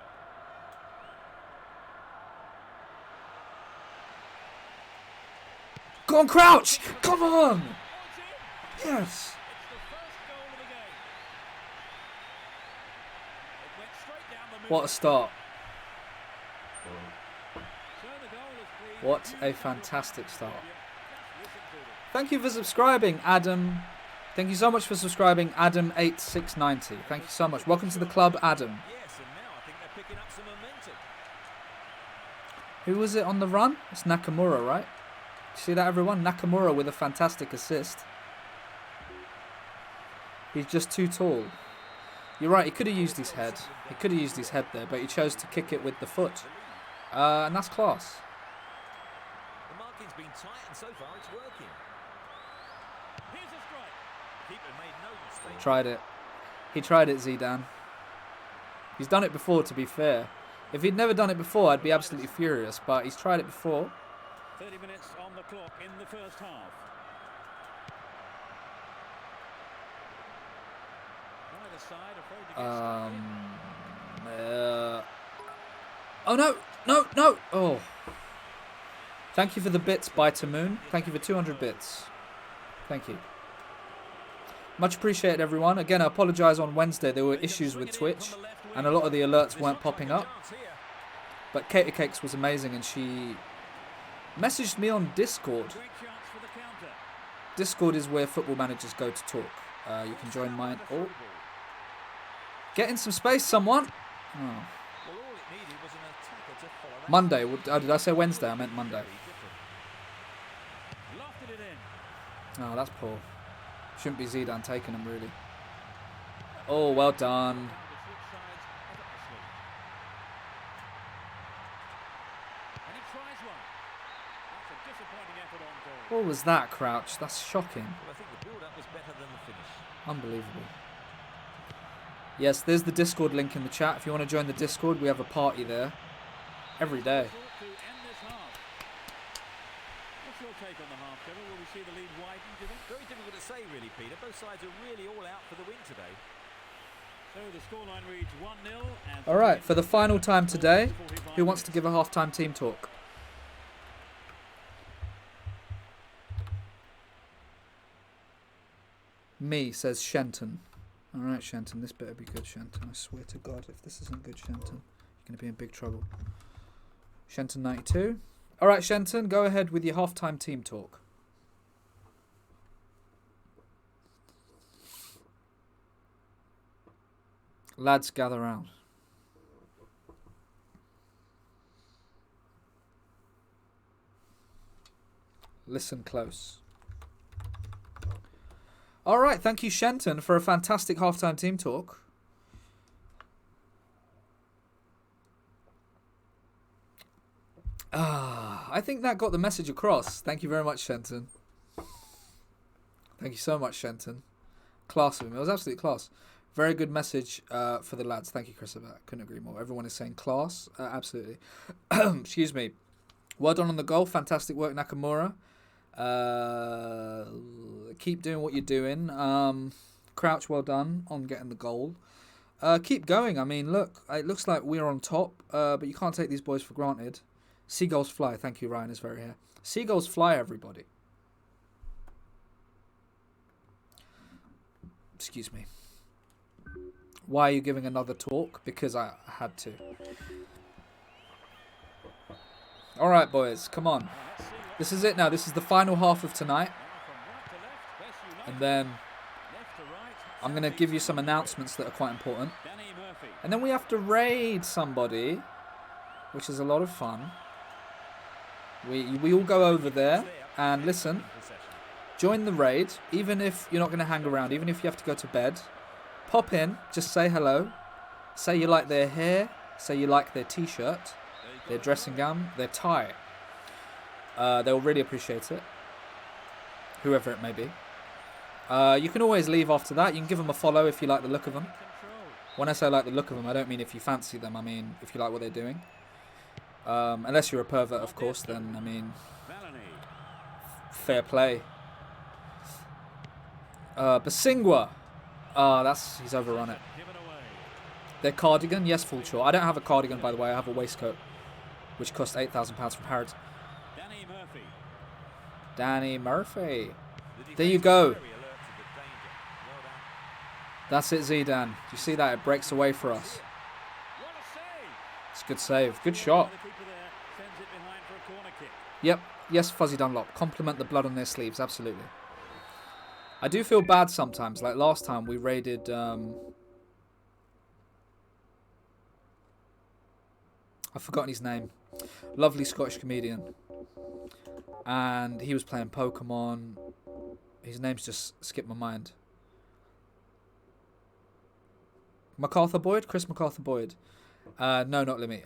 Go on, Crouch! Come on! Oh, it's in. Yes. It's the first goal of the game. It went straight down the middle. What a start. So the goal is clean. What a fantastic start. Just listen to them. Thank you for subscribing, Adam. Thank you so much for subscribing, Adam8690. Thank you so much. Welcome to the club, Adam. Yes, and now I think they're picking up some momentum. Who was it on the run? It's Nakamura, right? See that, everyone? Nakamura with a fantastic assist. He's just too tall. You're right, he could have used his head. He could have used his head there, but he chose to kick it with the foot. And that's class. The marking's been tight, and so far it's working. Here's a strike. Keeper made no mistake. Tried it. He tried it, Zidane. He's done it before, to be fair. If he'd never done it before, I'd be absolutely furious, but he's tried it before. 30 minutes on the clock in the first half. Neither side afraid to get Oh, no. No, no. Oh. Thank you for the bits, by Tamoon. Thank you for 200 bits. Thank you. Much appreciated, everyone. Again, I apologise on Wednesday. There were issues with Twitch, and a lot of the alerts weren't popping up. But Kater Cakes was amazing, and she messaged me on Discord. Great chance for the counter. Discord is where football managers go to talk. You can join mine. Oh, get in some space, someone. Oh. Well, all it needed was an attacker to follow that. Monday. Did I say Wednesday? I meant Monday. Lofted it in. Oh, that's poor. Shouldn't be Zidane taking him, really. Oh, well done. To switch sides effortlessly. And he tries one. That's a disappointing effort on goal. What was that, Crouch? That's shocking. Well, I think the build-up was better than the finish. Unbelievable. Yes, there's the Discord link in the chat. If you want to join the Discord, we have a party there every day. To end this half. What's your take on the half, Kevin? Will we see the lead widen, do you think? Very difficult to say, really, Peter. Both sides are really all out for the win today. So the scoreline reads 1-0. And All right, for the final time today, who wants to give a half-time team talk? Me, says Shenton. All right, Shenton, this better be good, Shenton. I swear to God, if this isn't good, Shenton, you're going to be in big trouble. Shenton 92. All right, Shenton, go ahead with your half-time team talk. Lads, gather round. Listen close. All right, thank you, Shenton, for a fantastic halftime team talk. I think that got the message across. Thank you very much, Shenton. Thank you so much, Shenton. Class of him. It was absolutely class. Very good message for the lads. Thank you, Chris. I couldn't agree more. Everyone is saying class. Absolutely. Excuse me. Well done on the goal. Fantastic work, Nakamura. Keep doing what you're doing. Crouch, well done on getting the goal. Keep going. I mean, look, it looks like we're on top, but you can't take these boys for granted. Seagulls fly. Thank you, Ryan is very here. Seagulls fly, everybody. Excuse me. Why are you giving another talk? Because I had to. All right, boys, come on. This is it now. This is the final half of tonight. And then I'm going to give you some announcements that are quite important. And then we have to raid somebody, which is a lot of fun. We all go over there and listen. Join the raid, even if you're not going to hang around, even if you have to go to bed. Pop in, just say hello. Say you like their hair. Say you like their t-shirt, their dressing gown, their tie. They'll really appreciate it. Whoever it may be. You can always leave after that. You can give them a follow if you like the look of them. When I say like the look of them, I don't mean if you fancy them. I mean if you like what they're doing. Unless you're a pervert, of course, then, I mean, fair play. Basingwa. He's overrun it. Their cardigan, yes, full short. I don't have a cardigan, by the way. I have a waistcoat, which cost £8,000 from Harrods. Danny Murphy. Danny Murphy. The There you defence go. was very alert to the danger. Well done. That's it, Zidane. Do you see that? It breaks away for us. What a save! It's a good save. Good shot. The keeper there sends it behind for a corner kick. Yep. Yes, Fuzzy Dunlop. Compliment the blood on their sleeves. Absolutely. I do feel bad sometimes. Like last time we raided... I've forgotten his name. Lovely Scottish comedian. And he was playing Pokemon. His name's just skipped my mind. MacArthur Boyd? Chris MacArthur Boyd. No, not Limmy.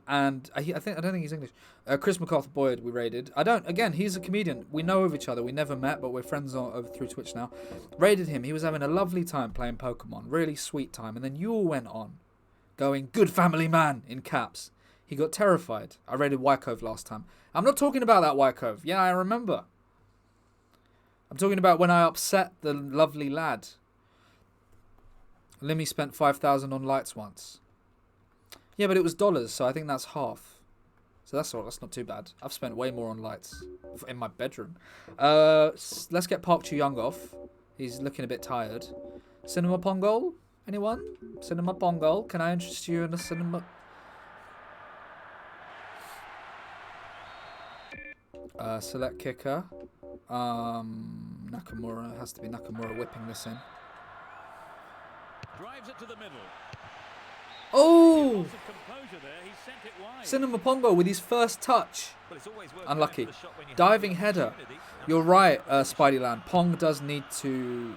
And I don't think he's English. Chris MacArthur Boyd we raided. Again, he's a comedian. We know of each other. We never met, but we're friends over through Twitch now. Raided him. He was having a lovely time playing Pokemon. Really sweet time. And then you all went on. Going, good family man, in caps. He got terrified. I raided Wycove last time. I'm not talking about that Wycove. Yeah, I remember. I'm talking about when I upset the lovely lad. Limmy spent 5,000 on lights once. Yeah, but it was dollars, so I think that's half. So that's all. That's not too bad. I've spent way more on lights in my bedroom. Let's get Park Chu-young off. He's looking a bit tired. Cinema Pongol? Anyone? Cinema Pongol? Can I interest you in a cinema... select kicker. Nakamura. It has to be Nakamura whipping this in. Drives it to the middle. Oh! Lots of composure there. He sent it wide. Cinema Pongo with his first touch. Well, it's always worth Unlucky. going for the shot when you have Diving the header. opportunity. You're right, Spideyland. Pong does need to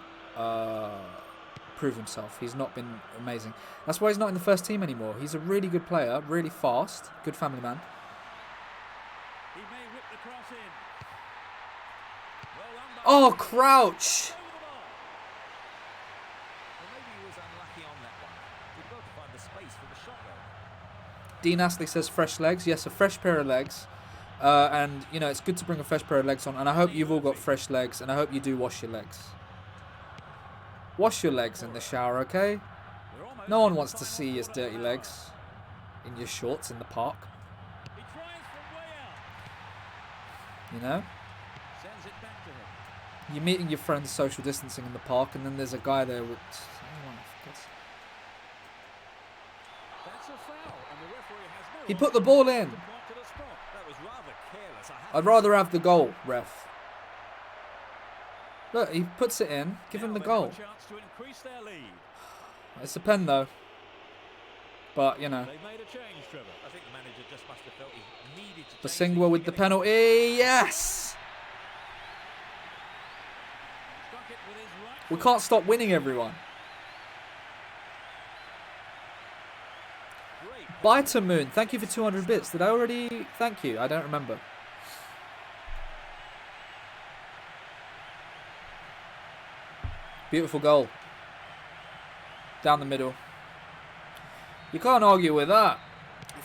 prove himself. He's not been amazing. That's why he's not in the first team anymore. He's a really good player, really fast, good family man. He may whip the cross in. Well run by Oh, Crouch! over the ball. Well, maybe he was unlucky on that one. We've got to find the space for the shot, though. Dean Astley says fresh legs. Yes, a fresh pair of legs. And, you know, it's good to bring a fresh pair of legs on. And I hope you've all got fresh legs. And I hope you do wash your legs. Wash your legs in the shower, okay? We're almost No one in the wants to final see his quarter of dirty an legs in your shorts in the park. hour. He tries from way out. You know? Sends it back to him. You're meeting your friends social distancing in the park, and then there's a guy there with... That's a foul, and the referee has no He put the ball in. to point to the spot. That was rather careless. I'd rather have the goal, ref. Look, he puts it in. Give him the Now they've got goal. a chance to increase their lead. It's a pen, though. But, you know. They've made a change, Trevor. I think the manager just must have felt he needed to. Basingwa with the penalty. Yes! Struck it with his right We foot. can't stop winning, everyone. Great. Bye to Moon. Thank you for 200 bits. Did I already... Thank you. I don't remember. Beautiful goal. Down the middle. You can't argue with that.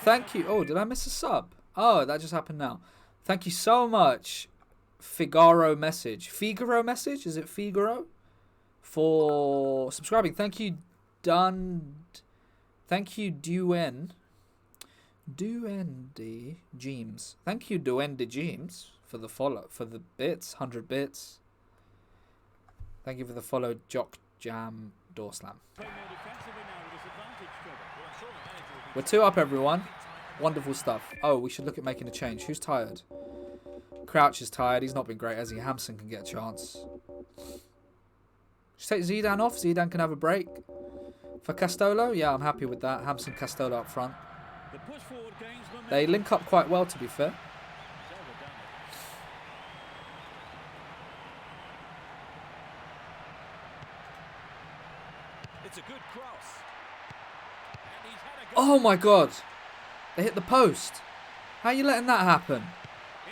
Thank you. Oh, did I miss a sub? Oh, that just happened now. Thank you so much, Figaro Message. Figaro Message? Is it Figaro? For subscribing. Thank you, Thank you, Duendy James. Thank you, Duendy James, for the follow, for the bits, 100 bits. Thank you for the follow, Jock Jam Door Slam. Play more defensively now with this advantage, Trevor. Well, I'm sure the manager will be We're 2 up, everyone. Wonderful stuff. Oh, we should look at making a change. Who's tired? Crouch is tired. He's not been great, has he? Hampson can get a chance. Just take Zidane off. Zidane can have a break. For Castolo, yeah, I'm happy with that. Hampson, Castolo up front. The push forward gains momentum. They link up quite well, to be fair. He's overdone it. It's a good cross. And he's had a go. Oh my god. They hit the post. How are you letting that happen?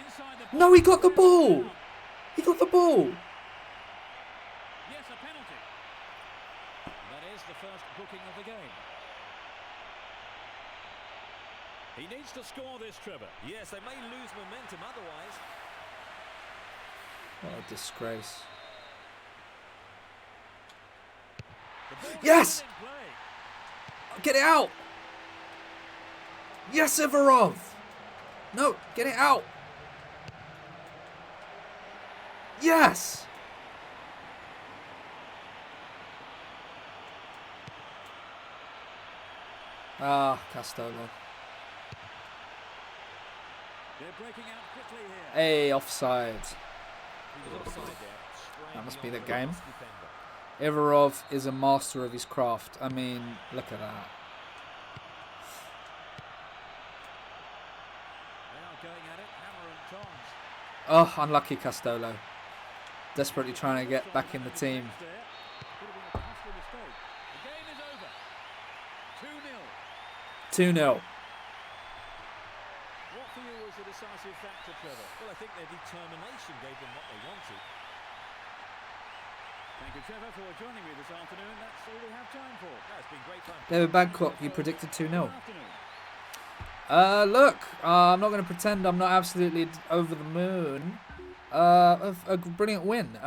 Inside the No, he got the ball. He got the ball. Yes, a penalty. That is the first booking of the game. He needs to score this, Trevor. Yes, they may lose momentum otherwise. What a disgrace. The ball Yes! is in play. Get it out! Yes, Ivarov! No, get it out! Yes! Ah, Castolo. They're breaking out quickly here. Hey, offside. He was offside there. That must be Straining the on game. last defender. Ivarov is a master of his craft. I mean, look at that. Now going at it, hammer and tongs. Oh, unlucky Castolo. Desperately trying to get back in the team. Could have been a costly mistake. The game is over. 2-0. 2-0. What for you was the decisive factor, Trevor? Well, I think their determination gave them what they wanted. Thank you, Trevor, for joining me this afternoon. That's all we have time for. No, it's been great fun. David Badcock, you predicted 2-0. Good afternoon. Look, I'm not going to pretend I'm not absolutely over the moon. A brilliant win.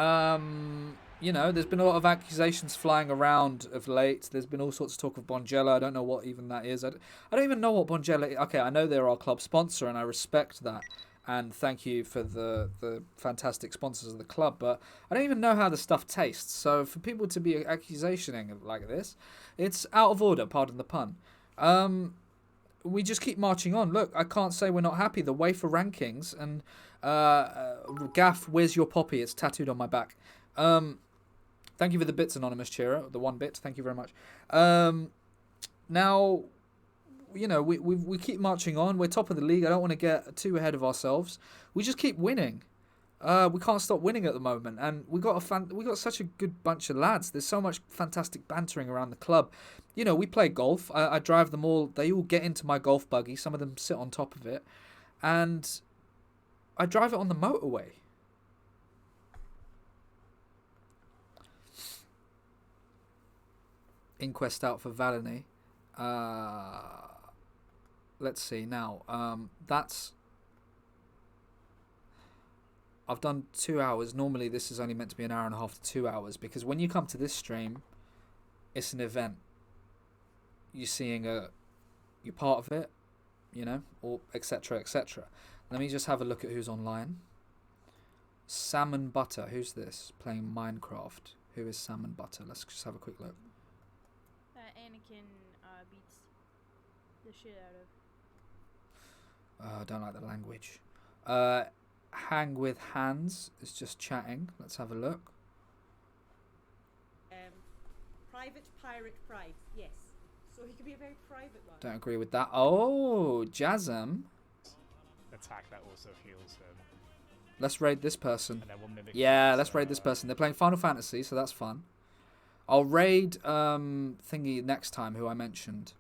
You know, there's been a lot of accusations flying around of late. There's been all sorts of talk of Bonjela. I don't know what even that is. I don't even know what Bonjela is. Okay, I know they're our club sponsor, and I respect that. And thank you for the fantastic sponsors of the club. But I don't even know how the stuff tastes. So for people to be accusationing like this, it's out of order, pardon the pun. We just keep marching on. Look, I can't say we're not happy. The Wefa rankings and Gaff, where's your poppy? It's tattooed on my back. Thank you for the bits, Anonymous Cheerer. The 1 bit. Thank you very much. Now, you know, we keep marching on. We're top of the league. I don't want to get too ahead of ourselves. We just keep winning. We can't stop winning at the moment, and we got such a good bunch of lads. There's so much fantastic bantering around the club. You know, we play golf. I drive them all. They all get into my golf buggy. Some of them sit on top of it, and I drive it on the motorway. Inquest out for Valony. Let's see now. I've done 2 hours. Normally this is only meant to be an hour and a half to 2 hours, because when you come to this stream, it's an event. You're seeing you're part of it, you know, or etc. etc. Let me just have a look at who's online. Salmon Butter. Who's this? Playing Minecraft. Who is Salmon Butter? Let's just have a quick look. Anakin beats the shit out of. I don't like the language. Hang with Hands is just chatting. Let's have a look. Private Pirate Pride, yes. So he could be a very private one. Don't agree with that. Oh, Jazam. Attack that also heals him. Let's raid this person. And then we'll mimic Yeah, his, let's raid this person. They're playing Final Fantasy, so that's fun. I'll raid thingy next time, who I mentioned.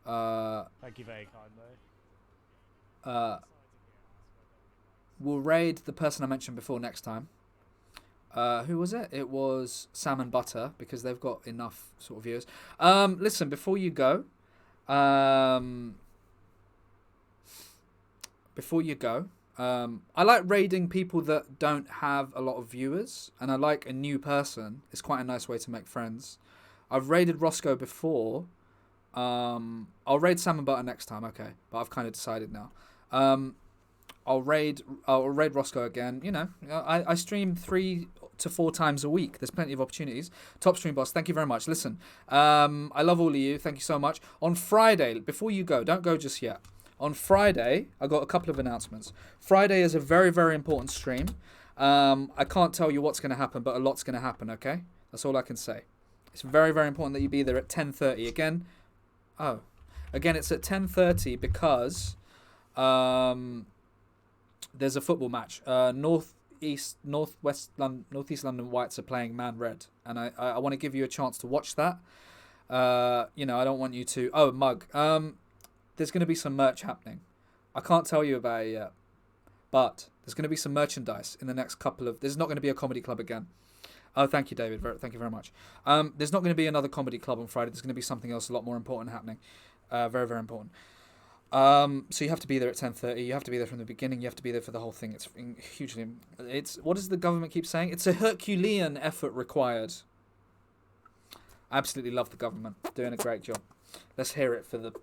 Thank you very kindly. We'll raid the person I mentioned before next time. Who was it? It was Salmon Butter, because they've got enough sort of viewers. Listen, before you go, I like raiding people that don't have a lot of viewers, and I like a new person. It's quite a nice way to make friends. I've raided Roscoe before. I'll raid Salmon Butter next time, okay, but I've kind of decided now. I'll raid Roscoe again. You know, I stream 3 to 4 times a week. There's plenty of opportunities. Top Stream Boss, thank you very much. Listen, I love all of you. Thank you so much. On Friday, before you go, don't go just yet. On Friday, I got a couple of announcements. Friday is a very, very important stream. I can't tell you what's going to happen, but a lot's going to happen, okay? That's all I can say. It's very, very important that you be there at 10:30. Again, it's at 10:30 because there's a football match. Northeast London Whites are playing Man Red, and I want to give you a chance to watch that. You know, I don't want you to... Oh, Mug. There's going to be some merch happening. I can't tell you about it yet, but there's going to be some merchandise in the next couple of... There's not going to be a comedy club again. Oh, thank you, David. Thank you very much. There's not going to be another comedy club on Friday. There's going to be something else a lot more important happening. Very, very important. So you have to be there at 10:30. You have to be there from the beginning. You have to be there for the whole thing. It's hugely... What does the government keep saying? It's a Herculean effort required. I absolutely love the government. Doing a great job. Let's hear it for the.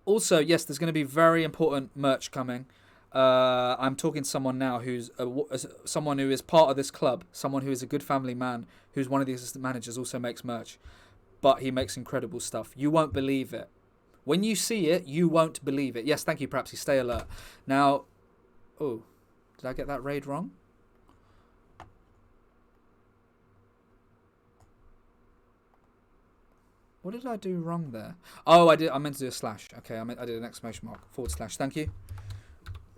Also, yes, there's going to be very important merch coming. I'm talking to someone now who's someone who is part of this club, someone who is a good family man, who's one of the assistant managers, also makes merch, but he makes incredible stuff. You won't believe it. When you see it, you won't believe it. Yes, thank you, Prapsy. Stay alert. Now, oh, did I get that raid wrong? What did I do wrong there? Oh, I meant to do a slash. Okay, I did an exclamation mark. / Thank you.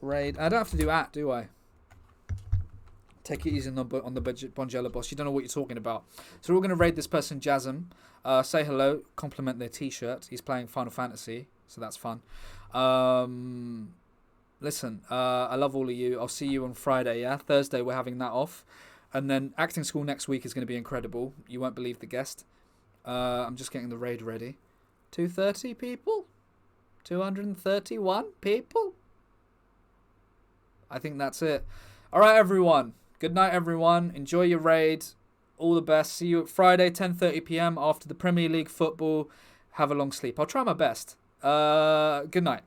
Raid. I don't have to do @ do I? Take it easy on the Bonjela boss. You don't know what you're talking about. So we're going to raid this person, Jasm. Say hello. Compliment their t-shirt. He's playing Final Fantasy, so that's fun. Listen, I love all of you. I'll see you on Friday, yeah? Thursday, we're having that off. And then acting school next week is going to be incredible. You won't believe the guest. I'm just getting the raid ready. 230 people? 231 people? I think that's it. All right, everyone. Good night, everyone. Enjoy your raid. All the best. See you Friday, 10:30 p.m. after the Premier League football. Have a long sleep. I'll try my best. Good night.